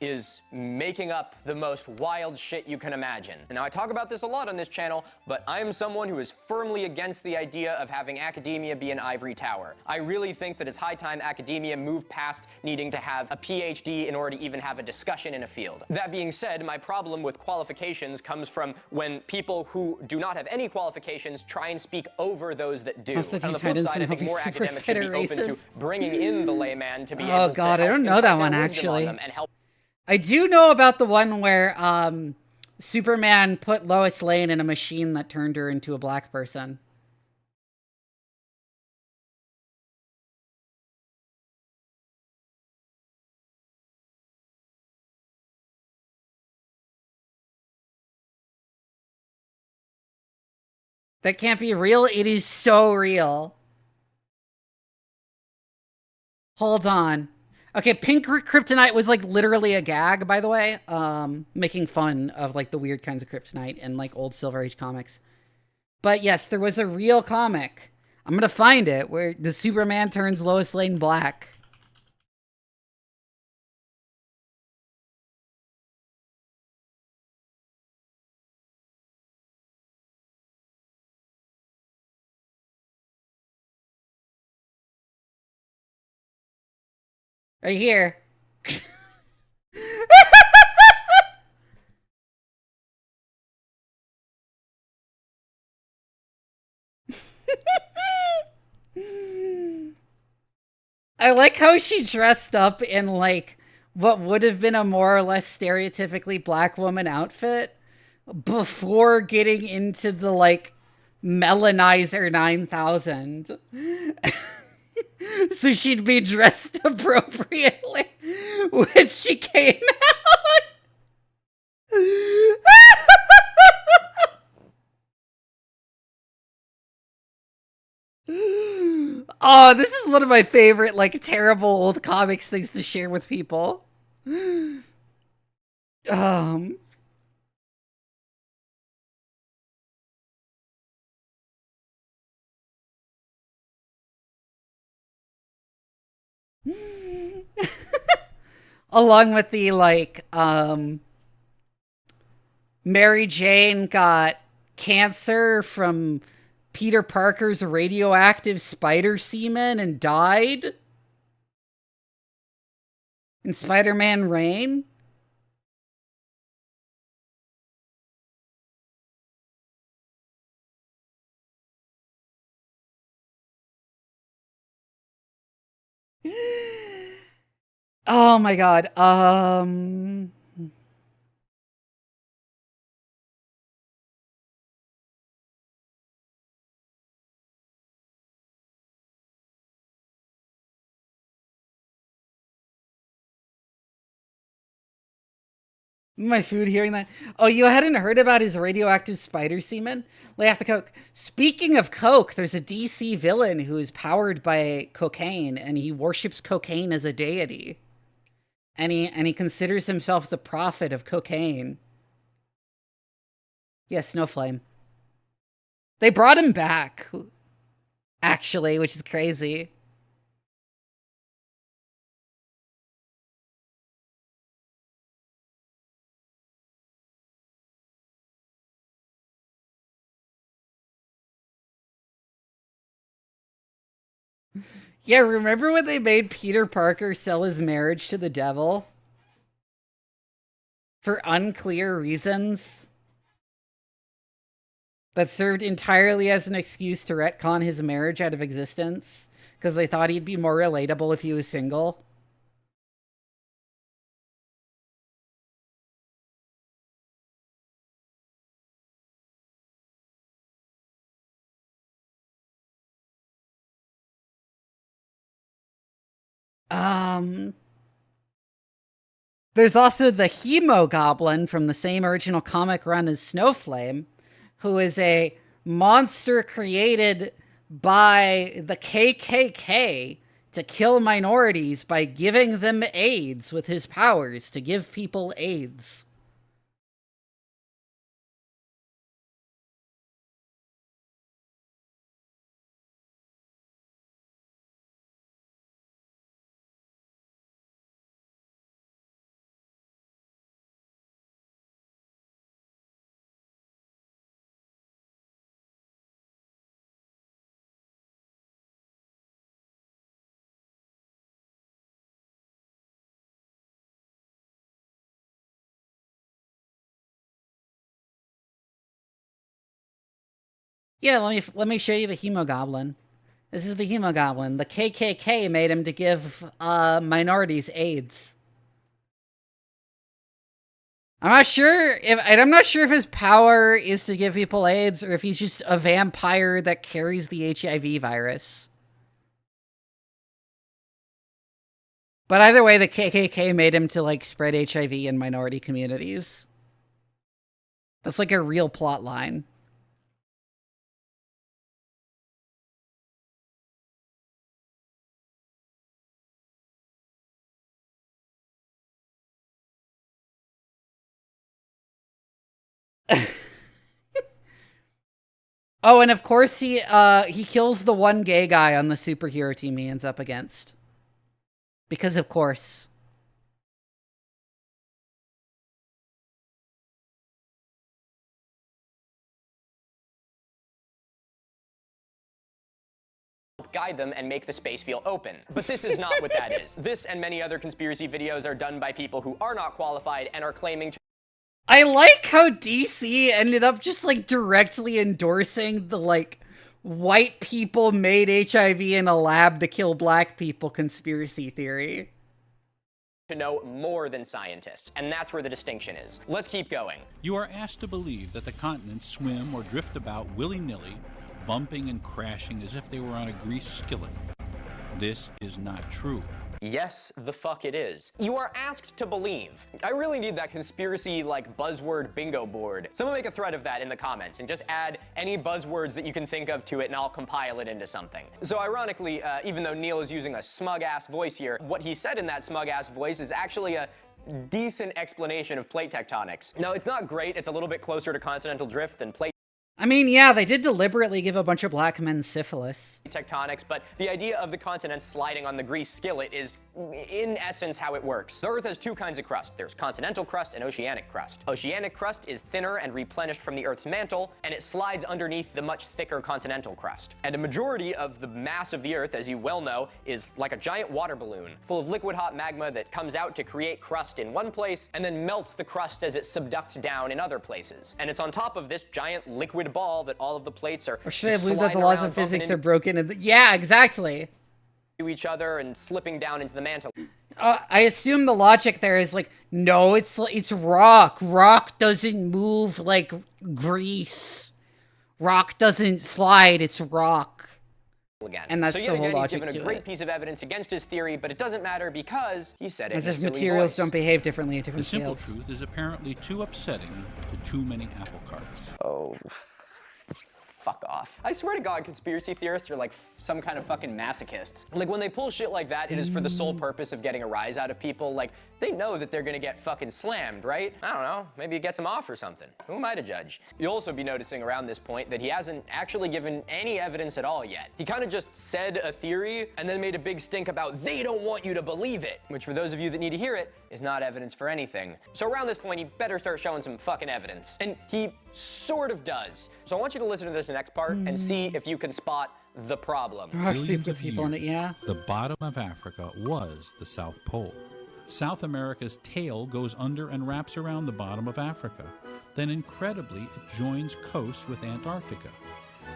is making up the most wild shit you can imagine. And now, I talk about this a lot on this channel, but I am someone who is firmly against the idea of having academia be an ivory tower. I really think that it's high time academia moved past needing to have a PhD in order to even have a discussion in a field. That being said, my problem with qualifications comes from when people who do not have any qualifications try and speak over those that do. On the flip side, I think more academics should be open to bringing in the layman to be able to help I don't know that one, actually. And help. I do know about the one where Superman put Lois Lane in a machine that turned her into a black person. That can't be real. It is so real. Hold on. Okay, pink kryptonite was like literally a gag, by the way. Making fun of like the weird kinds of kryptonite in like old Silver Age comics. But yes, there was a real comic. I'm gonna find it where the Superman turns Lois Lane black. Right here. I like how she dressed up in like what would have been a more or less stereotypically black woman outfit. before getting into the, like, Melanizer 9000. So she'd be dressed appropriately when she came out. Oh, this is one of my favorite, like, terrible old comics things to share with people. Along with the, like, Mary Jane got cancer from Peter Parker's radioactive spider semen and died in Spider-Man Reign. Oh my god. My food hearing that. Oh, you hadn't heard about his radioactive spider semen? Lay off the coke. Speaking of coke, there's a DC villain who is powered by cocaine, and he worships cocaine as a deity. And he considers himself the prophet of cocaine. Yes, no flame. They brought him back, actually, which is crazy. Yeah, remember when they made Peter Parker sell his marriage to the devil? For unclear reasons? That served entirely as an excuse to retcon his marriage out of existence? Because they thought he'd be more relatable if he was single? There's also the Hemo Goblin from the same original comic run as Snowflame, who is a monster created by the KKK to kill minorities by giving them AIDS with his powers to give people AIDS. Yeah, let me show you the Hemo Goblin. This is the Hemo Goblin. The KKK made him to give minorities AIDS. I'm not sure if his power is to give people AIDS or if he's just a vampire that carries the HIV virus. But either way, the KKK made him to, like, spread HIV in minority communities. That's like a real plot line. Oh, and of course he kills the one gay guy on the superhero team he ends up against. Because of course. Guide them and make the space feel open. But this is not what that is. This and many other conspiracy videos are done by people who are not qualified and are claiming to... I like how DC ended up just, like, directly endorsing the, like, white people made HIV in a lab to kill black people conspiracy theory. to know more than scientists, and that's where the distinction is. Let's keep going. You are asked to believe that the continents swim or drift about willy-nilly, bumping and crashing as if they were on a greased skillet. This is not true. Yes, the fuck it is. You are asked to believe. I really need that conspiracy, like, buzzword bingo board. Someone make a thread of that in the comments and just add any buzzwords that you can think of to it and I'll compile it into something. So ironically, even though Neil is using a smug-ass voice here, what he said in that smug-ass voice is actually a decent explanation of plate tectonics. Now, it's not great. It's a little bit closer to continental drift than plate I mean, yeah, they did deliberately give a bunch of black men syphilis. tectonics, but the idea of the continents sliding on the grease skillet is, in essence, how it works. The Earth has two kinds of crust. There's continental crust and oceanic crust. Oceanic crust is thinner and replenished from the Earth's mantle, and it slides underneath the much thicker continental crust. And a majority of the mass of the Earth, as you well know, is like a giant water balloon, full of liquid hot magma that comes out to create crust in one place, and then melts the crust as it subducts down in other places. And it's on top of this giant liquid ball that all of the plates are Or should I believe that the laws of physics are broken? Yeah, exactly. To each other and slipping down into the mantle. I assume the logic there is like, no, it's rock. Rock doesn't move like grease. Rock doesn't slide. It's rock. Again. And that's so the yet whole again, logic he's given to a great it. piece of evidence against his theory, but it doesn't matter because he said it As in a if silly materials voice. don't behave differently at The different simple scales. truth is apparently too upsetting to too many apple carts. Oh, fuck off. I swear to God, conspiracy theorists are like some kind of fucking masochists. Like, when they pull shit like that, it is for the sole purpose of getting a rise out of people. Like, they know that they're gonna get fucking slammed, right? I don't know, maybe it gets them off or something. Who am I to judge? You'll also be noticing around this point that he hasn't actually given any evidence at all yet. He kind of just said a theory and then made a big stink about they don't want you to believe it, which for those of you that need to hear it, is not evidence for anything. So around this point, he better start showing some fucking evidence. And he sort of does. So I want you to listen to this next part and see if you can spot the problem. Rock sleep Billions with of people in it, years, yeah. The bottom of Africa was the South Pole. South America's tail goes under and wraps around the bottom of Africa. Then incredibly, it joins coast with Antarctica.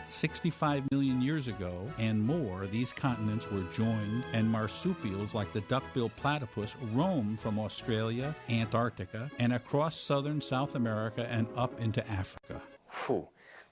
65 million years ago and more, these continents were joined, and marsupials like the duck-billed platypus roam from Australia, Antarctica, and across southern South America and up into Africa. Whew.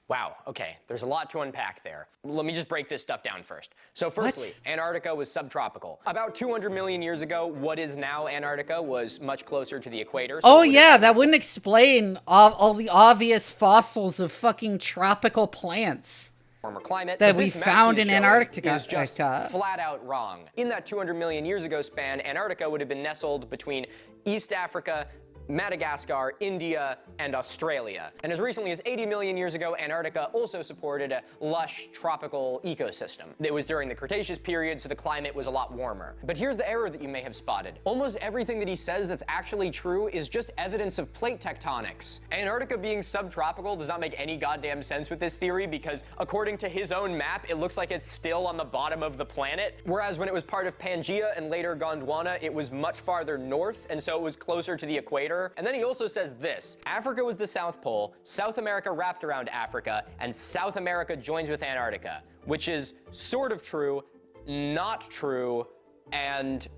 Wow, okay, there's a lot to unpack there. Let me just break this stuff down first. So firstly, Antarctica was subtropical. About 200 million years ago, what is now Antarctica was much closer to the equator. So Oh yeah, that wouldn't explain all the obvious fossils of fucking tropical plants warmer climate that but we this map found he's in showing Antarctica. is just flat out wrong. In that 200 million years ago span, Antarctica would have been nestled between East Africa, Madagascar, India, and Australia. And as recently as 80 million years ago, Antarctica also supported a lush tropical ecosystem. It was during the Cretaceous period, so the climate was a lot warmer. But here's the error that you may have spotted. Almost everything that he says that's actually true is just evidence of plate tectonics. Antarctica being subtropical does not make any goddamn sense with this theory because according to his own map, it looks like it's still on the bottom of the planet, whereas when it was part of Pangaea and later Gondwana, it was much farther north, and so it was closer to the equator. And then he also says this: Africa was the South Pole, South America wrapped around Africa, and South America joins with Antarctica, which is sort of true, not true, and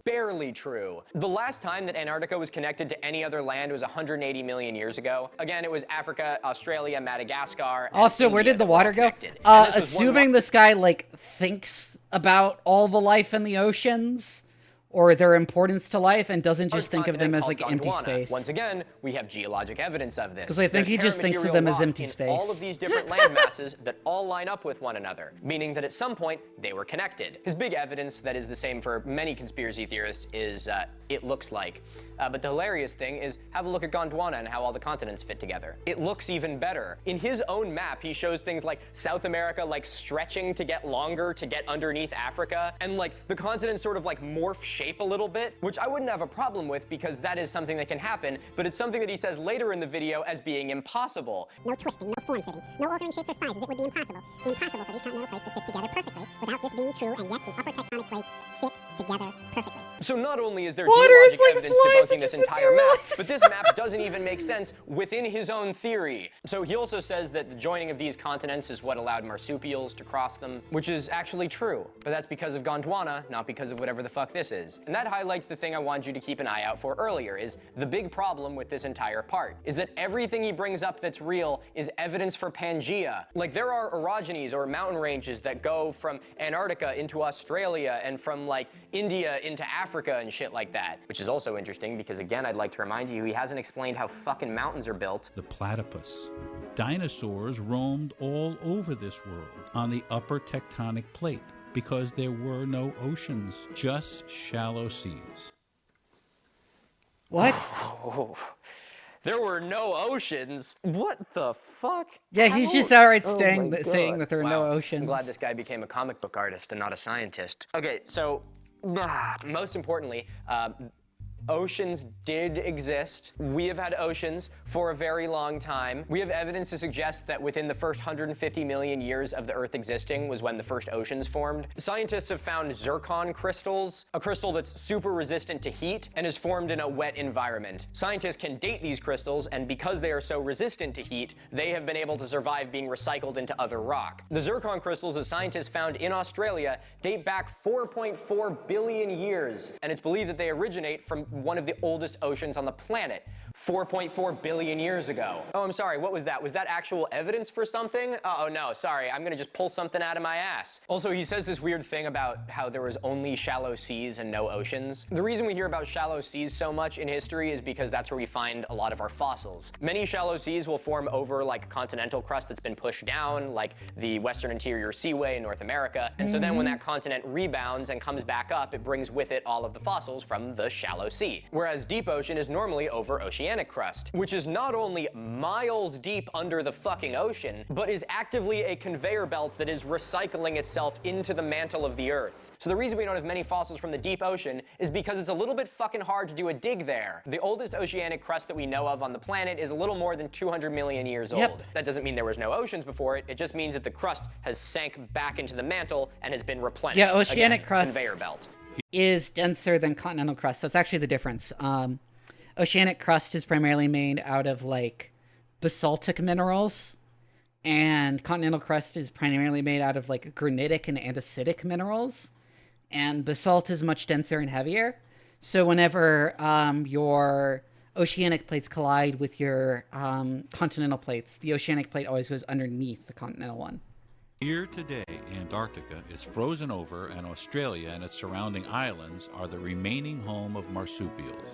barely true. The last time that Antarctica was connected to any other land was 180 million years ago. Again, it was Africa, Australia, Madagascar. Also, where did the water go? Assuming this guy like thinks about all the life in the oceans or their importance to life and doesn't just think of them as like empty space. Once again, we have geologic evidence of this. Because I think he just thinks of them as empty space. All of these different land masses that all line up with one another, meaning that at some point they were connected. His big evidence that is the same for many conspiracy theorists is it looks like. But the hilarious thing is have a look at Gondwana and how all the continents fit together. It looks even better. In his own map, he shows things like South America like stretching to get longer to get underneath Africa, and like the continents sort of like morph shape a little bit, which I wouldn't have a problem with because that is something that can happen, but it's something that he says later in the video as being impossible. No twisting, no form fitting, no altering shapes or sizes. It would be impossible. Impossible for these continental plates to fit together perfectly without this being true, and yet the upper tectonic plates fit together perfectly. So not only is there Water is geologic like evidence flies debunking that this just entire map, materialize. but this map doesn't even make sense within his own theory. So he also says that the joining of these continents is what allowed marsupials to cross them, which is actually true. But that's because of Gondwana, not because of whatever the fuck this is. And that highlights the thing I wanted you to keep an eye out for earlier, is the big problem with this entire part, is that everything he brings up that's real is evidence for Pangea. Like, there are orogenies, or mountain ranges, that go from Antarctica into Australia and from like India into Africa and shit like that. Which is also interesting because, again, I'd like to remind you, he hasn't explained how fucking mountains are built. The platypus. Dinosaurs roamed all over this world on the upper tectonic plate because there were no oceans, just shallow seas. What? Oh, there were no oceans? What the fuck? Yeah, he's just outright Oh saying my that God. there are no Wow. oceans. I'm glad this guy became a comic book artist and not a scientist. Okay, so most importantly, oceans did exist. We have had oceans for a very long time. We have evidence to suggest that within the first 150 million years of the Earth existing was when the first oceans formed. Scientists have found zircon crystals, a crystal that's super resistant to heat and is formed in a wet environment. Scientists can date these crystals, and because they are so resistant to heat, they have been able to survive being recycled into other rock. The zircon crystals that scientists found in Australia date back 4.4 billion years, and it's believed that they originate from one of the oldest oceans on the planet, 4.4 billion years ago. Oh, I'm sorry, what was that? Was that actual evidence for something? Oh no, sorry, I'm gonna just pull something out of my ass. Also, he says this weird thing about how there was only shallow seas and no oceans. The reason we hear about shallow seas so much in history is because that's where we find a lot of our fossils. Many shallow seas will form over like continental crust that's been pushed down, like the Western Interior Seaway in North America. And so then when that continent rebounds and comes back up, it brings with it all of the fossils from the shallow sea. Whereas deep ocean is normally over oceanic crust, which is not only miles deep under the fucking ocean, but is actively a conveyor belt that is recycling itself into the mantle of the Earth. So the reason we don't have many fossils from the deep ocean is because it's a little bit fucking hard to do a dig there. The oldest oceanic crust that we know of on the planet is a little more than 200 million years old. That doesn't mean there was no oceans before it, it just means that the crust has sank back into the mantle and has been replenished. Yeah, oceanic Again, crust conveyor belt. is denser than continental crust. That's actually the difference. Oceanic crust is primarily made out of like basaltic minerals, and continental crust is primarily made out of like granitic and andesitic minerals, and basalt is much denser and heavier. So whenever your oceanic plates collide with your continental plates, the oceanic plate always goes underneath the continental one. Here today, Antarctica is frozen over, and Australia and its surrounding islands are the remaining home of marsupials.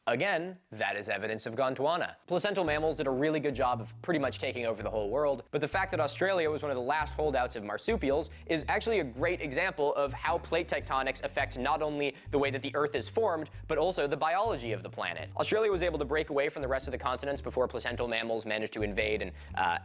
Again, that is evidence of Gondwana. Placental mammals did a really good job of pretty much taking over the whole world, but the fact that Australia was one of the last holdouts of marsupials is actually a great example of how plate tectonics affects not only the way that the Earth is formed, but also the biology of the planet. Australia was able to break away from the rest of the continents before placental mammals managed to invade and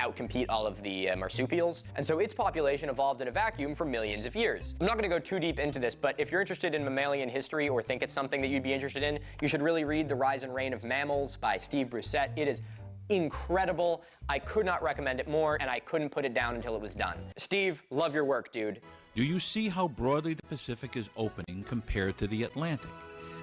outcompete all of the marsupials, and so its population evolved in a vacuum for millions of years. I'm not going to go too deep into this, but if you're interested in mammalian history or think it's something that you'd be interested in, you should really read The Rise and Reign of Mammals by Steve Brusette. It is incredible. I could not recommend it more, and I couldn't put it down until it was done. Steve, love your work, dude. Do you see how broadly the Pacific is opening compared to the Atlantic?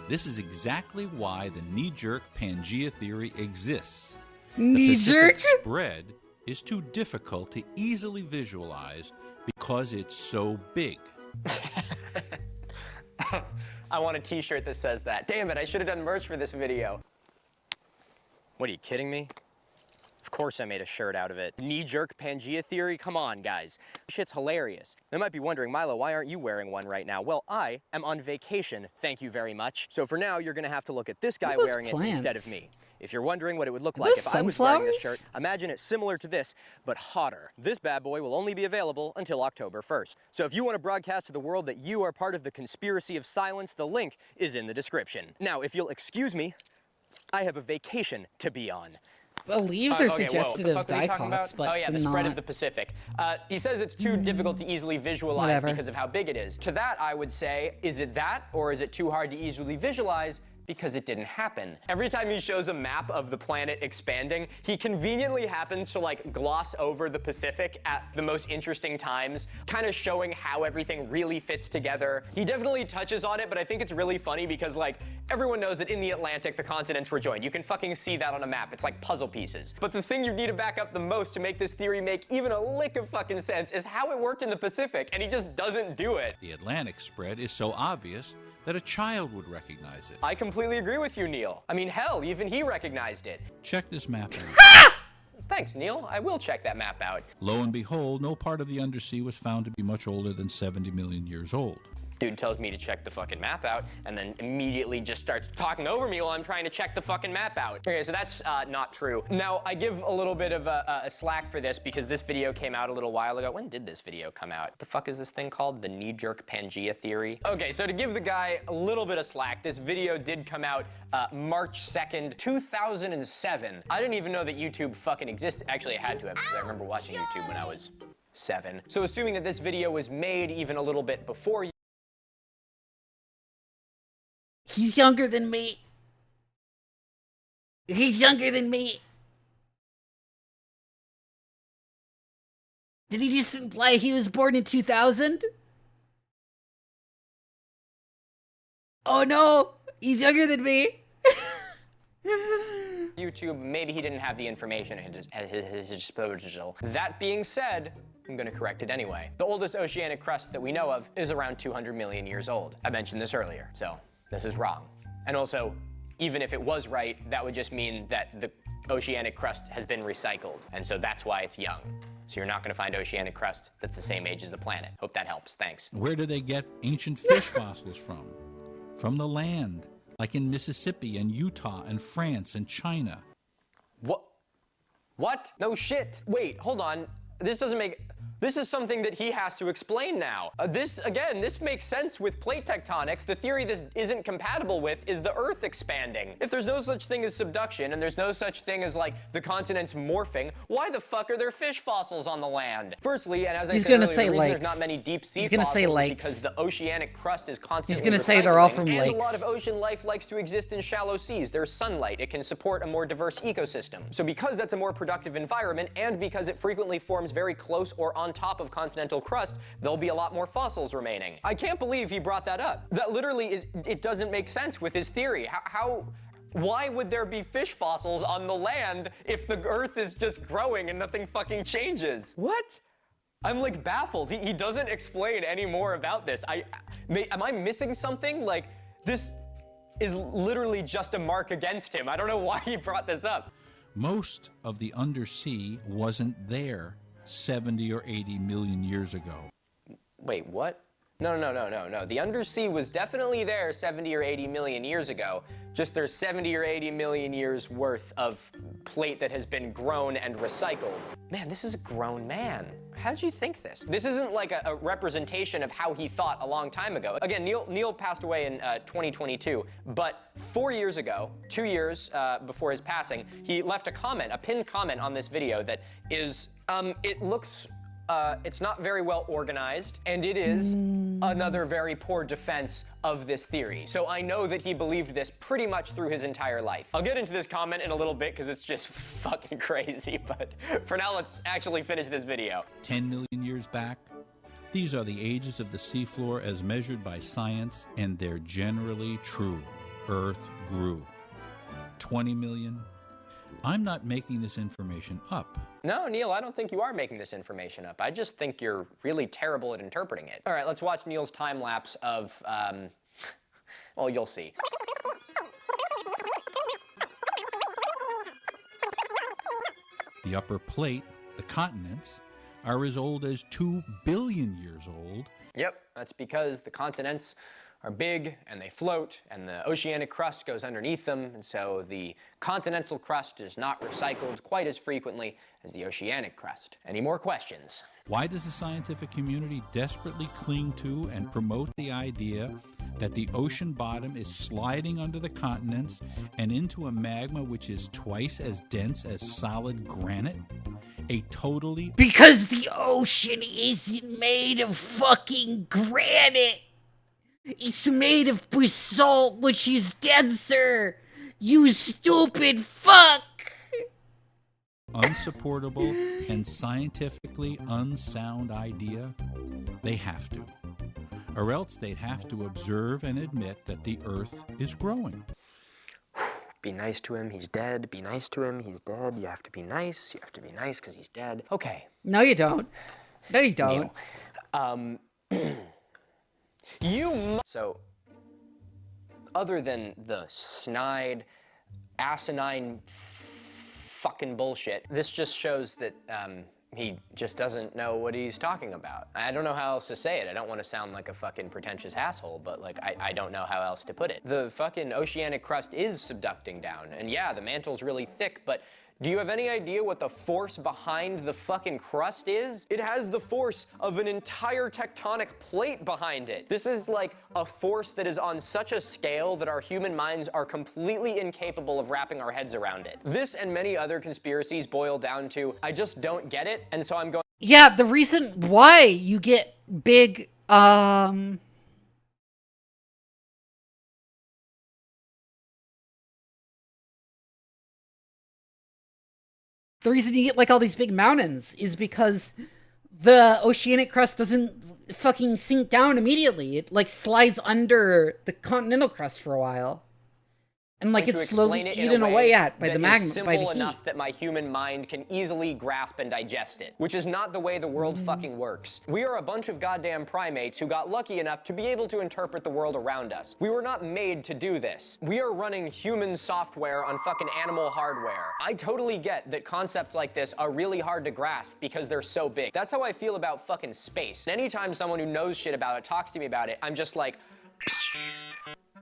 This is exactly why the knee-jerk Pangea theory exists. Knee-jerk? The Pacific spread is too difficult to easily visualize because it's so big. I want a t-shirt that says that. Damn it, I should have done merch for this video. What, are you kidding me? Of course I made a shirt out of it. Knee-jerk Pangea theory? Come on, guys. Shit's hilarious. They might be wondering, Milo, why aren't you wearing one right now? Well, I am on vacation, thank you very much. So for now, you're gonna have to look at this guy wearing it instead of me. If you're wondering what it would look like if I was wearing this shirt, imagine it similar to this, but hotter. This bad boy will only be available until October 1st. So if you want to broadcast to the world that you are part of the conspiracy of silence, the link is in the description. Now, if you'll excuse me, I have a vacation to be on. The leaves are Okay, suggestive of dicots, but oh yeah, the spread of the Pacific. He says it's too difficult to easily visualize because of how big it is. To that, I would say, is it that, or is it too hard to easily visualize Because it didn't happen. Every time he shows a map of the planet expanding, he conveniently happens to like gloss over the Pacific at the most interesting times, kind of showing how everything really fits together. He definitely touches on it, but I think it's really funny because like everyone knows that in the Atlantic, the continents were joined. You can fucking see that on a map. It's like puzzle pieces. But the thing you need to back up the most to make this theory make even a lick of fucking sense is how it worked in the Pacific, and he just doesn't do it. The Atlantic spread is so obvious that a child would recognize it. I completely agree with you, Neil. I mean, hell, even he recognized it. Check this map out. Thanks, Neil. I will check that map out. Lo and behold, no part of the undersea was found to be much older than 70 million years old. Dude tells me to check the fucking map out and then immediately just starts talking over me while I'm trying to check the fucking map out. Okay, so that's not true. Now, I give a little bit of a slack for this because this video came out a little while ago. When did this video come out? What the fuck is this thing called? The knee-jerk Pangea theory? Okay, so to give the guy a little bit of slack, this video did come out March 2nd, 2007. I didn't even know that YouTube fucking existed. Actually, I had to have because I remember watching YouTube when I was 7. So assuming that this video was made even a little bit before He's younger than me. He's younger than me. Did he just imply he was born in 2000? Oh no, he's younger than me. YouTube, maybe he didn't have the information at his disposal. That being said, I'm gonna correct it anyway. The oldest oceanic crust that we know of is around 200 million years old. I mentioned this earlier, so this is wrong. And also, even if it was right, that would just mean that the oceanic crust has been recycled, and so that's why it's young. So you're not gonna find oceanic crust that's the same age as the planet. Hope that helps, thanks. Where do they get ancient fish fossils from? From the land, like in Mississippi and Utah and France and China. What? No shit. Wait, hold on. This is something that he has to explain now. This makes sense with plate tectonics. The theory this isn't compatible with is the Earth expanding. If there's no such thing as subduction and there's no such thing as like the continents morphing, why the fuck are there fish fossils on the land? Firstly, and as I said earlier, the reason there's not many deep sea fossils is because the oceanic crust is constantly He's gonna say they're all from lakes. And a lot of ocean life likes to exist in shallow seas. There's sunlight. It can support a more diverse ecosystem. So because that's a more productive environment and because it frequently forms very close or on top of continental crust, there'll be a lot more fossils remaining. I can't believe he brought that up. That literally it doesn't make sense with his theory. Why would there be fish fossils on the land if the Earth is just growing and nothing fucking changes? What? I'm like baffled. He doesn't explain any more about this. Am I missing something? Like, this is literally just a mark against him. I don't know why he brought this up. Most of the undersea wasn't there 70 or 80 million years ago. Wait, what? No. The undersea was definitely there 70 or 80 million years ago. Just there's 70 or 80 million years worth of plate that has been grown and recycled. Man, this is a grown man. How'd you think this? This isn't like a representation of how he thought a long time ago. Again, Neil passed away in 2022, but 4 years ago, 2 years before his passing, he left a pinned comment on this video that is, it looks, it's not very well organized, and it is another very poor defense of this theory. So I know that he believed this pretty much through his entire life. I'll get into this comment in a little bit because it's just fucking crazy, but for now, let's actually finish this video. 10 million years back, these are the ages of the seafloor as measured by science, and they're generally true. Earth grew. 20 million? I'm not making this information up. No, Neil, I don't think you are making this information up. I just think you're really terrible at interpreting it. All right, let's watch Neil's time lapse of, well, you'll see. The upper plate, the continents, are as old as 2 billion years old. Yep, that's because the continents are big and they float and the oceanic crust goes underneath them, and so the continental crust is not recycled quite as frequently as the oceanic crust. Any more questions? Why does the scientific community desperately cling to and promote the idea that the ocean bottom is sliding under the continents and into a magma which is twice as dense as solid granite? Because the ocean isn't made of fucking granite. It's made of basalt, which is dead, sir. You stupid fuck. Unsupportable and scientifically unsound idea? They have to. Or else they'd have to observe and admit that the Earth is growing. Be nice to him, he's dead. Be nice to him, he's dead. You have to be nice. You have to be nice because he's dead. Okay. No, you don't. No, you don't. So, other than the snide, asinine fucking bullshit, this just shows that he just doesn't know what he's talking about. I don't know how else to say it. I don't want to sound like a fucking pretentious asshole, but like, I don't know how else to put it. The fucking oceanic crust is subducting down, and yeah, the mantle's really thick, but do you have any idea what the force behind the fucking crust is? It has the force of an entire tectonic plate behind it. This is like a force that is on such a scale that our human minds are completely incapable of wrapping our heads around it. This and many other conspiracies boil down to, I just don't get it, and so I'm going. Yeah, the reason why you get big, the reason you get, like, all these big mountains is because the oceanic crust doesn't fucking sink down immediately. It, like, slides under the continental crust for a while. And, like, it's slowly eaten away at by the magma, by the heat. Enough that my human mind can easily grasp and digest it, which is not the way the world fucking works. We are a bunch of goddamn primates who got lucky enough to be able to interpret the world around us. We were not made to do this. We are running human software on fucking animal hardware. I totally get that concepts like this are really hard to grasp because they're so big. That's how I feel about fucking space. And anytime someone who knows shit about it talks to me about it, I'm just like,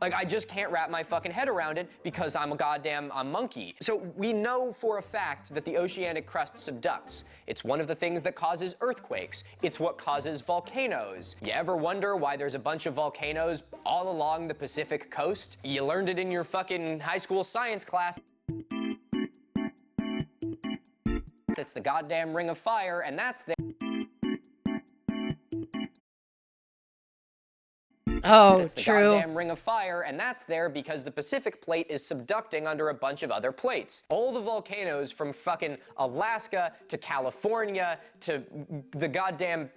I just can't wrap my fucking head around it because I'm a monkey. So we know for a fact that the oceanic crust subducts. It's one of the things that causes earthquakes. It's what causes volcanoes. You ever wonder why there's a bunch of volcanoes all along the Pacific coast? You learned it in your fucking high school science class. It's the goddamn ring of fire, and that's the It's the true. goddamn ring of fire, and that's there because the Pacific plate is subducting under a bunch of other plates. All the volcanoes from fucking Alaska to California to the goddamn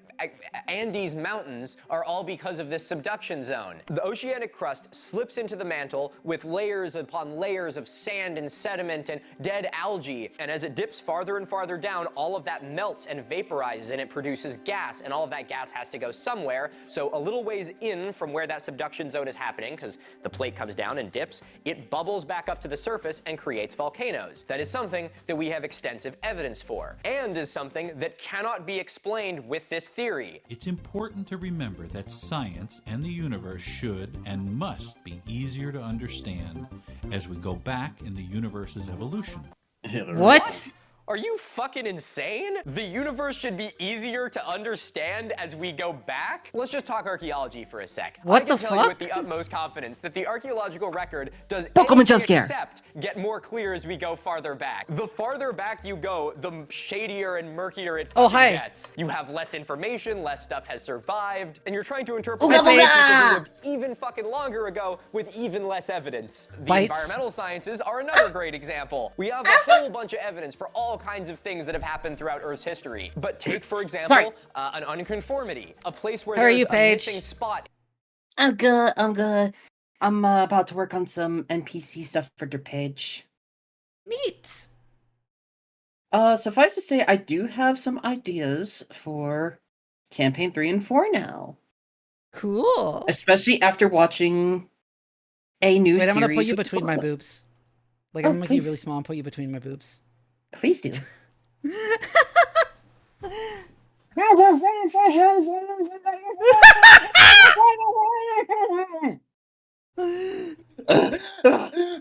Andes Mountains are all because of this subduction zone. The oceanic crust slips into the mantle with layers upon layers of sand and sediment and dead algae, and as it dips farther and farther down, all of that melts and vaporizes and it produces gas, and all of that gas has to go somewhere. So a little ways in from where that subduction zone is happening, because the plate comes down and dips, it bubbles back up to the surface and creates volcanoes. That is something that we have extensive evidence for, and is something that cannot be explained with this theory. It's important to remember that science and the universe should and must be easier to understand as we go back in the universe's evolution. What? Are you fucking insane? The universe should be easier to understand as we go back? Let's just talk archaeology for a sec. What the I can tell you with fuck? the utmost confidence that the archaeological record does Pokemon anything jump scare. except get more clear as we go farther back. The farther back you go, the shadier and murkier it fucking gets. You have less information, less stuff has survived, and you're trying to interpret Ooga people booga! who lived even fucking longer ago with even less evidence. The Bites. environmental sciences are another great example. We have a whole bunch of evidence for all kinds of things that have happened throughout Earth's history. But take, for example, an unconformity, a place where there's a missing spot. I'm good. I'm about to work on some NPC stuff for their page. Neat. Suffice to say, I do have some ideas for campaign 3 and 4 now. Cool. Especially after watching a new series. Wait, I'm gonna put you between my boobs. Like, I'm gonna make you please. really small and put you between my boobs. Please do.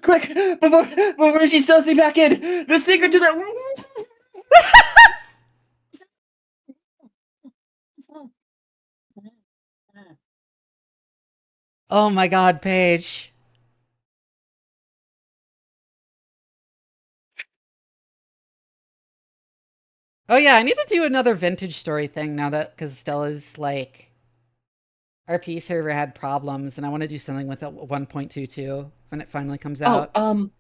Quick, before she sells me back in, the secret to that. Oh my god, Paige. Oh yeah, I need to do another vintage story thing now that, because Stella's like our P server had problems, and I want to do something with it 1.22 when it finally comes Oh, out.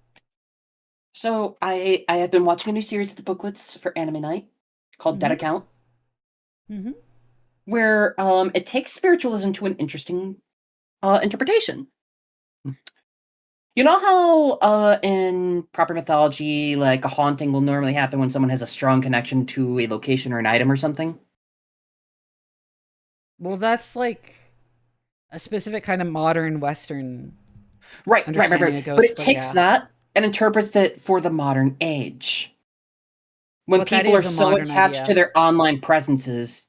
so I have been watching a new series of the booklets for Anime Night called Dead Mhm. Account, Mm-hmm. where it takes spiritualism to an interesting interpretation. You know how in proper mythology, like a haunting will normally happen when someone has a strong connection to a location or an item or something? Well, that's like a specific kind of modern Western Right. understanding of But ghosts, it but takes yeah. that and interprets it for the modern age. When But that people are is a so modern attached to idea. their online presences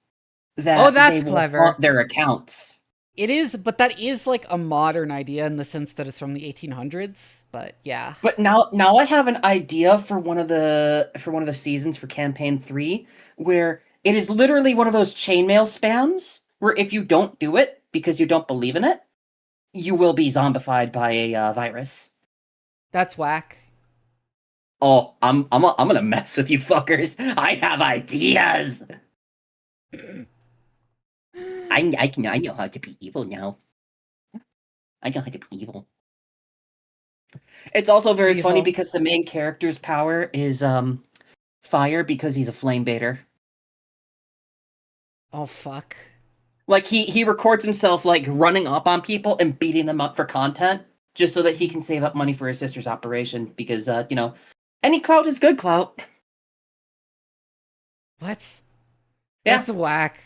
Oh, that they that's will haunt clever. their accounts. It is, but that is like a modern idea in the sense that it's from the 1800s. But yeah. But now I have an idea for one of the seasons for campaign 3 where it is literally one of those chainmail spams where if you don't do it because you don't believe in it, you will be zombified by a virus. That's whack. Oh, I'm gonna mess with you fuckers. I have ideas. I know how to be evil now. I know how to be evil. It's also very funny Evil. because the main character's power is fire because he's a flame baiter. Oh, fuck. Like he records himself like running up on people and beating them up for content just so that he can save up money for his sister's operation because any clout is good clout. What? Yeah. That's whack.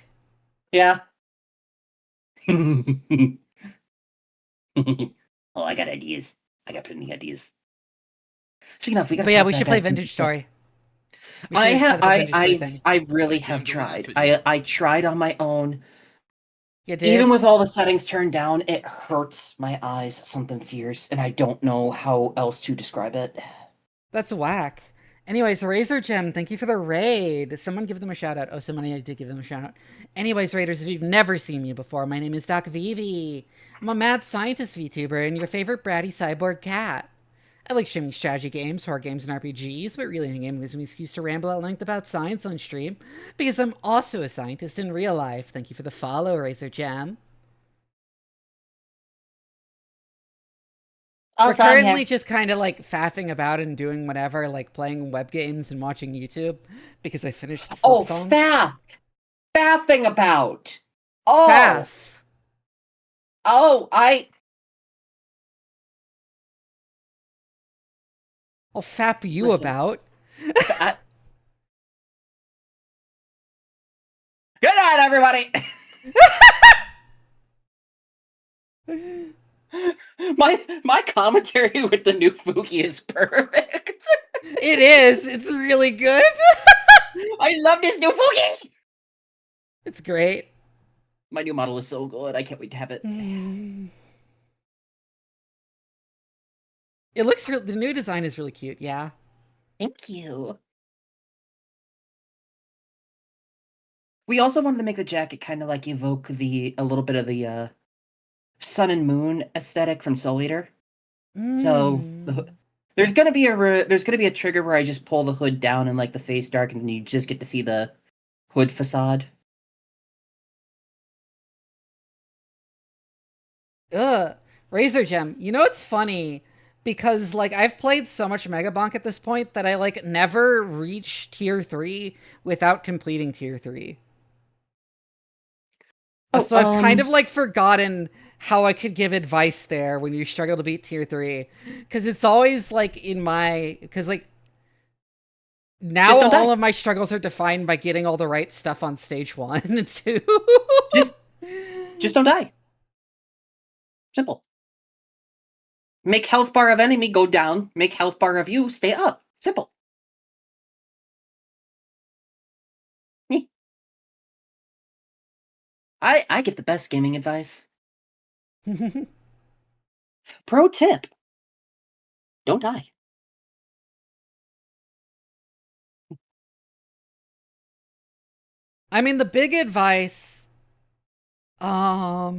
Yeah. Oh, I got ideas. I got plenty of ideas. Speaking of, we gotta But yeah, talk we about should play that. Vintage Story. We I should have set up a Vintage Story thing. I really have Can't go laugh tried. at you. I tried on my own. You did? Even with all the settings turned down, it hurts my eyes something fierce, and I don't know how else to describe it. That's whack. Anyways, Razor Gem, thank you for the raid. Someone give them a shout out. Oh, somebody did give them a shout out. Anyways, Raiders, if you've never seen me before, my name is Doc Vivi. I'm a mad scientist VTuber and your favorite bratty cyborg cat. I like streaming strategy games, horror games, and RPGs, but really the game gives me an excuse to ramble at length about science on stream because I'm also a scientist in real life. Thank you for the follow, Razor Gem. We're Also, I'm currently here. just kind of like faffing about and doing whatever, like playing web games and watching YouTube because I finished Oh, Silksong. faffing about. Oh, Faff. oh, I'll fap you listen. about. I, good night, everybody. My commentary with the new Fuki is perfect. It is. It's really good. I love this new Fuki. It's great. My new model is so good. I can't wait to have it. It looks the new design is really cute. Yeah. Thank you. We also wanted to make the jacket kind of like evoke a little bit of the sun and moon aesthetic from Soul Eater. So there's gonna be a trigger where I just pull the hood down and like the face darkens and you just get to see the hood facade. Ugh. Razor Gem. You know what's funny? Because like I've played so much Megabonk at this point that I like never reach tier 3 without completing tier 3. Oh, So I've kind of like forgotten how I could give advice there when you struggle to beat tier 3. Because it's always like because like now just don't all die. of my struggles are defined by getting all the right stuff on stage 1 and 2. Just don't die. Simple. Make health bar of enemy go down. Make health bar of you stay up. Simple. Me. I give the best gaming advice. Pro tip. Don't die. I mean, the big advice. I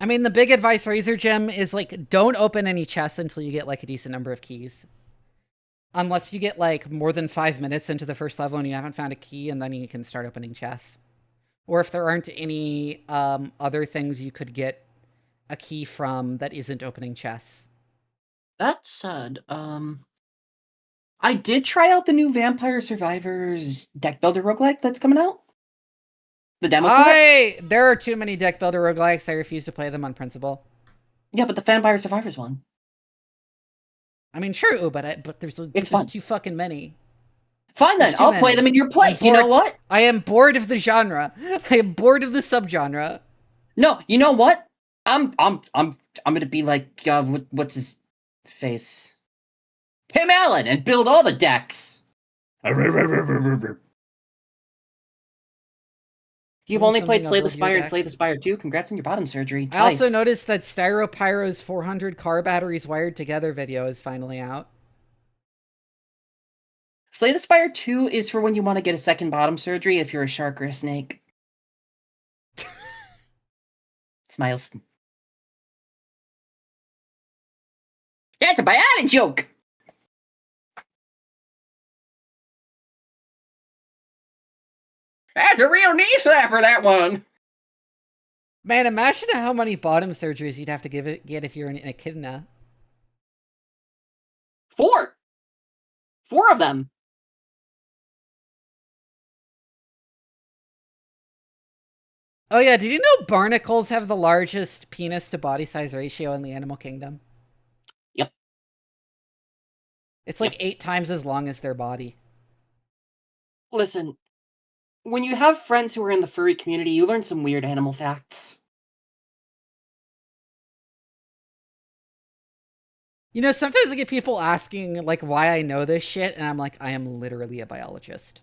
mean, the big advice, Razor Gem, is like don't open any chests until you get like a decent number of keys. Unless you get like more than 5 minutes into the first level and you haven't found a key, and then you can start opening chests. Or if there aren't any other things you could get a key from that isn't opening chests. That said, I did try out the new Vampire Survivors deck builder roguelike that's coming out. The demo for it. There are too many deck builder roguelikes. I refuse to play them on principle. Yeah, but the Vampire Survivors one. I mean, true, but there's fun. too fucking many. Fine then, I'll play them in your place. You know what? I am bored of the genre. I am bored of the subgenre. No, you know what? I'm gonna be like what's his face? Tim Allen and build all the decks. You've only played Slay the Spire and Slay the Spire 2. Congrats on your bottom surgery. I also noticed that Styropyro's 400 car batteries wired together video is finally out. Slay the Spire 2 is for when you want to get a second bottom surgery if you're a shark or a snake. Smiles. That's a biotic joke! That's a real knee slapper, that one! Man, imagine how many bottom surgeries you'd have to get if you're an echidna. 4! 4 of them! Oh yeah, did you know barnacles have the largest penis to body size ratio in the animal kingdom? Yep. It's like 8 times as long as their body. Listen, when you have friends who are in the furry community, you learn some weird animal facts. You know, sometimes I get people asking, like, why I know this shit, and I'm like, I am literally a biologist.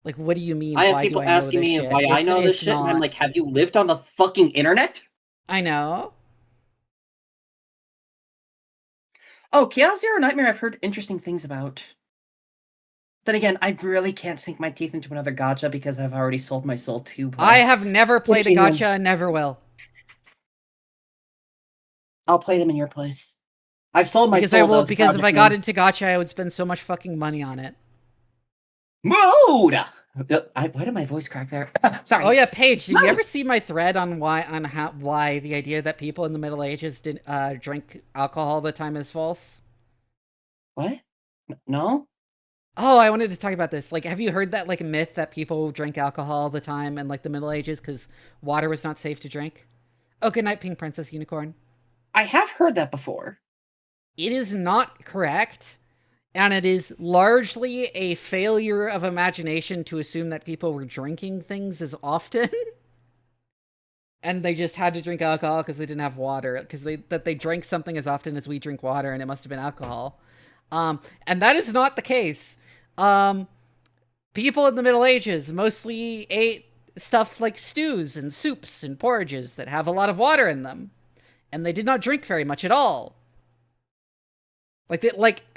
Like, what do you mean? I have people asking me why I know this shit, and I'm like, have you lived on the fucking internet? I know. Oh, Chaos Zero Nightmare I've heard interesting things about. Then again, I really can't sink my teeth into another gacha because I've already sold my soul to... I have never played a gacha and never will. I'll play them in your place. I've sold my soul, though, because if I got into gacha, I would spend so much fucking money on it. Mood! Why did my voice crack there? Sorry. Oh yeah, Paige, did you ever see my thread on why the idea that people in the Middle Ages didn't drink alcohol all the time is false? What? No? Oh, I wanted to talk about this. Like, have you heard that, like, myth that people drank alcohol all the time in, like, the Middle Ages because water was not safe to drink? Oh, good night, Pink Princess Unicorn. I have heard that before. It is not correct, and it is largely a failure of imagination to assume that people were drinking things as often. And they just had to drink alcohol because they didn't have water, because they drank something as often as we drink water, and it must have been alcohol. And that is not the case. People in the Middle Ages mostly ate stuff like stews and soups and porridges that have a lot of water in them. And they did not drink very much at all. I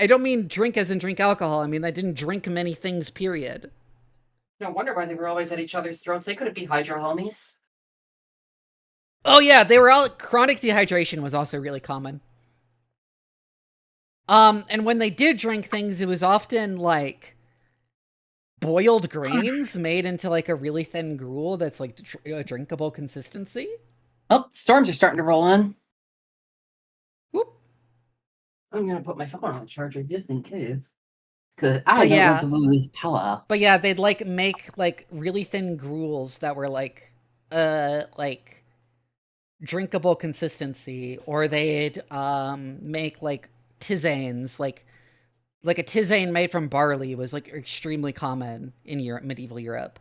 don't mean drink as in drink alcohol. I mean, they didn't drink many things, period. No wonder why they were always at each other's throats. They couldn't be Hydra homies. Oh yeah, they were all... Chronic dehydration was also really common. And when they did drink things, it was often, like, boiled grains made into, like, a really thin gruel that's, like, a drinkable consistency. Oh, storms are starting to roll in. Whoop. I'm gonna put my phone on charger just in case. Because I don't want to lose power. But yeah, they'd, like, make, like, really thin gruels that were, like, drinkable consistency. Or they'd, make, like, tisanes, like a tisane made from barley was, like, extremely common in medieval Europe.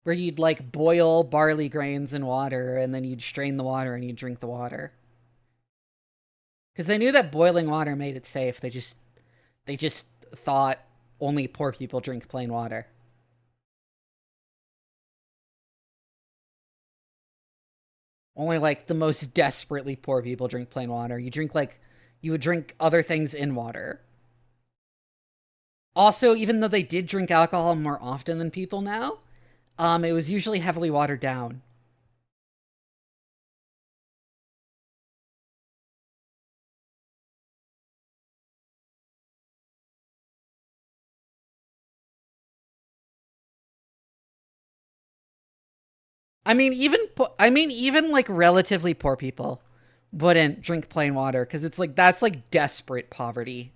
Where you'd, like, boil barley grains in water, and then you'd strain the water and you'd drink the water. Because they knew that boiling water made it safe. They just thought only poor people drink plain water. Only, like, the most desperately poor people drink plain water. You would drink other things in water. Also, even though they did drink alcohol more often than people now, it was usually heavily watered down. I mean, even like relatively poor people wouldn't drink plain water because it's like that's like desperate poverty.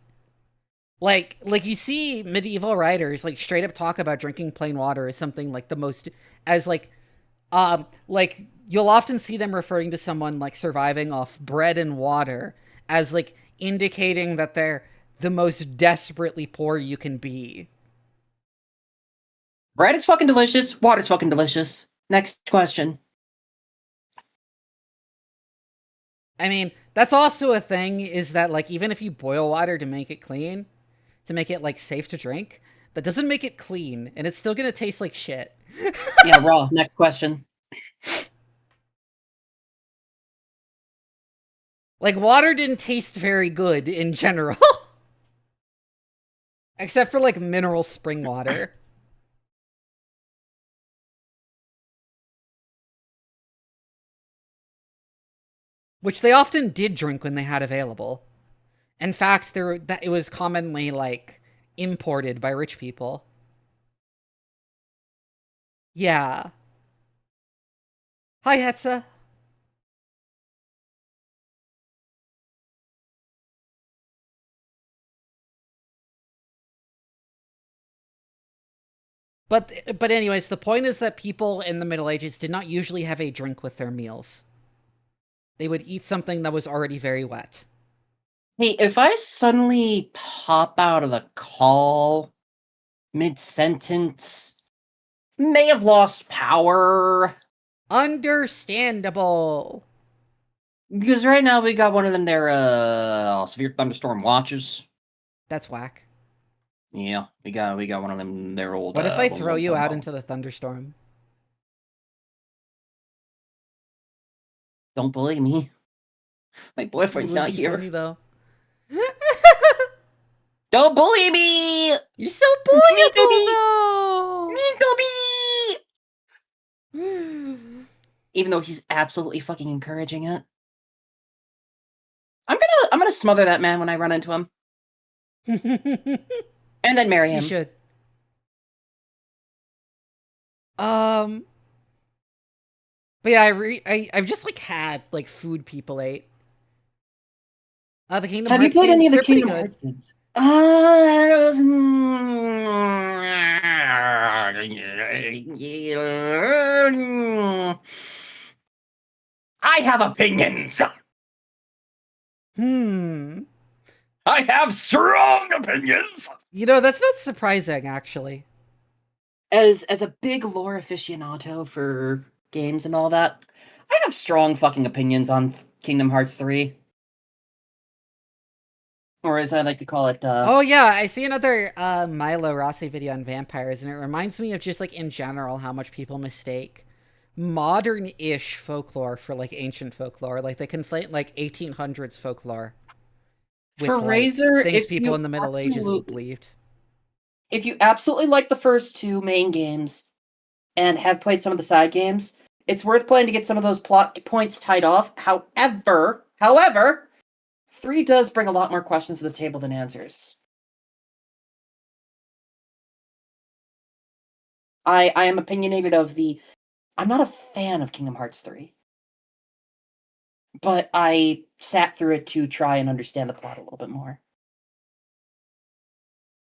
Like you see medieval writers like straight up talk about drinking plain water as something like the most as like you'll often see them referring to someone like surviving off bread and water as like indicating that they're the most desperately poor you can be. Bread is fucking delicious. Water's fucking delicious. Next question. I mean, that's also a thing is that like even if you boil water to make it clean, to make it like safe to drink, that doesn't make it clean and it's still gonna taste like shit. Yeah, raw. Next question. Like water didn't taste very good in general. Except for like mineral spring water. Which they often did drink when they had available. In fact, it was commonly like imported by rich people. Yeah. Hi, Hetza. But anyways, the point is that people in the Middle Ages did not usually have a drink with their meals. They would eat something that was already very wet. Hey, if I suddenly pop out of the call mid-sentence, may have lost power. Understandable. Because right now we got one of them there, severe thunderstorm watches. That's whack. Yeah, we got one of them there old. What if I throw you out into the thunderstorm? Don't bully me. My boyfriend's not here. Funny, though. Don't bully me! You're so bullyable, Me. Even though he's absolutely fucking encouraging it. I'm gonna smother that man when I run into him. And then marry him. You should. But yeah, I've just like had like food people ate. The Kingdom Have Hearts you played games, any of the they're pretty Kingdom good. Hearts games? I have opinions. I have strong opinions. You know, that's not surprising, actually. As a big lore aficionado for games and all that, I have strong fucking opinions on Kingdom Hearts 3. Or as I like to call it, Oh yeah, I see another Milo Rossi video on vampires, and it reminds me of just like in general how much people mistake modern-ish folklore for like ancient folklore. Like they conflate like 1800s folklore with for like, Razor, things if people you in the Middle Ages believed. If you absolutely like the first two main games and have played some of the side games, it's worth playing to get some of those plot points tied off. However, 3 does bring a lot more questions to the table than answers. I am opinionated I'm not a fan of Kingdom Hearts 3. But I sat through it to try and understand the plot a little bit more.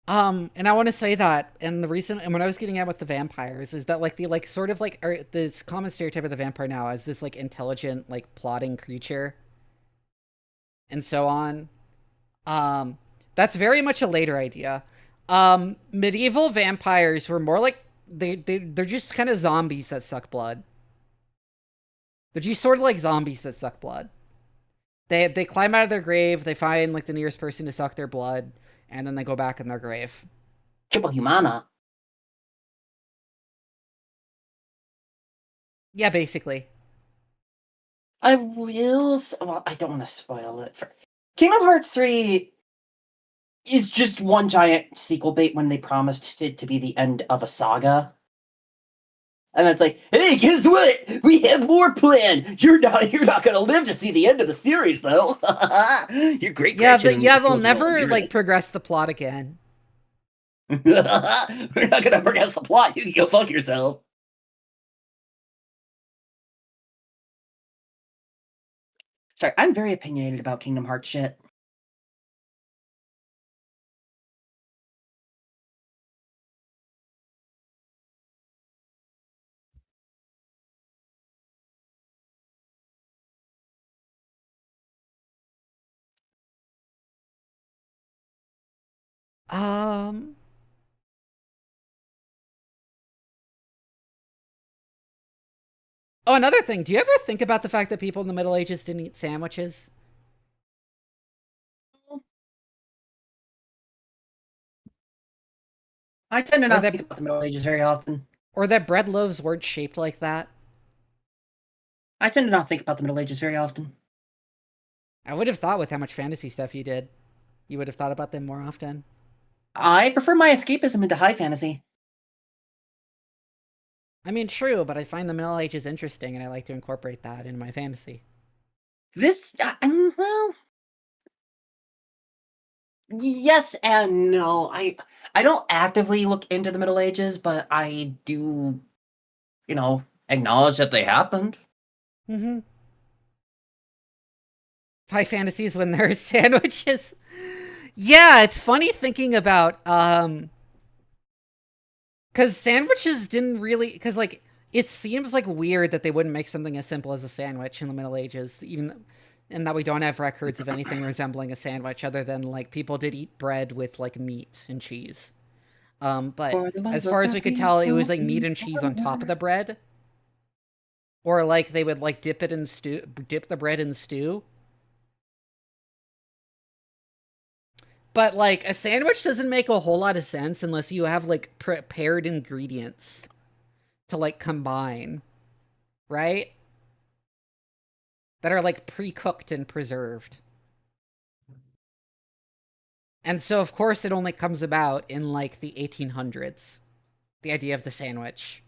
And I want to say that, and the reason, and when I was getting at with the vampires, is that like the like sort of like this common stereotype of the vampire now as this like intelligent like plotting creature, and so on. That's very much a later idea. Medieval vampires were more like they're just kind of zombies that suck blood. They're just sort of like zombies that suck blood. They climb out of their grave, they find like the nearest person to suck their blood, and then they go back in their grave. Triple Humana. Yeah, basically. I will. Well, I don't want to spoil it. Kingdom Hearts 3 is just one giant sequel bait when they promised it to be the end of a saga. And it's like, hey, guess what? We have more planned. You're not gonna live to see the end of the series, though. You're great. Yeah, they'll never like progress the plot again. We're not gonna progress the plot. You can go fuck yourself. Sorry, I'm very opinionated about Kingdom Hearts shit. Um. Oh, another thing. Do you ever think about the fact that people in the Middle Ages didn't eat sandwiches? I tend to Or not that, think about the Middle Ages very often. or that bread loaves weren't shaped like that? I tend to not think about the Middle Ages very often. I would have thought with how much fantasy stuff you did, you would have thought about them more often. I prefer my escapism into high fantasy. I mean, true, but I find the Middle Ages interesting, and I like to incorporate that in my fantasy. This, well, yes and no. I don't actively look into the Middle Ages, but I do, acknowledge that they happened. Mm-hmm. High fantasies when there's sandwiches. Yeah, it's funny thinking about, because sandwiches didn't really, because, like, it seems, like, weird that they wouldn't make something as simple as a sandwich in the Middle Ages, even, and that we don't have records of anything resembling a sandwich other than, like, people did eat bread with, like, meat and cheese. But as far as we could tell, it was, like, meat and cheese on top of the bread. Or, like, they would, like, dip the bread in stew. But, like, a sandwich doesn't make a whole lot of sense unless you have, like, prepared ingredients to, like, combine. Right? That are, like, pre-cooked and preserved. And so, of course, it only comes about in, like, the 1800s. The idea of the sandwich.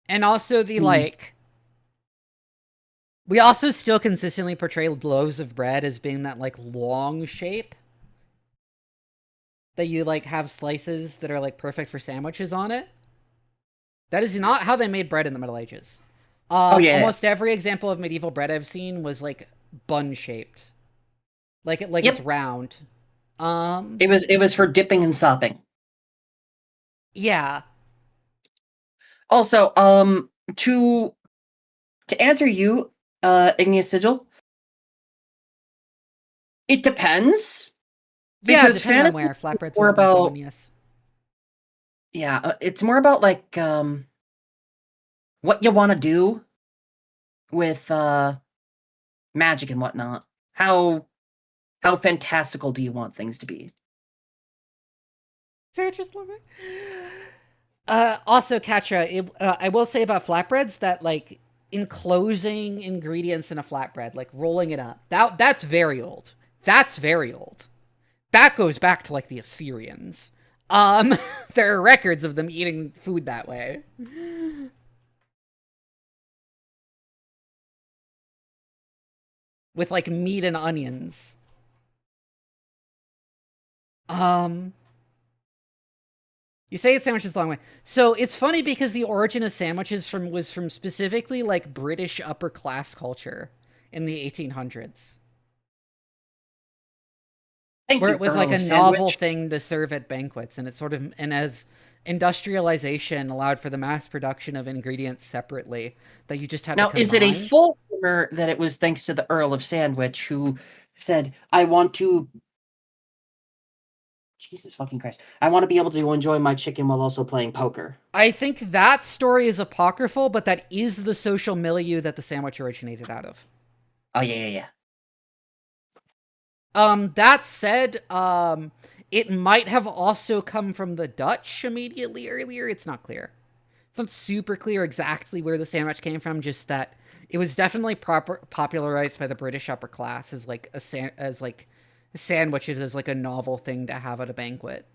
And also the, like... We also still consistently portray loaves of bread as being that, like, long shape. That you, like, have slices that are, like, perfect for sandwiches on it. That is not how they made bread in the Middle Ages. Oh, yeah. Almost every example of medieval bread I've seen was, like, bun-shaped. Like, yep. It's round. It was for dipping and sopping. Yeah. Also, to answer you, Igneous Sigil, it depends. Because depending on where. Flatbreads are about... yes. Yeah, it's more about, like, what you want to do with, magic and whatnot. How fantastical do you want things to be? So just love it. Also, Katra, I will say about flatbreads that, like, enclosing ingredients in a flatbread, like rolling it up, that's very old. That's very old. That goes back to, like, the Assyrians. There are records of them eating food that way. With, like, meat and onions. You say it's sandwiches the long way. So it's funny because the origin of sandwiches was from specifically, like, British upper class culture in the 1800s. Where it was like a novel thing to serve at banquets, and it sort of, and as industrialization allowed for the mass production of ingredients separately, that you just had to combine. Now, is it a full rumor that it was thanks to the Earl of Sandwich, who said, I want to... Jesus fucking Christ. I want to be able to enjoy my chicken while also playing poker. I think that story is apocryphal, but that is the social milieu that the sandwich originated out of. Oh, yeah. That said, it might have also come from the Dutch immediately earlier. It's not clear. It's not super clear exactly where the sandwich came from, just that it was definitely popularized by the British upper class as, like, sandwiches as, like, a novel thing to have at a banquet.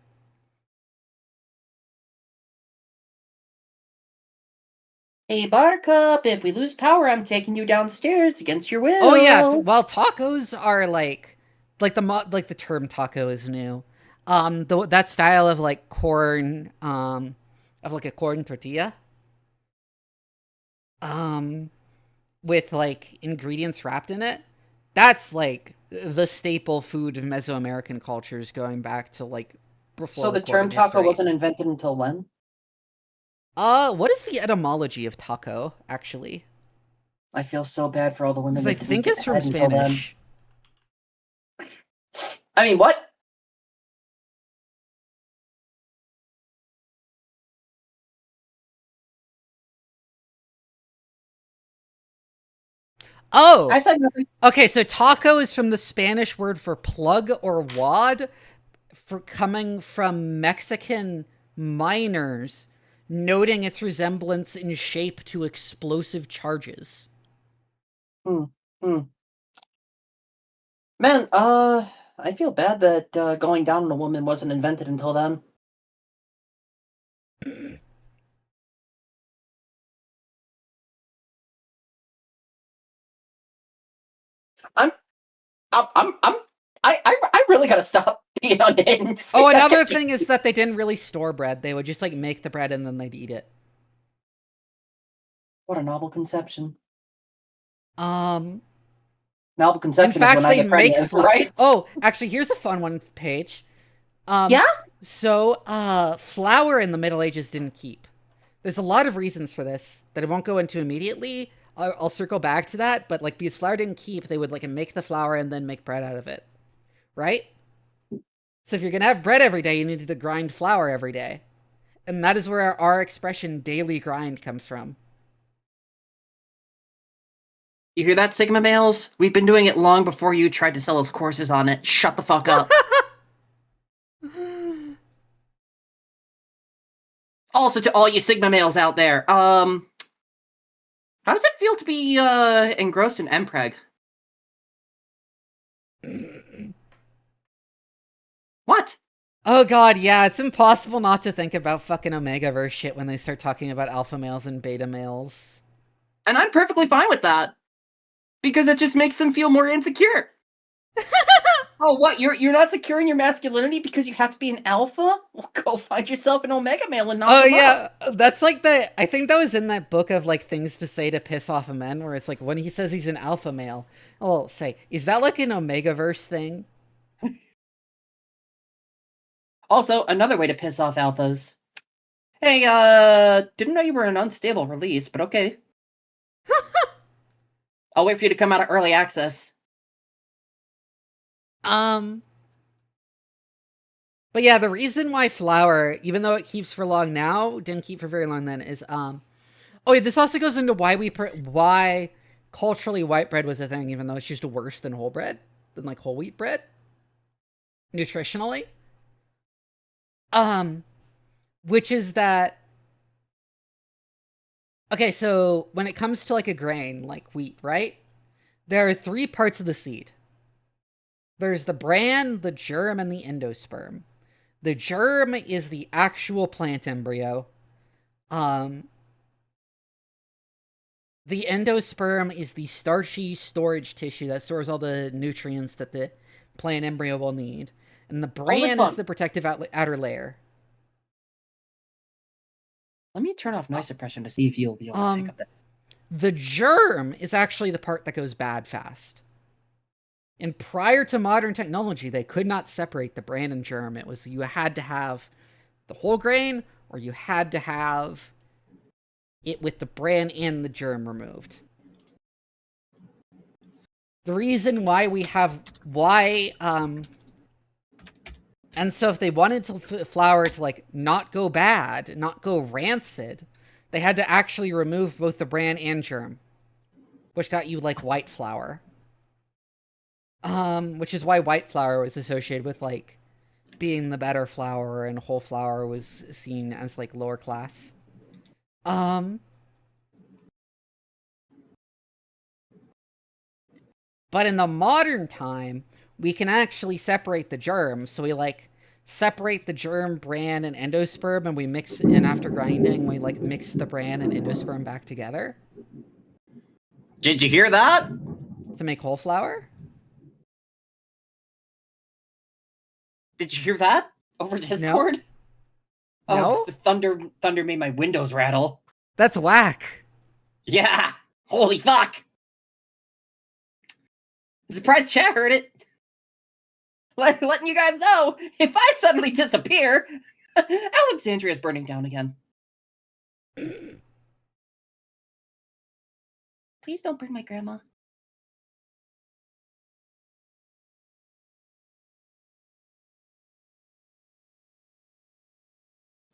Hey, Buttercup, if we lose power, I'm taking you downstairs against your will. Oh, yeah. Well, tacos are, like, like the term taco is new. That style of like corn, of like a corn tortilla, with like ingredients wrapped in it. That's like the staple food of Mesoamerican cultures going back to like before. So the term taco wasn't invented until when? What is the etymology of taco, actually? I feel so bad for all the women. Because I think it's from Spanish. I mean, what? Oh! I said nothing. Okay, so taco is from the Spanish word for plug or wad, for coming from Mexican miners, noting its resemblance in shape to explosive charges. Man, I feel bad that going down on a woman wasn't invented until then. I really gotta stop being unhinged. Oh, another thing is that they didn't really store bread. They would just like make the bread and then they'd eat it. What a novel conception. Novel conception. In fact, is when they make right. Oh, actually, here's a fun one, Paige. Yeah. So, flour in the Middle Ages didn't keep. There's a lot of reasons for this that I won't go into immediately. I'll circle back to that, but like because flour didn't keep, they would like make the flour and then make bread out of it, right? So if you're gonna have bread every day, you need to grind flour every day, and that is where our expression "daily grind" comes from. You hear that, Sigma males? We've been doing it long before you tried to sell us courses on it. Shut the fuck up. Also, to all you Sigma males out there, how does it feel to be engrossed in MPreg? What? Oh god, yeah, it's impossible not to think about fucking Omegaverse shit when they start talking about alpha males and beta males. And I'm perfectly fine with that. Because it just makes them feel more insecure. Oh, what? You're not securing your masculinity because you have to be an alpha? Well, go find yourself an omega male and knock them yeah, up. That's like I think that was in that book of like things to say to piss off a man, where it's like when he says he's an alpha male, I'll say, is that like an Omegaverse thing? Also, another way to piss off alphas. Hey, didn't know you were an unstable release, but okay. I'll wait for you to come out of early access. But yeah, the reason why flour, even though it keeps for long now, didn't keep for very long then, is oh yeah, this also goes into why culturally white bread was a thing, even though it's just worse than whole bread, than like whole wheat bread, nutritionally. Which is that, okay, so when it comes to like a grain, like wheat, right? There are 3 parts of the seed. There's the bran, the germ, and the endosperm. The germ is the actual plant embryo. The endosperm is the starchy storage tissue that stores all the nutrients that the plant embryo will need. And the bran is the protective outer layer. Let me turn off noise suppression to see if you'll be able to pick up that. The germ is actually the part that goes bad fast. And prior to modern technology, they could not separate the bran and germ. It was you had to have the whole grain, or you had to have it with the bran and the germ removed. The reason why and so if they wanted flour to like not go bad, not go rancid, they had to actually remove both the bran and germ, which got you like white flour. Which is why white flour was associated with like being the better flour, and whole flour was seen as like lower class. But in the modern time, we can actually separate the germ. So we like separate the germ, bran, and endosperm, and we mix, and after grinding, we like mix the bran and endosperm back together. Did you hear that? To make whole flour? Did you hear that over Discord? No. Oh, the thunder made my windows rattle. That's whack. Yeah. Holy fuck. Surprised chat heard it. Letting you guys know, if I suddenly disappear, Alexandria's burning down again. Please don't burn my grandma.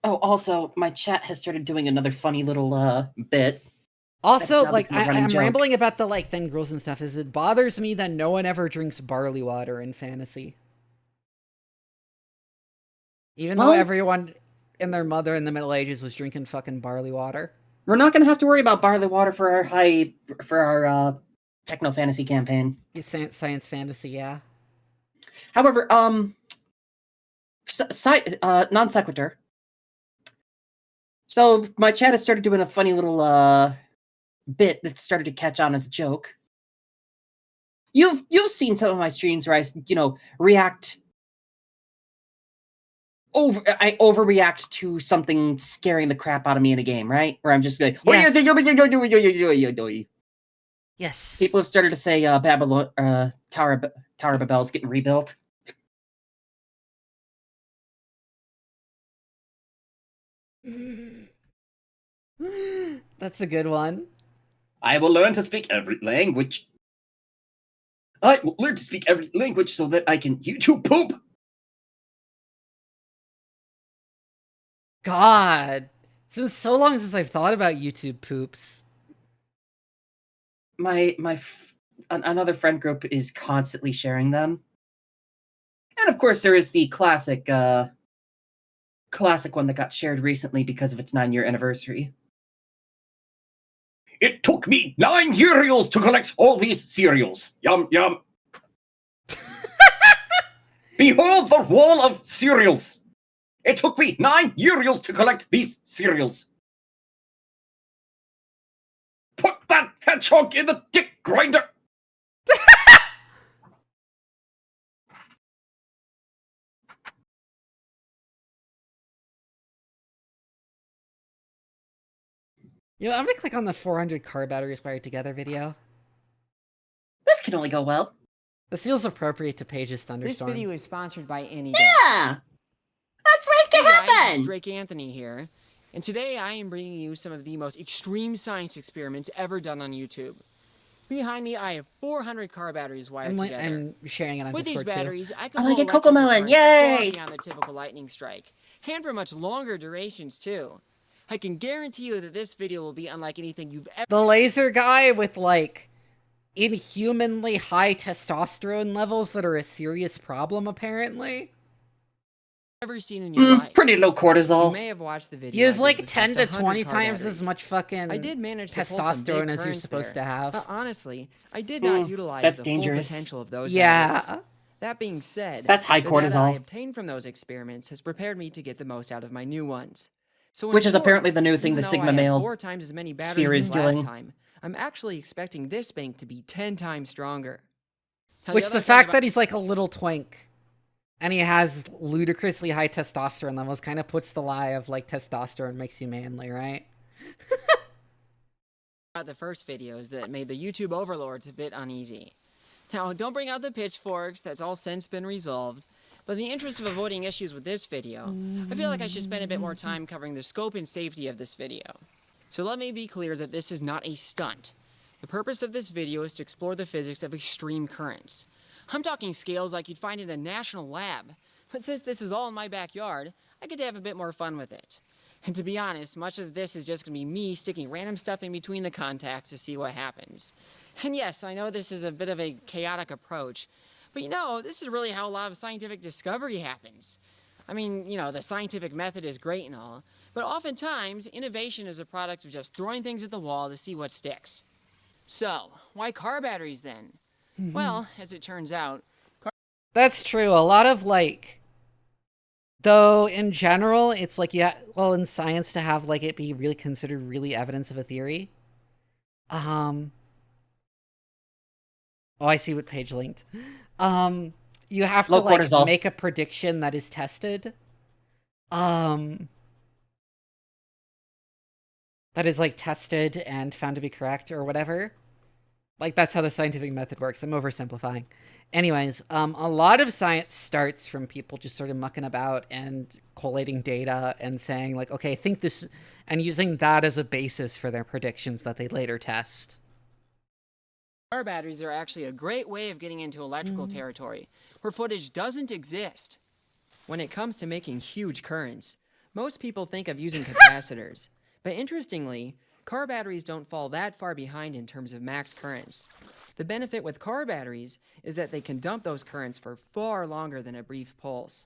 Oh, also, my chat has started doing another funny little bit. Also, now like, become a running I'm joke. rambling about the, like, thin girls and stuff, is it bothers me that no one ever drinks barley water in fantasy. Even though Well- everyone and their mother in the Middle Ages was drinking fucking barley water. We're not gonna have to worry about barley water for our techno fantasy campaign. Science fantasy, yeah. However, non sequitur. So my chat has started doing a funny little bit that started to catch on as a joke. You've seen some of my streams where I react. I overreact to something scaring the crap out of me in a game, right? Where I'm just like, Yes. yes. Yes. People have started to say Babylon, Tower of Babel's getting rebuilt. That's a good one. I will learn to speak every language. I will learn to speak every language so that I can YouTube poop. God. It's been so long since I've thought about YouTube poops. Another friend group is constantly sharing them. And of course there is the classic one that got shared recently because of its 9-year anniversary. It took me 9 years to collect all these cereals. Yum, yum. Behold the wall of cereals. It took me 9 years to collect these cereals. Put that hedgehog in the dick grinder. You know, I'm gonna click on the 400 car batteries wired together video. This can only go well. This feels appropriate to Paige's Thunderstorm. This video is sponsored by Any Yeah! That's what can Hey guys, it's happen! Drake Anthony here, and today I am bringing you some of the most extreme science experiments ever done on YouTube. Behind me, I have 400 car batteries wired together. I'm sharing it on With Discord these batteries, I can I like pull a Coco electrical Melon, currents yay! far beyond the typical lightning strike, and for much longer durations too. I can guarantee you that this video will be unlike anything you've The laser guy with, like, inhumanly high testosterone levels that are a serious problem, apparently. ever seen in your life. Pretty low You cortisol. may have watched the video. He has, I like, did with 10 just to 100 20 car times as batteries. much fucking I did manage to pull some big testosterone as you're currents supposed there. to have. But honestly, I did not utilize that's the dangerous. full potential of those Yeah. batteries. That being said, That's high the data I cortisol. obtained from those experiments has prepared me to get the most out of my new ones. So in Which is short, apparently the new thing even the though Sigma I have male 4 times as many sphere batteries is as last doing. time, I'm actually expecting this bank to be 10 times stronger. Now, Which other the thing fact about- that he's like a little twink and he has ludicrously high testosterone levels kind of puts the lie of like testosterone makes you manly, right? about the first videos that made the YouTube overlords a bit uneasy. Now, don't bring out the pitchforks, that's all since been resolved. But in the interest of avoiding issues with this video, I feel like I should spend a bit more time covering the scope and safety of this video. So let me be clear that this is not a stunt. The purpose of this video is to explore the physics of extreme currents. I'm talking scales like you'd find in a national lab. But since this is all in my backyard, I get to have a bit more fun with it. And to be honest, much of this is just going to be me sticking random stuff in between the contacts to see what happens. And yes, I know this is a bit of a chaotic approach, but you know, this is really how a lot of scientific discovery happens. I mean, you know, the scientific method is great and all, but oftentimes, innovation is a product of just throwing things at the wall to see what sticks. So, why car batteries then? Well, as it turns out, That's true. A lot of like, though in general, it's like, yeah, well, in science to have like it be really considered really evidence of a theory. Oh, I see what Paige linked. you have to Low like cortisol. make a prediction that is tested. That is like tested and found to be correct or whatever. Like that's how the scientific method works. I'm oversimplifying. Anyways, a lot of science starts from people just sort of mucking about and collating data and saying like, okay, think this, and using that as a basis for their predictions that they later test. Car batteries are actually a great way of getting into electrical territory, where footage doesn't exist. When it comes to making huge currents, most people think of using capacitors. But interestingly, car batteries don't fall that far behind in terms of max currents. The benefit with car batteries is that they can dump those currents for far longer than a brief pulse.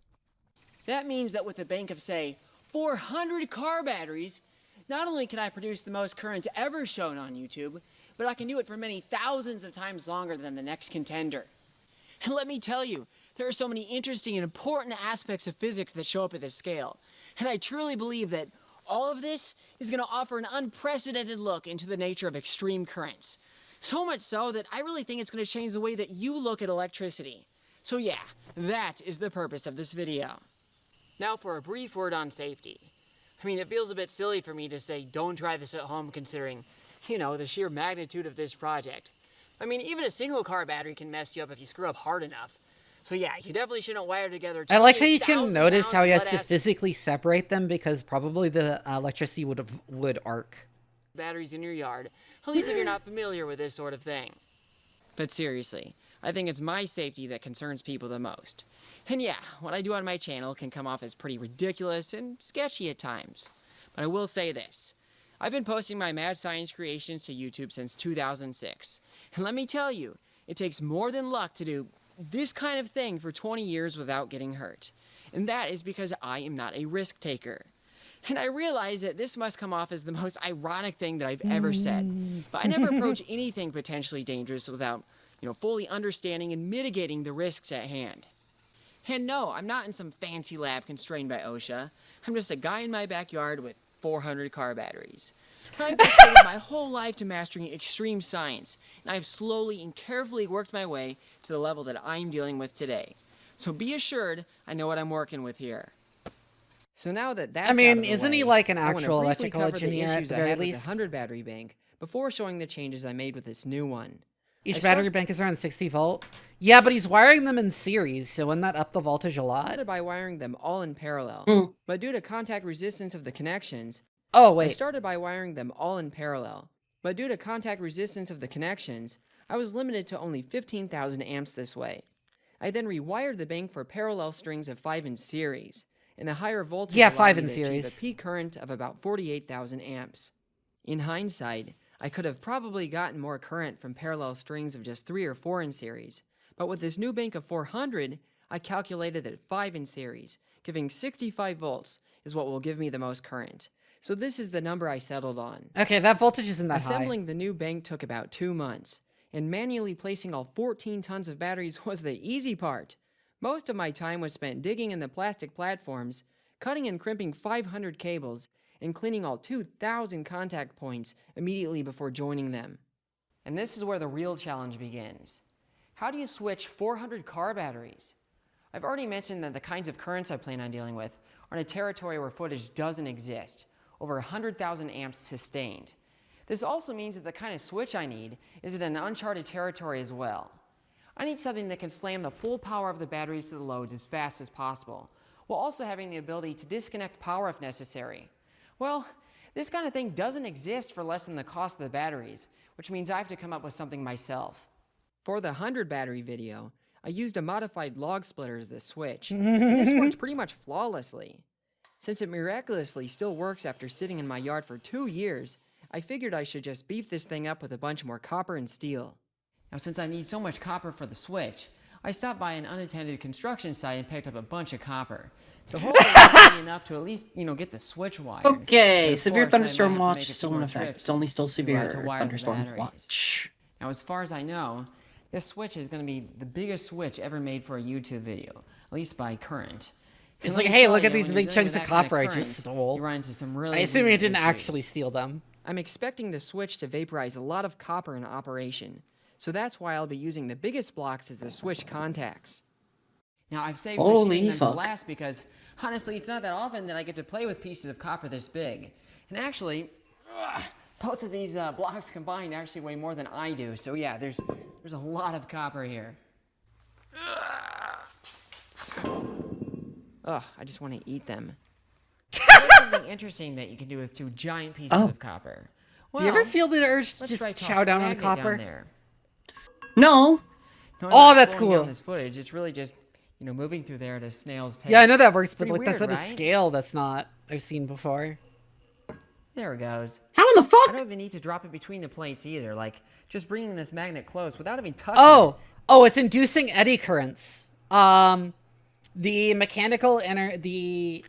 That means that with a bank of, say, 400 car batteries, not only can I produce the most current ever shown on YouTube, but I can do it for many thousands of times longer than the next contender. And let me tell you, there are so many interesting and important aspects of physics that show up at this scale. And I truly believe that all of this is going to offer an unprecedented look into the nature of extreme currents. So much so that I really think it's going to change the way that you look at electricity. So yeah, that is the purpose of this video. Now for a brief word on safety. I mean, it feels a bit silly for me to say don't try this at home considering, you know, the sheer magnitude of this project. I mean, even a single car battery can mess you up if you screw up hard enough. So yeah, you definitely shouldn't wire together. I like how you can notice how he has to physically separate them because probably the electricity would arc. Batteries in your yard, at least if you're not familiar with this sort of thing. But seriously, I think it's my safety that concerns people the most. And yeah, what I do on my channel can come off as pretty ridiculous and sketchy at times. But I will say this. I've been posting my mad science creations to YouTube since 2006. And let me tell you, it takes more than luck to do this kind of thing for 20 years without getting hurt. And that is because I am not a risk taker. And I realize that this must come off as the most ironic thing that I've ever said. But I never approach anything potentially dangerous without, fully understanding and mitigating the risks at hand. And no, I'm not in some fancy lab constrained by OSHA. I'm just a guy in my backyard with 400 car batteries. I've dedicated my whole life to mastering extreme science, and I've slowly and carefully worked my way to the level that I'm dealing with today. So be assured, I know what I'm working with here. So now that that's out of the isn't he way, like an I wanna actual briefly electrical cover the engineer at issues the I very had with least? the 100 battery bank before showing the changes I made with this new one. Each battery bank is around 60 volt. Yeah, but he's wiring them in series, so wouldn't that up the voltage a lot? I started by wiring them all in parallel, but due to contact resistance of the connections, Oh, I wait. started by wiring them all in parallel, but due to contact resistance of the connections, I was limited to only 15,000 amps this way. I then rewired the bank for parallel strings of 5 in series, and the higher voltage allowed 5 me in to achieve series. a peak current of about 48,000 amps. In hindsight, I could have probably gotten more current from parallel strings of just 3 or 4 in series, but with this new bank of 400, I calculated that 5 in series, giving 65 volts, is what will give me the most current. So this is the number I settled on. Okay, that voltage isn't that Assembling the new bank took about 2 months, and manually placing all 14 tons of batteries was the easy part. Most of my time was spent digging in the plastic platforms, cutting and crimping 500 cables, and cleaning all 2,000 contact points immediately before joining them. And this is where the real challenge begins. How do you switch 400 car batteries? I've already mentioned that the kinds of currents I plan on dealing with are in a territory where footage doesn't exist, over 100,000 amps sustained. This also means that the kind of switch I need is in an uncharted territory as well. I need something that can slam the full power of the batteries to the loads as fast as possible, while also having the ability to disconnect power if necessary. Well, this kind of thing doesn't exist for less than the cost of the batteries, which means I have to come up with something myself. For the 100 battery video, I used a modified log splitter as the switch, and this worked pretty much flawlessly. Since it miraculously still works after sitting in my yard for 2 years, I figured I should just beef this thing up with a bunch more copper and steel. Now since I need so much copper for the switch, I stopped by an unattended construction site and picked up a bunch of copper. So hopefully that'll be enough to at least, get the switch wired. Okay, But of severe course, I might thunderstorm have to watch make a is few still in more effect. trips It's only still severe to wire the thunderstorm batteries. watch. Now as far as I know, this switch is going to be the biggest switch ever made for a YouTube video, at least by current. It's And like, let me hey, tell look at you, these when big you're chunks dealing of with that kind copper I current, just stole. You run into some really I assume he weird didn't issues. actually steal them. I'm expecting the switch to vaporize a lot of copper in operation, so that's why I'll be using the biggest blocks as the switch contacts. Now, I've saved Holy machining them fuck. for last because, honestly, it's not that often that I get to play with pieces of copper this big. And actually, both of these blocks combined actually weigh more than I do. So yeah, there's a lot of copper here. Ugh, I just want to eat them. There's something interesting that you can do with 2 giant pieces of copper. Well, Do you ever feel the urge to let's just try tossing chow down on magnet copper? down there. No. No, I'm Oh, not that's slowing cool. down this footage. It's really just, moving through there at a snail's pace. Yeah, I know that works, but Pretty like that's weird, at a right? scale that's not I've seen before. There it goes. How in the I fuck? don't even need to drop it between the plates either. Like, just bringing this magnet close without even touching it. Oh, it's inducing eddy currents. The mechanical energy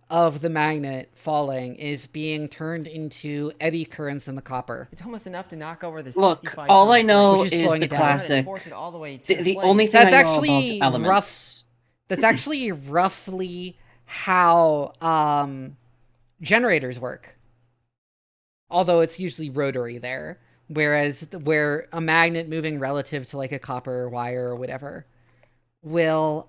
of the magnet falling is being turned into eddy currents in the copper. It's almost enough to knock over the Look, 65 all I pound know Which is is slowing the it down. classic. Force it all the way to The plate. only thing That's I know actually about elements. That's actually roughly how generators work. Although it's usually rotary there, whereas where a magnet moving relative to like a copper wire or whatever will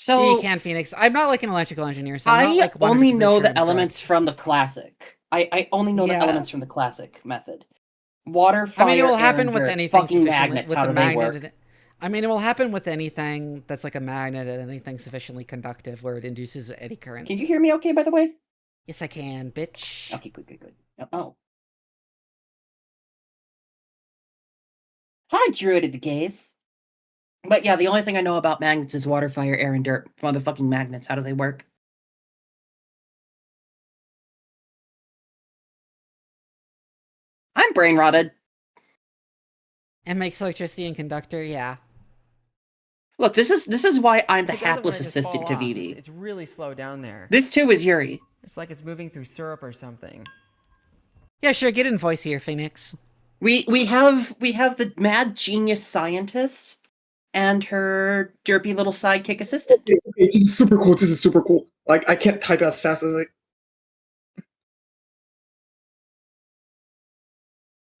So you can Phoenix. I'm not like an electrical engineer, so I'm not I like 100% only know sure the I'm correct. elements from the classic. I only know the Yeah. elements from the classic method. Water, I fire, mean, it will air, happen and with dirt. anything Fucking sufficiently magnets. with How the do they magnet. work? I mean, it will happen with anything that's like a magnet and anything sufficiently conductive where it induces eddy currents. Can you hear me okay, by the way? Yes, I can, bitch. Okay, good. Oh. Hi, Druid of the Gaze. But yeah, the only thing I know about magnets is water, fire, air, and dirt. Motherfucking magnets. How do they work? I'm brain rotted. It makes electricity and conductor, yeah. Look, this is why I'm the It doesn't hapless wanna just assistant fall to off. Vivi. It's really slow down there. This too is Yuri. It's like it's moving through syrup or something. Yeah, sure, get in voice here, Phoenix. We have the mad genius scientist and her derpy little sidekick assistant. Okay, this is super cool. This is super cool. Like, I can't type as fast as I.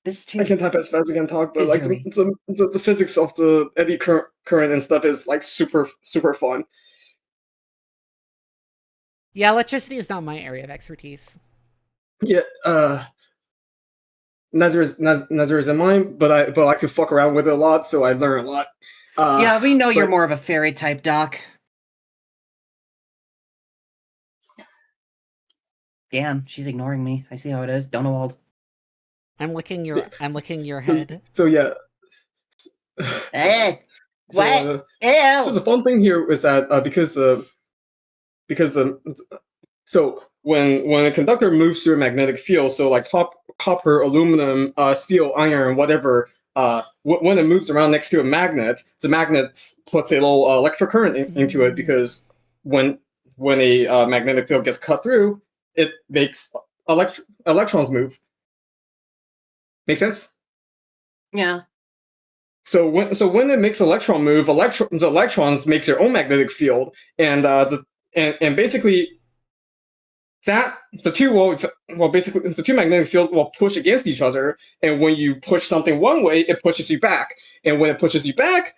This too. I can type as fast as I can talk, but Is like Yuri. the physics of the eddy current and stuff is like super fun. Yeah, electricity is not my area of expertise. Yeah, neither is mine, but I like to fuck around with it a lot, so I learn a lot. Yeah, we know you're but- more of a fairy type, Doc. Damn, she's ignoring me. I see how it is. Donald. I'm licking your head. So yeah. Eh, So, what? So Ew. the fun thing here is that so when a conductor moves through a magnetic field, so like copper, aluminum, steel, iron, whatever, when it moves around next to a magnet, the magnet puts a little electric current into it, because when a magnetic field gets cut through, it makes electrons move. Make sense? Yeah. So when it makes electron move, the electrons makes their own magnetic field, and basically the two magnetic fields will push against each other, and when you push something one way, it pushes you back, and when it pushes you back,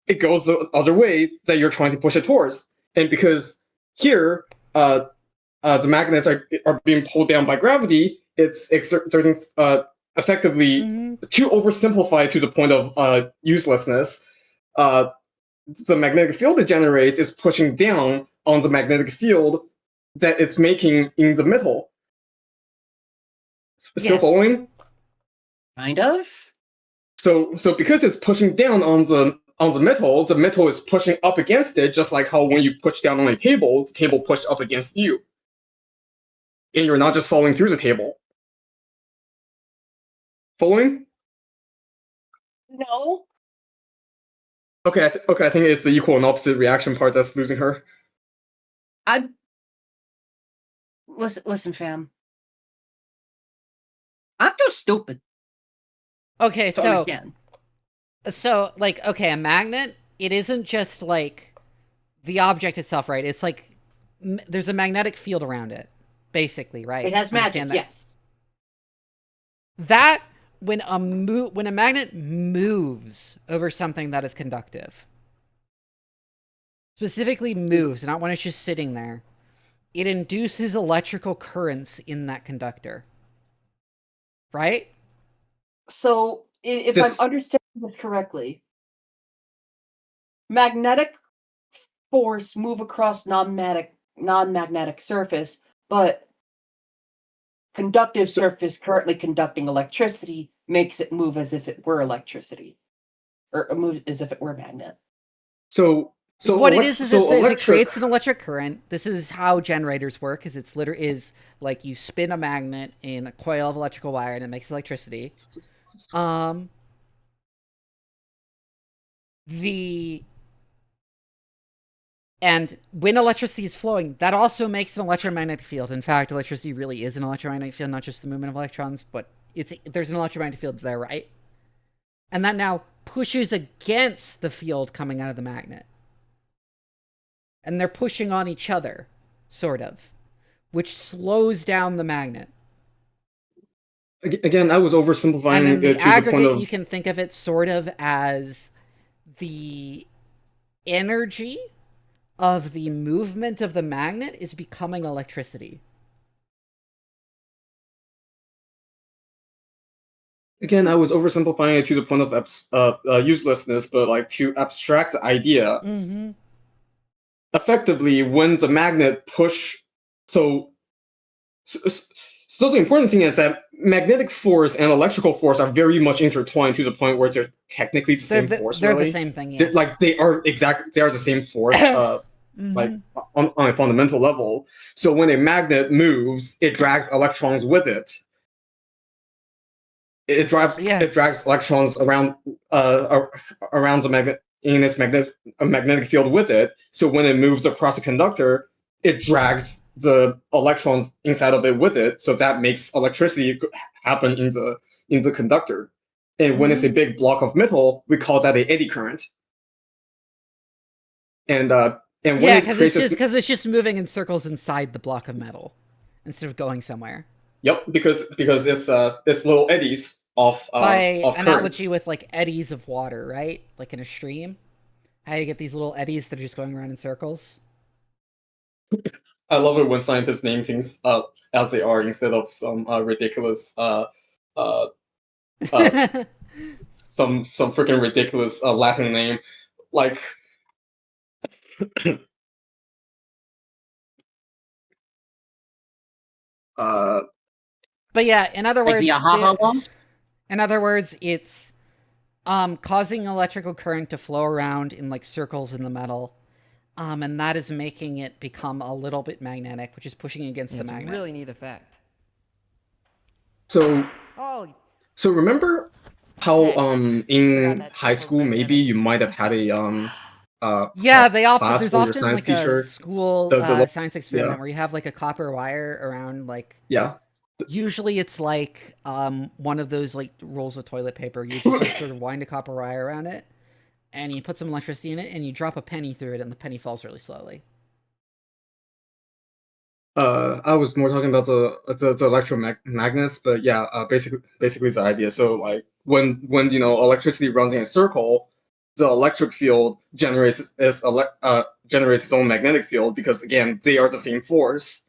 it goes the other way that you're trying to push it towards. And because here the magnets are being pulled down by gravity, it's exerting effectively, to oversimplify to the point of uselessness, the magnetic field it generates is pushing down on the magnetic field that it's making in the middle. Still Yes. following? Kind of? So because it's pushing down on the metal is pushing up against it, just like how when you push down on a table, the table pushed up against you. And you're not just falling through the table. Following? No. Okay, I think it's the equal and opposite reaction part that's losing her. Listen, fam. I'm too stupid Okay, to so understand. like, okay, a magnet, it isn't just like the object itself, right? It's like there's a magnetic field around it, basically, right? It has magic, Understand that? yes. That when a magnet moves over something that is conductive, specifically moves, not when it's just sitting there, it induces electrical currents in that conductor. Right? So, if I'm understanding this correctly, magnetic force move across non-magnetic surface, but conductive surface currently conducting electricity makes it move as if it were electricity, or moves as if it were a magnet. So what it is it creates an electric current. This is how generators work. Is like you spin a magnet in a coil of electrical wire and it makes electricity. And when electricity is flowing, that also makes an electromagnetic field. In fact, electricity really is an electromagnetic field, not just the movement of electrons, but there's an electromagnetic field there, right? And that now pushes against the field coming out of the magnet. And they're pushing on each other, sort of, which slows down the magnet. Again, I was oversimplifying and in it the to aggregate, the point of... you can think of it sort of as the energy of the movement of the magnet is becoming electricity. Again, I was oversimplifying it to the point of uselessness, but like to abstract the idea. Mm-hmm. Effectively, when the magnet so the important thing is that magnetic force and electrical force are very much intertwined to the point where they're technically the same force. They're really. The same thing. Yes. They are the same force. Mm-hmm. Like on a fundamental level. So when a magnet moves, it drags electrons with it. It drags electrons around the magnet in its magnetic field with it. So when it moves across a conductor, it drags the electrons inside of it with it. So that makes electricity happen in the conductor. And when it's a big block of metal, we call that an eddy current. And when because it's just moving in circles inside the block of metal instead of going somewhere. Yep, because it's little eddies of analogy currents. with like eddies of water, right? Like in a stream, how you get these little eddies that are just going around in circles. I love it when scientists name things as they are instead of some ridiculous some freaking ridiculous Latin name, like. But yeah, in other words, walls? It's causing electrical current to flow around in like circles in the metal, and that is making it become a little bit magnetic, which is pushing against the magnet. It's a really neat effect. So remember how in high school maybe you might have had a there's often like teacher a school science experiment where you have like a copper wire around like usually it's like one of those like rolls of toilet paper. You just sort of wind a copper wire around it and you put some electricity in it and you drop a penny through it and the penny falls really slowly. I was more talking about the electromagnets, but yeah, basically the idea. So like when electricity runs in a circle, the electric field generates its own magnetic field because again they are the same force.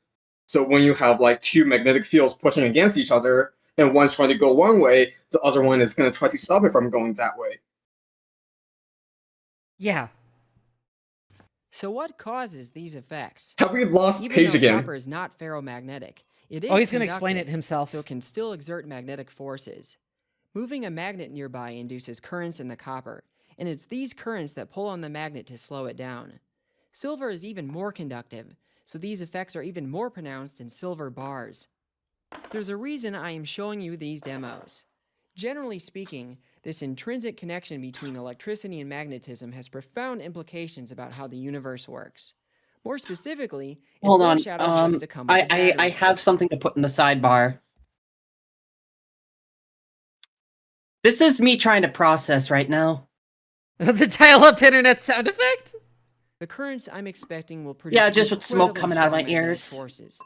So when you have like two magnetic fields pushing against each other, and one's trying to go one way, the other one is going to try to stop it from going that way. Yeah. So what causes these effects? Have we lost Even Paige though again? copper is not ferromagnetic, it is he's going to explain it himself. So it can still exert magnetic forces. Moving a magnet nearby induces currents in the copper, and it's these currents that pull on the magnet to slow it down. Silver is even more conductive, so these effects are even more pronounced in silver bars. There's a reason I am showing you these demos. Generally speaking, this intrinsic connection between electricity and magnetism has profound implications about how the universe works. More specifically, hold on. what's to come with the battery. I have something to put in the sidebar. This is me trying to process right now. The dial-up internet sound effect? The currents I'm expecting will produce just with smoke coming out of my incredible ears. forces.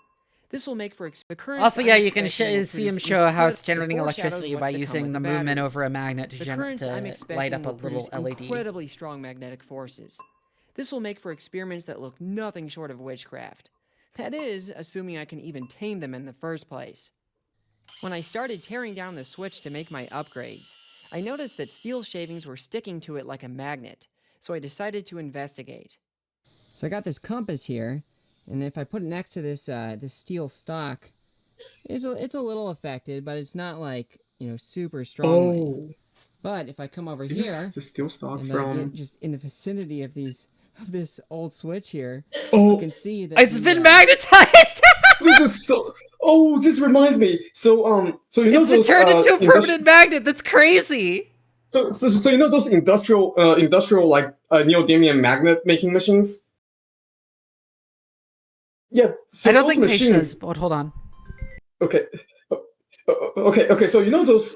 This will make for the currents Also, yeah, I'm you can expecting will see him produce show how it's incredible- generating foreshadows electricity what's by to come using with the the movement batteries. over a magnet to, The currents I'm light expecting up a will little produce LED. incredibly strong magnetic forces. This will make for experiments that look nothing short of witchcraft. That is, assuming I can even tame them in the first place. When I started tearing down the switch to make my upgrades, I noticed that steel shavings were sticking to it like a magnet, so I decided to investigate. So I got this compass here, and if I put it next to this this steel stock, it's a little affected, but it's not like, you know, super strongly. Oh, But if I come over is here this the steel stock and from? get just in the vicinity of this old switch here, you Oh, can see that It's been magnetized! this is so. Oh, this reminds me. So you know It's been those turned into a industri- permanent magnet. That's crazy. So you know those industrial like neodymium magnet making machines. Yeah. So I don't those think Paige machines. does, but hold on. Okay. Okay. So you know those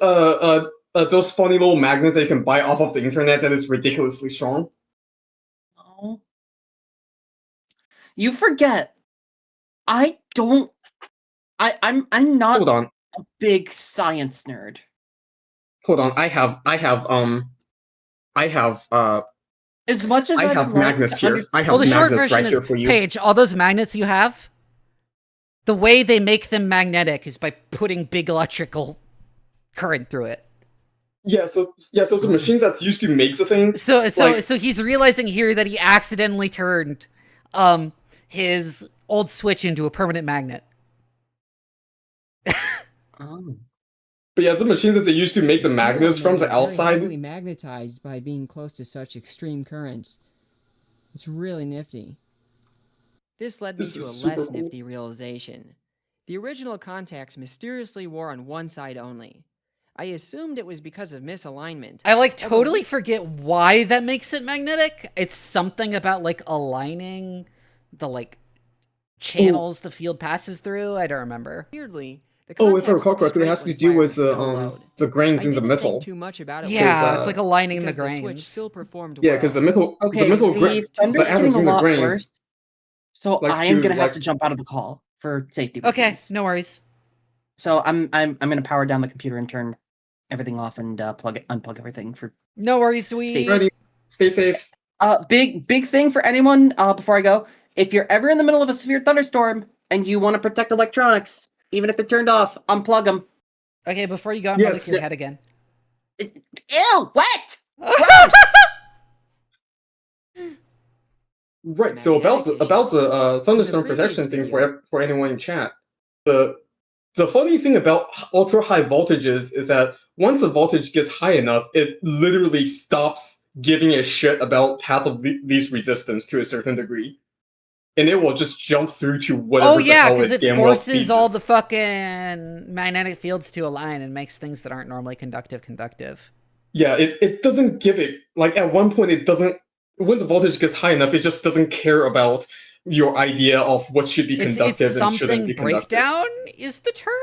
funny little magnets that you can buy off of the internet that is ridiculously strong. Oh. You forget. I don't. I'm not Hold on. a big science nerd. Hold on. I have As much as I I have would like magnets to here. understand. I have Well, the short magnets version right here is, for you. Paige, all those magnets you have, the way they make them magnetic is by putting big electrical current through it. So the machines that's used to make the thing. So he's realizing here that he accidentally turned his old switch into a permanent magnet. Oh. But yeah, the machines that they used to make the magnets from the outside. Heavily magnetized by being close to such extreme currents. It's really nifty. This led me This to is a super less cool. nifty realization. The original contacts mysteriously wore on one side only. I assumed it was because of misalignment. I like totally forget why that makes it magnetic. It's something about like aligning the like channels the field passes through. I don't remember. Weirdly, the Oh, if I contacts recall look correctly, it straight has to when do fired with no load. the grains I in the didn't metal. think too much about it. Yeah, uh, it's like aligning the because the switch grains. still performed Yeah, well. because the metal, Okay, the thunder's the getting atoms a in the lot grains. worse, so likes I am to, gonna have like- to jump out of the call for safety Okay, reasons. no worries. So I'm gonna power down the computer and turn everything off and unplug everything for. No worries, do we? Safe. Ready? Stay safe. Big thing for anyone. Before I go, if you're ever in the middle of a severe thunderstorm and you want to protect electronics, even if they're turned off, unplug them. Okay, before you go, I'm gonna Yes, lick your yeah. head again. Ew! What? Gross! Right. So about the thunderstorm In the previous protection thing video. for anyone in chat. The funny thing about ultra high voltages is that once the voltage gets high enough, it literally stops giving a shit about path of least resistance to a certain degree, and it will just jump through to whatever Oh the yeah, hell because it it damn well forces all the pleases. fucking magnetic fields to align and makes things that aren't normally conductive. Yeah, it doesn't give it, like, at one point it doesn't, once the voltage gets high enough, it just doesn't care about your idea of what should be conductive It's and shouldn't be something conductive. breakdown is the term?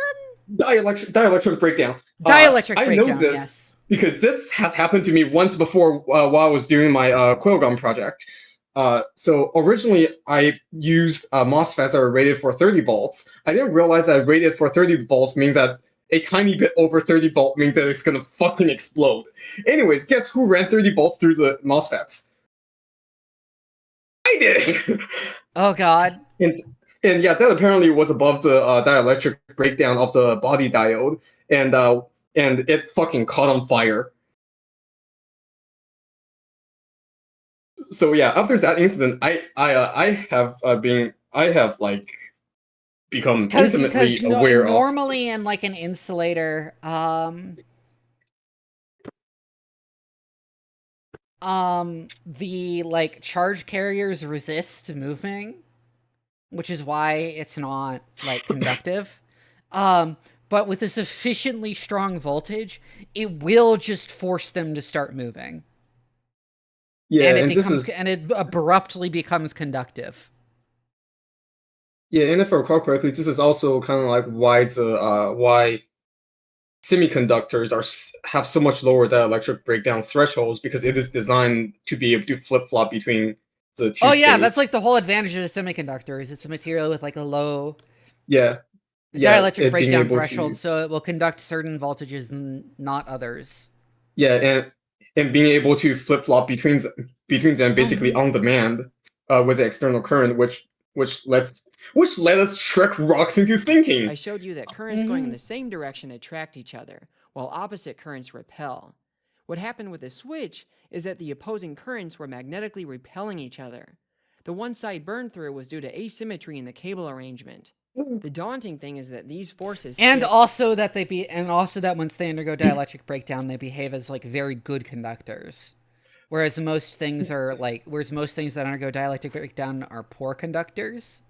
Dielectric breakdown. Dielectric I breakdown, know this yes. because this has happened to me once before while I was doing my Quillgum project. So originally I used MOSFETs that were rated for 30 volts. I didn't realize that rated for 30 volts means that a tiny bit over 30 volt means that it's gonna fucking explode. Anyways, guess who ran 30 volts through the MOSFETs? I did! Oh god. And yeah, that apparently was above the dielectric breakdown of the body diode, and it fucking caught on fire. So yeah, after that incident, I have like become intimately aware of. Normally in like an insulator, the like charge carriers resist moving, which is why it's not like conductive. But with a sufficiently strong voltage, it will just force them to start moving. Yeah, and it and becomes this is and it abruptly becomes conductive. yeah, and if I recall correctly, this is also kind of like why semiconductors have so much lower dielectric breakdown thresholds, because it is designed to be able to flip flop between the two. Oh yeah, states. that's like the whole advantage of a semiconductor is it's a material with like a low Yeah. The Yeah, dielectric it being breakdown able threshold, to, so it will conduct certain voltages and not others. yeah, and being able to flip flop between them basically on demand with the external current, which let us trick rocks into thinking. I showed you that currents going in the same direction attract each other, while opposite currents repel. What happened with the switch is that the opposing currents were magnetically repelling each other. The one side burned through was due to asymmetry in the cable arrangement. The daunting thing is that these forces And also that once they undergo dielectric breakdown, they behave as like very good conductors. Whereas most things that undergo dielectric breakdown are poor conductors.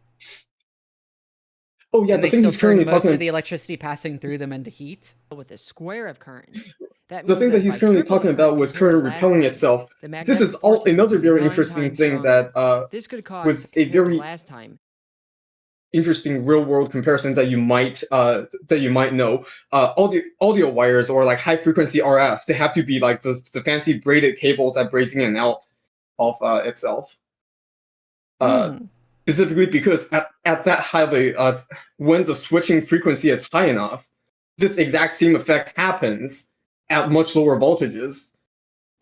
Oh yeah, And the they thing still he's currently turn most talking of the electricity passing through them into heat. with a square of current. That the means thing that he's by currently tripling talking about current was compared to current last repelling time, itself. the This magnetic is all forces would another be very 9 interesting times thing stronger. that This could cause, was a compared to very last time, interesting real world comparisons that you might know. Audio wires or like high frequency RF, they have to be like the fancy braided cables that braiding in and out of itself. Specifically because at that high when the switching frequency is high enough, this exact same effect happens at much lower voltages.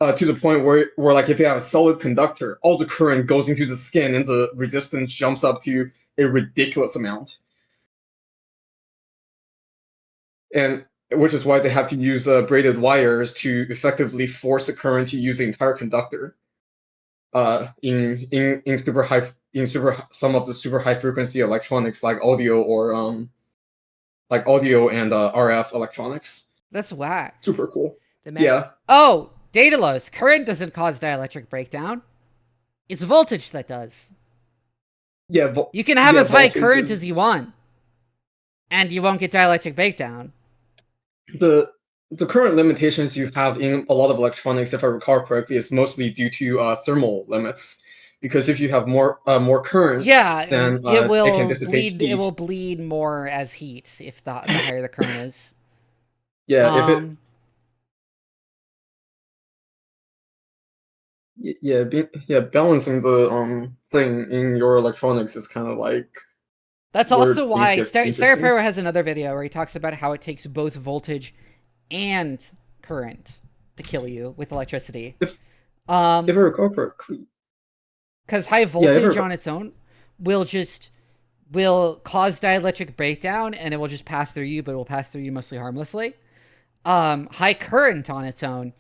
To the point where like if you have a solid conductor, all the current goes into the skin and the resistance jumps up to a ridiculous amount. And which is why they have to use braided wires to effectively force the current to use the entire conductor. In some of the super high frequency electronics like audio or like audio and RF electronics. That's whack. Super cool. the Yeah. Oh, Daedalus, current doesn't cause dielectric breakdown. It's voltage that does. Yeah. You can have as high voltage current is- as you want, and you won't get dielectric breakdown. The current limitations you have in a lot of electronics, if I recall correctly, is mostly due to thermal limits. Because if you have more current, Yeah, then it it will can dissipate bleed. It heat. will bleed more as heat if the higher the current is. Yeah, if it Um, balancing the thing in your electronics is kind of like That's where also things why get Sarah interesting. Perro has another video where he talks about how it takes both voltage and current to kill you with electricity. If I recall correctly, Because high voltage on its own will cause dielectric breakdown, and it will just pass through you, but it will pass through you mostly harmlessly. High current on its own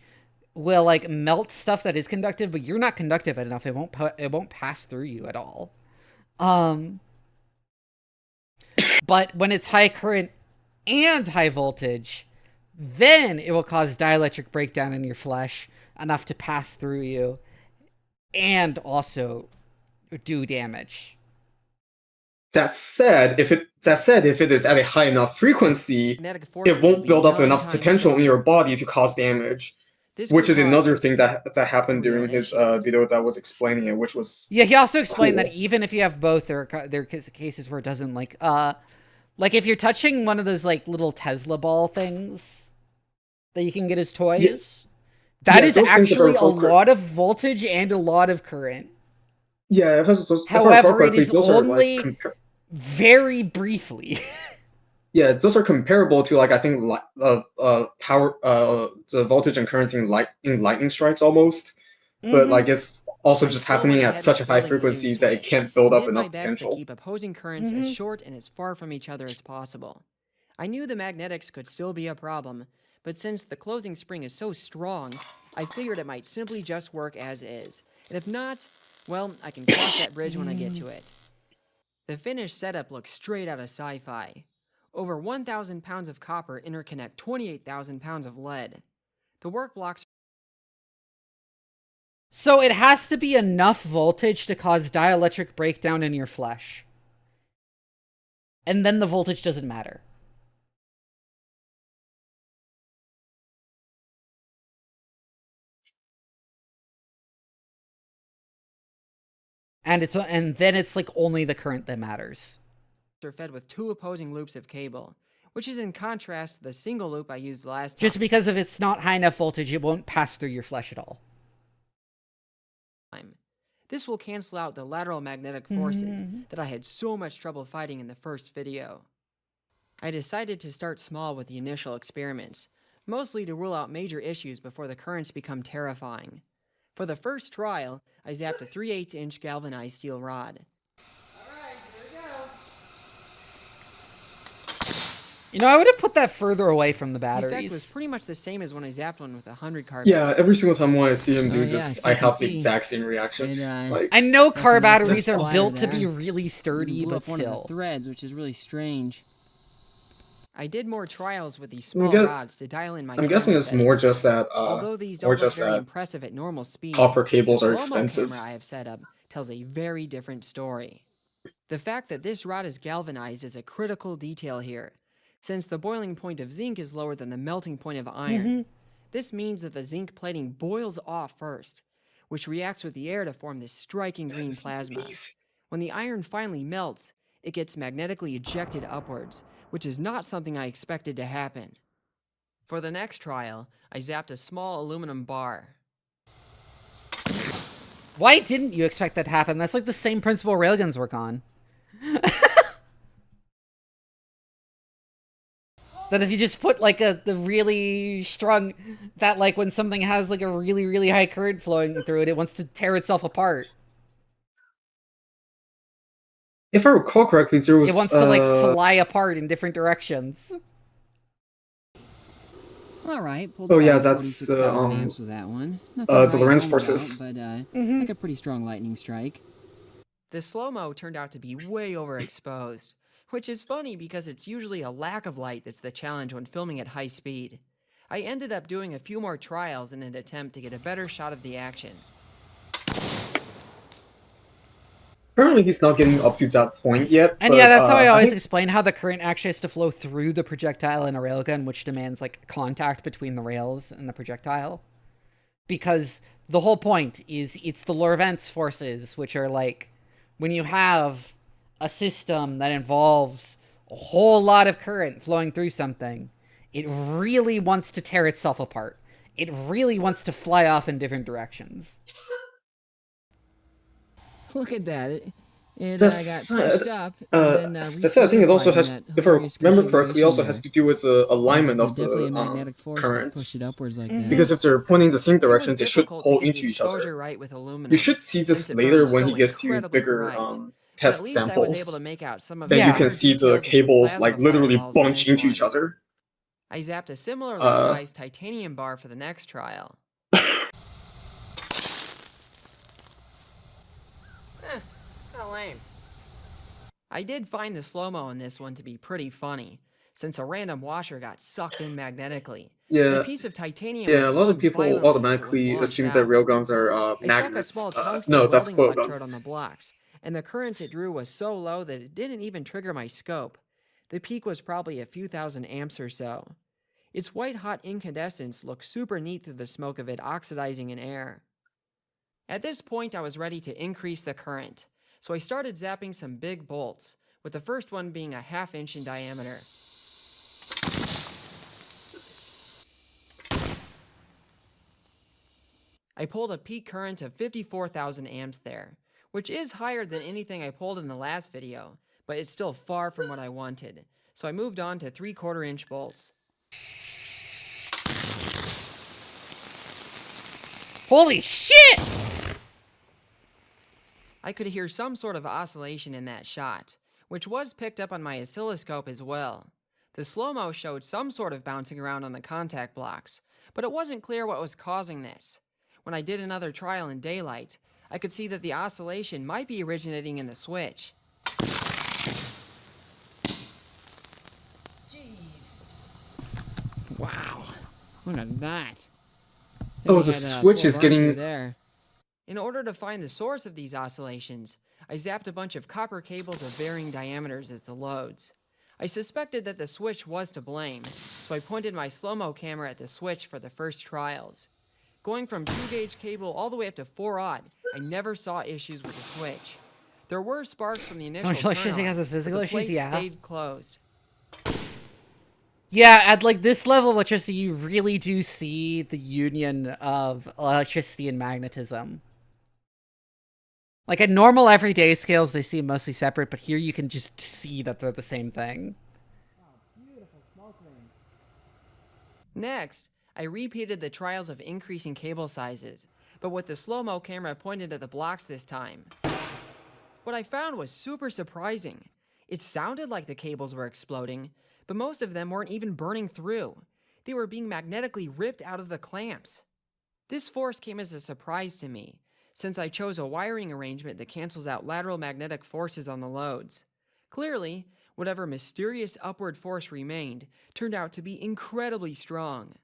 will like melt stuff that is conductive, but you're not conductive enough. It won't pass through you at all. But when it's high current and high voltage, then it will cause dielectric breakdown in your flesh enough to pass through you and also do damage. that said, if it is at a high enough frequency, magnetic forces it would won't be build up 9 enough times potential in stronger. your body to cause damage. This Which could is another cause thing that happened real during his issues. video that was explaining it, which was Yeah, he also explained cool. that even if you have both, there are cases where it doesn't like if you're touching one of those like little Tesla ball things that you can get as toys, that is those things, if I actually a recall lot of voltage and a lot of current. Yeah, if I recall However, it correctly, is those are only like very briefly. yeah, those are comparable to like I think power the voltage and currents in lightning strikes almost. But like it's also I just still happening went at ahead such with a high building a new frequencies that it switch, can't build and up did my enough best to potential. keep opposing currents as short and as far from each other as possible. I knew the magnetics could still be a problem, but since the closing spring is so strong, I figured it might simply just work as is. And if not, well, I can cross that bridge when I get to it. The finished setup looks straight out of sci-fi. Over 1,000 pounds of copper interconnect 28,000 pounds of lead. The work blocks So it has to be enough voltage to cause dielectric breakdown in your flesh. And then the voltage doesn't matter. And then it's like only the current that matters. are fed with 2 opposing loops of cable, which is in contrast to the single loop I used last Just because if it's not high enough voltage, it won't pass through your flesh at all. time. This will cancel out the lateral magnetic forces that I had so much trouble fighting in the first video. I decided to start small with the initial experiments, mostly to rule out major issues before the currents become terrifying. For the first trial, I zapped a 3/8-inch galvanized steel rod. You know, I would have put that further away from the The effect was batteries. pretty much the same as when I zapped one with a 100 car Yeah, battery. every single time when I see him do Oh, this, yeah, so I you can have the see exact same reaction. Like, I know car That's a nice batteries are splatter built to there. be really sturdy, You blew but up one of the still. threads, which is really strange. I did more trials with these I mean, small rods to dial in my I'm guessing camera it's more settings. just that Although these more don't look just very that impressive at normal speed, copper cables the are slow-mo expensive. camera I have set up tells a very different story. The fact that this rod is galvanized is a critical detail here, since the boiling point of zinc is lower than the melting point of iron. This means that the zinc plating boils off first, which reacts with the air to form this striking green That is plasma. amazing. When the iron finally melts, it gets magnetically ejected upwards, which is not something I expected to happen. For the next trial, I zapped a small aluminum bar. Why didn't you expect that to happen? That's like the same principle railguns work on. That if you just put like the really strong, that like when something has like a really, really high current flowing through it, it wants to tear itself apart. If I recall correctly, there was It wants to like fly apart in different directions. Alright, pulled Oh, about yeah, that's, 46,000 amps with that one. Nothing the to write Lorentz home forces. about, but like a pretty strong lightning strike. The slow-mo turned out to be way overexposed, which is funny because it's usually a lack of light that's the challenge when filming at high speed. I ended up doing a few more trials in an attempt to get a better shot of the action. Apparently, he's not getting up to that point yet. And but, yeah, that's how I always think- explain how the current actually has to flow through the projectile in a railgun, which demands like contact between the rails and the projectile. Because the whole point is it's the Lorentz forces, which are like when you have a system that involves a whole lot of current flowing through something, it really wants to tear itself apart. It really wants to fly off in different directions. Look at that. It That's, got pushed up, and then that's it. I think it also has, if I remember correctly, it also there. has to do with the alignment of Definitely a the magnetic force that currents. pushed it upwards like that. Because if they're pointing the same It was directions, they should difficult pull to get the into each exposure other. right with aluminum, You should see this since it later burns when so he gets to incredibly bigger bright. But test at least I was able samples. to make out some of Then the you can finer see the details of cables plasma like literally firewalls in bunch this into each one. other. I zapped a similarly sized titanium bar for the next trial. Kinda lame. I did find the slow-mo in this one to be pretty funny, since a random washer got sucked in magnetically. Yeah. And a piece of titanium Yeah, was a lot of swung people violently as it was automatically launched assume that out. railguns are I stuck a magnets. small tungsten No, that's welding coil electrode guns. on the blocks, and the current it drew was so low that it didn't even trigger my scope. The peak was probably a few thousand amps or so. Its white-hot incandescence looked super neat through the smoke of it oxidizing in air. At this point, I was ready to increase the current, so I started zapping some big bolts, with the first one being a 1/2 inch in diameter. I pulled a peak current of 54,000 amps there, which is higher than anything I pulled in the last video, but it's still far from what I wanted, so I moved on to 3/4 inch bolts. Holy shit! I could hear some sort of oscillation in that shot, which was picked up on my oscilloscope as well. The slow-mo showed some sort of bouncing around on the contact blocks, but it wasn't clear what was causing this. When I did another trial in daylight, I could see that the oscillation might be originating in the switch. Jeez. Wow. Look at that. Oh, the switch is getting... there. In order to find the source of these oscillations, I zapped a bunch of copper cables of varying diameters as the loads. I suspected that the switch was to blame, so I pointed my slow-mo camera at the switch for the first trials. Going from 2-gauge cable all the way up to 4-aught, I never saw issues with the switch. There were sparks from the initial much like Shizzy turn-on, has his physical but the issues, plate yeah. stayed closed. Yeah, at like this level of electricity, you really do see the union of electricity and magnetism. Like in normal everyday scales, they seem mostly separate, but here you can just see that they're the same thing. Next, I repeated the trials of increasing cable sizes, but with the slow-mo camera pointed at the blocks this time. What I found was super surprising. It sounded like the cables were exploding, but most of them weren't even burning through. They were being magnetically ripped out of the clamps. This force came as a surprise to me, since I chose a wiring arrangement that cancels out lateral magnetic forces on the loads. Clearly, whatever mysterious upward force remained turned out to be incredibly strong.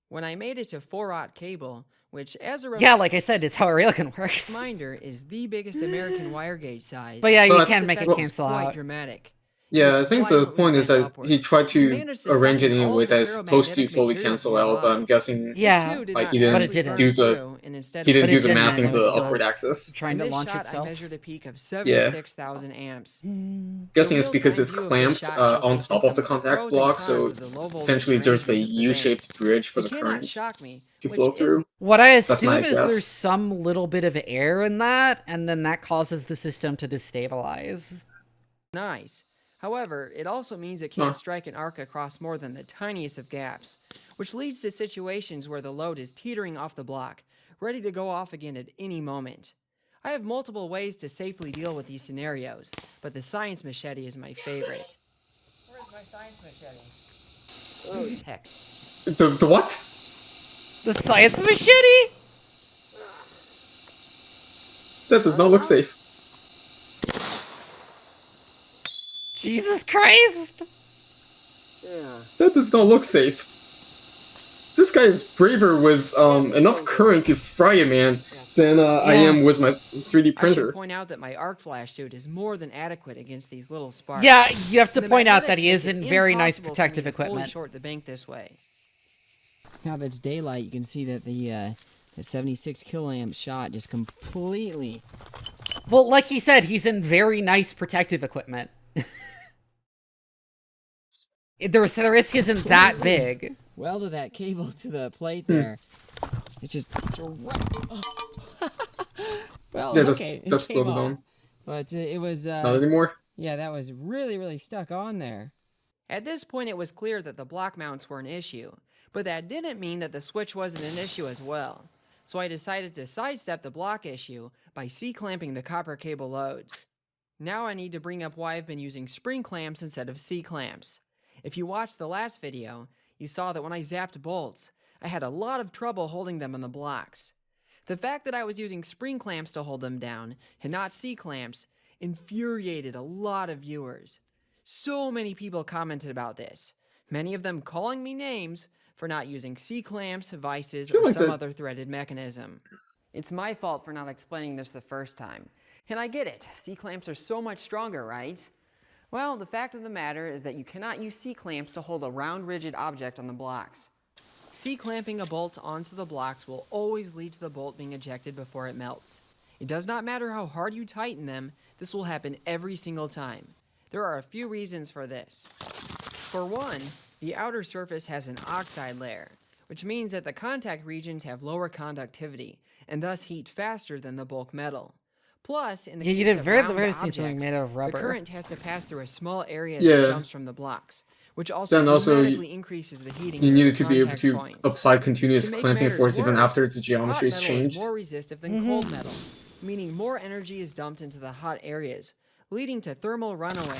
When I made it to 4/aught cable, which as a Yeah, like I said, it's how a railgun works. reminder is the biggest American wire gauge size. But yeah, you But- can't make it This effect cancel was quite out. dramatic. Yeah, I It's think the violently point is bent that upwards. he tried He to managed to arrange it suck in a all way of the that is supposed to ferromagnetic fully material cancel from the out, but I'm line. guessing It Yeah, too did like, not he didn't but it actually didn't. burn do the- through, and instead he didn't But do it the didn't, mathing and to it the was still upward axis. trying In to this launch shot, itself. I measured a peak of 76,000 amps. Guessing it's because real-time it's view of this clamped shot on showcases top of some the of contact pros and block, cons so of the low voltage essentially there's a arrangements of the U-shaped bank. bridge for It the cannot current shock me, to which flow is through. What I That's my assume is guess. there's some little bit of air in that, and then that causes the system to destabilize. nice. However, it also means it can't strike an arc across more than the tiniest of gaps, which leads to situations where the load is teetering off the block, ready to go off again at any moment. I have multiple ways to safely deal with these scenarios, but the science machete is my favorite. Where's my science machete? Oh, heck. The what? The science machete? That does not look safe. Jesus Christ! Yeah. That does not look safe. This guy's braver with enough current to fry a man than I am with my 3D I should printer. point out that my arc flash suit is more than adequate against these little sparks. Yeah, you have to The point out that magnetics he make is it in very nice impossible for protective me to fully equipment. short the bank this way. Now that it's daylight, you can see that the 76 kiloamp shot just completely. Well, like he said, he's in very nice protective equipment. The risk isn't that big. Welded that cable to the plate there. It's just. Well, Yeah, okay, that's it came floated off. on. But it was. Not anymore. Yeah, that was really stuck on there. At this point, it was clear that the block mounts were an issue, but that didn't mean that the switch wasn't an issue as well. So I decided to sidestep the block issue by C-clamping the copper cable loads. Now I need to bring up why I've been using spring clamps instead of C-clamps. If you watched the last video, you saw that when I zapped bolts, I had a lot of trouble holding them on the blocks. The fact that I was using spring clamps to hold them down, and not C-clamps, infuriated a lot of viewers. So many people commented about this, many of them calling me names for not using C-clamps, vices, or some other threaded mechanism. It's my fault for not explaining this the first time. And I get it, C-clamps are so much stronger, right? Well, the fact of the matter is that you cannot use C-clamps to hold a round, rigid object on the blocks. C-clamping a bolt onto the blocks will always lead to the bolt being ejected before it melts. It does not matter how hard you tighten them, this will happen every single time. There are a few reasons for this. For one, the outer surface has an oxide layer, which means that the contact regions have lower conductivity, and thus heat faster than the bulk metal. Plus, in the Yeah, you case did of very round see something objects, made out of rubber. the current has to pass through a small area as Yeah. it jumps from the blocks, which also Then also dramatically increases the heating. You near needed the to be able contact to points. apply continuous To make clamping matters force even worse, after its hot geometry is metal changed. is more resistive than cold metal, meaning more energy is dumped into the hot areas, leading to thermal runaway.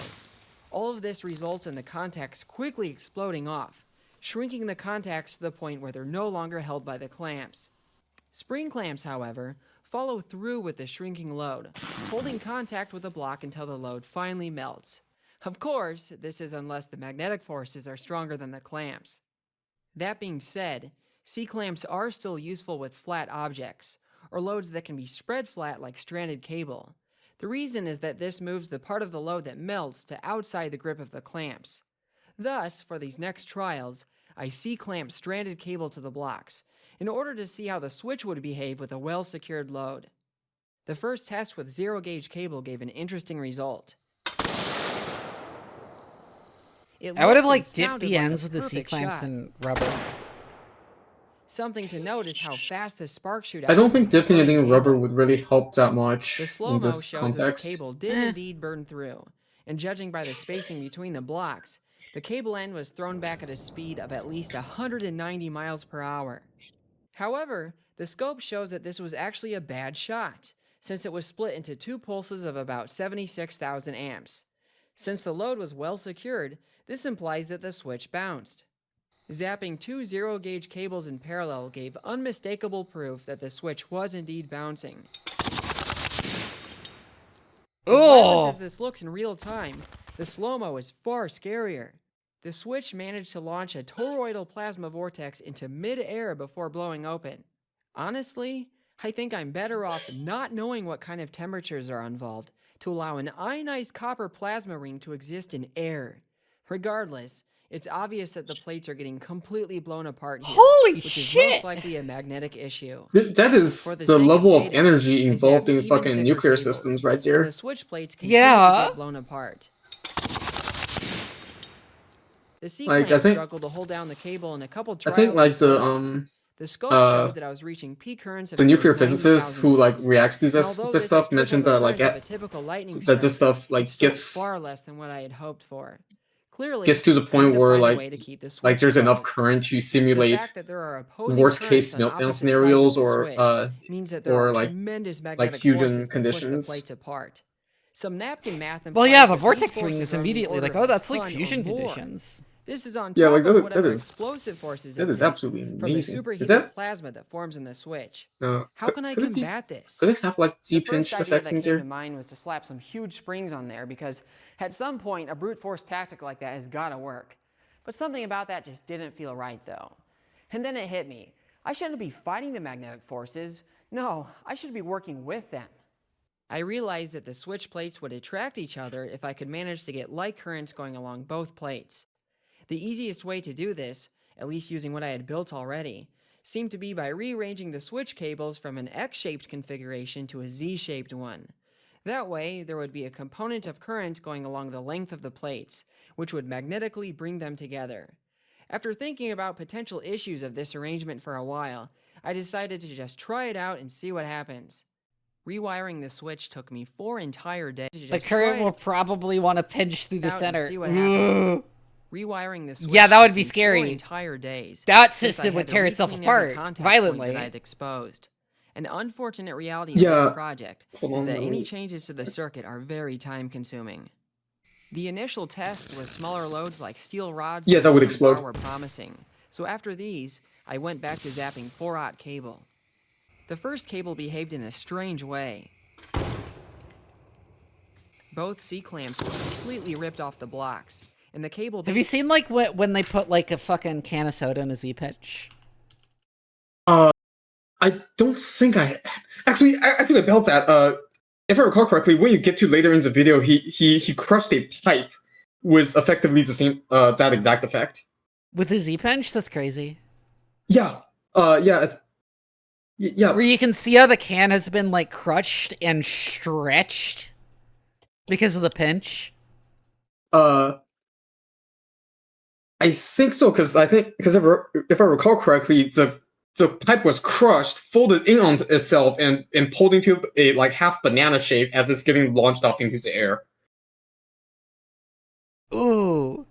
All of this results in the contacts quickly exploding off, shrinking the contacts to the point where they're no longer held by the clamps. Spring clamps, however, follow through with the shrinking load, holding contact with the block until the load finally melts. Of course, this is unless the magnetic forces are stronger than the clamps. That being said, C-clamps are still useful with flat objects, or loads that can be spread flat like stranded cable. The reason is that this moves the part of the load that melts to outside the grip of the clamps. Thus, for these next trials, I C-clamp stranded cable to the blocks, in order to see how the switch would behave with a well-secured load. The first test with zero-gauge cable gave an interesting result. I would have looked and like dipped sounded the like a ends of the perfect C-clamps shot. in rubber. Something to note is how fast the spark shoot I don't think out from dipping it in exploding rubber cable. would really help that much The in slow-mo this shows that context. the cable did indeed burn through, and judging by the spacing between the blocks, the cable end was thrown back at a speed of at least 190 miles per hour. However, the scope shows that this was actually a bad shot, since it was split into 2 pulses of about 76,000 amps. Since the load was well secured, this implies that the switch bounced. Zapping 2 zero-gauge cables in parallel gave unmistakable proof that the switch was indeed bouncing. As violent as this looks in real time, the slow-mo is far scarier. The switch managed to launch a toroidal plasma vortex into mid-air before blowing open. Honestly, I think I'm better off not knowing what kind of temperatures are involved to allow an ionized copper plasma ring to exist in air. Regardless, it's obvious that the plates are getting completely blown apart here, Holy which is shit! most likely a magnetic issue. That is For the the sake of level of data, energy I involved zapped in even fucking thicker nuclear cables, systems right and there. the switch plates continue to Yeah. get blown apart. The Like, C-clamp I think- struggled to hold down the cable in a couple I trials think like as the well. The scope showed that I was reaching peak currents of the nuclear nearly physicists 90,000 who like amps. reacts to And this although this is stuff triple mentioned the that like currents of a typical lightning that this strike, stuff like it's still gets far less than what I had hoped for. Clearly, to the I point need to where find a like way to keep this like switch there's enough closed. current to The simulate fact that there are opposing worst case currents on meltdown opposite sides of scenarios the or switch means that there are like tremendous magnetic fusion forces that push the conditions. plates apart. Some napkin math Well, implies yeah, the that these vortex ring forces is are on the immediately order like, of oh, a that's like ton or fusion more. conditions. This is on Yeah, top like, of that whatever is- explosive forces that is exist absolutely from the amazing. Is superheated that plasma that forms in the switch. no? How can I could it be- combat this? Could it have like The Z-pinch first idea effects that in came to there? mind was to slap some huge springs on there, because at some point a brute force tactic like that has got to work. But something about that just didn't feel right though. And then it hit me. I shouldn't be fighting the magnetic forces. No, I should be working with them. I realized that the switch plates would attract each other if I could manage to get light currents going along both plates. The easiest way to do this, at least using what I had built already, seemed to be by rearranging the switch cables from an X-shaped configuration to a Z-shaped one. That way, there would be a component of current going along the length of the plates, which would magnetically bring them together. After thinking about potential issues of this arrangement for a while, I decided to just try it out and see what happens. Rewiring the switch took me 4 entire days. The current will probably want to pinch through the out and center. see what happens. Ugh. Rewiring the switch Yeah, that would took be me 4 scary. entire days. That since I system had would to tear itself re-clean every apart contact point violently. that I'd exposed. An unfortunate reality of Yeah. this project Hold is on, that any wait. changes to the circuit are very time-consuming. The initial tests with smaller loads like steel rods Yeah, and that would aluminum explode. bar were promising. So after these, I went back to zapping 4-aught cable. The first cable behaved in a strange way. Both C-clamps were completely ripped off the blocks, and the cable... Have you seen like when they put like a fucking can of soda in a Z-pitch? I don't think I actually about that. If I recall correctly, when you get to later in the video, he crushed a pipe with effectively the same that exact effect. With the Z-pinch? That's crazy. Yeah. Yeah. Where you can see how the can has been like crushed and stretched because of the pinch. I think so, because if I recall correctly, the pipe was crushed, folded in on itself, and pulled into a like half banana shape as it's getting launched off into the air. Ooh.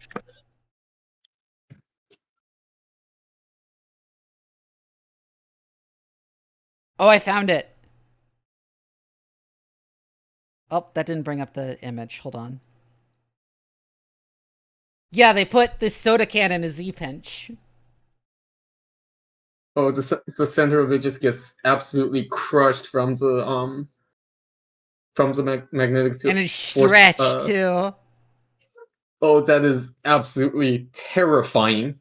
Oh, I found it. Oh, that didn't bring up the image. Hold on. Yeah, they put this soda can in a Z-pinch. Oh, the center of it just gets absolutely crushed from the magnetic field. And it's stretched, too. Oh, that is absolutely terrifying.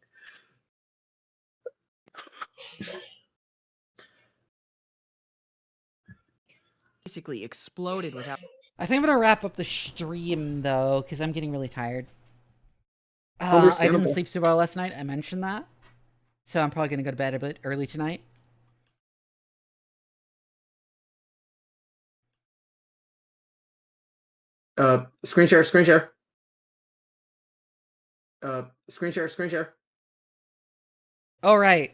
basically exploded without... I think I'm gonna wrap up the stream, though, because I'm getting really tired. I didn't Understandable. sleep super well last night. I mentioned that. So I'm probably gonna go to bed a bit early tonight. Screen share. Screen share. Oh, right.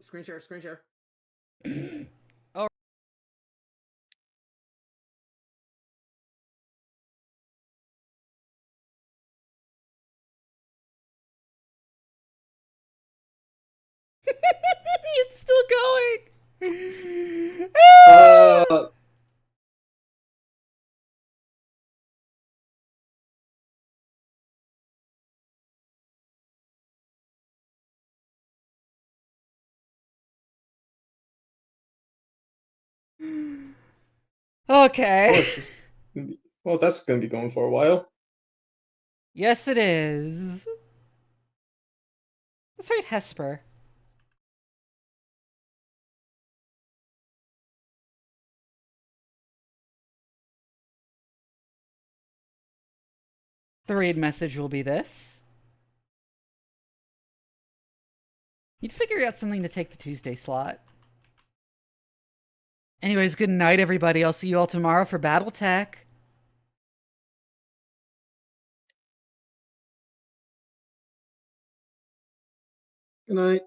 screen share, screen share. Oh. It's still going. Okay. Well, that's gonna be going for a while. Yes, it is. That's right, Hesper. The raid message will be this. You'd figure out something to take the Tuesday slot. Anyways, good night, everybody. I'll see you all tomorrow for Battletech. Good night.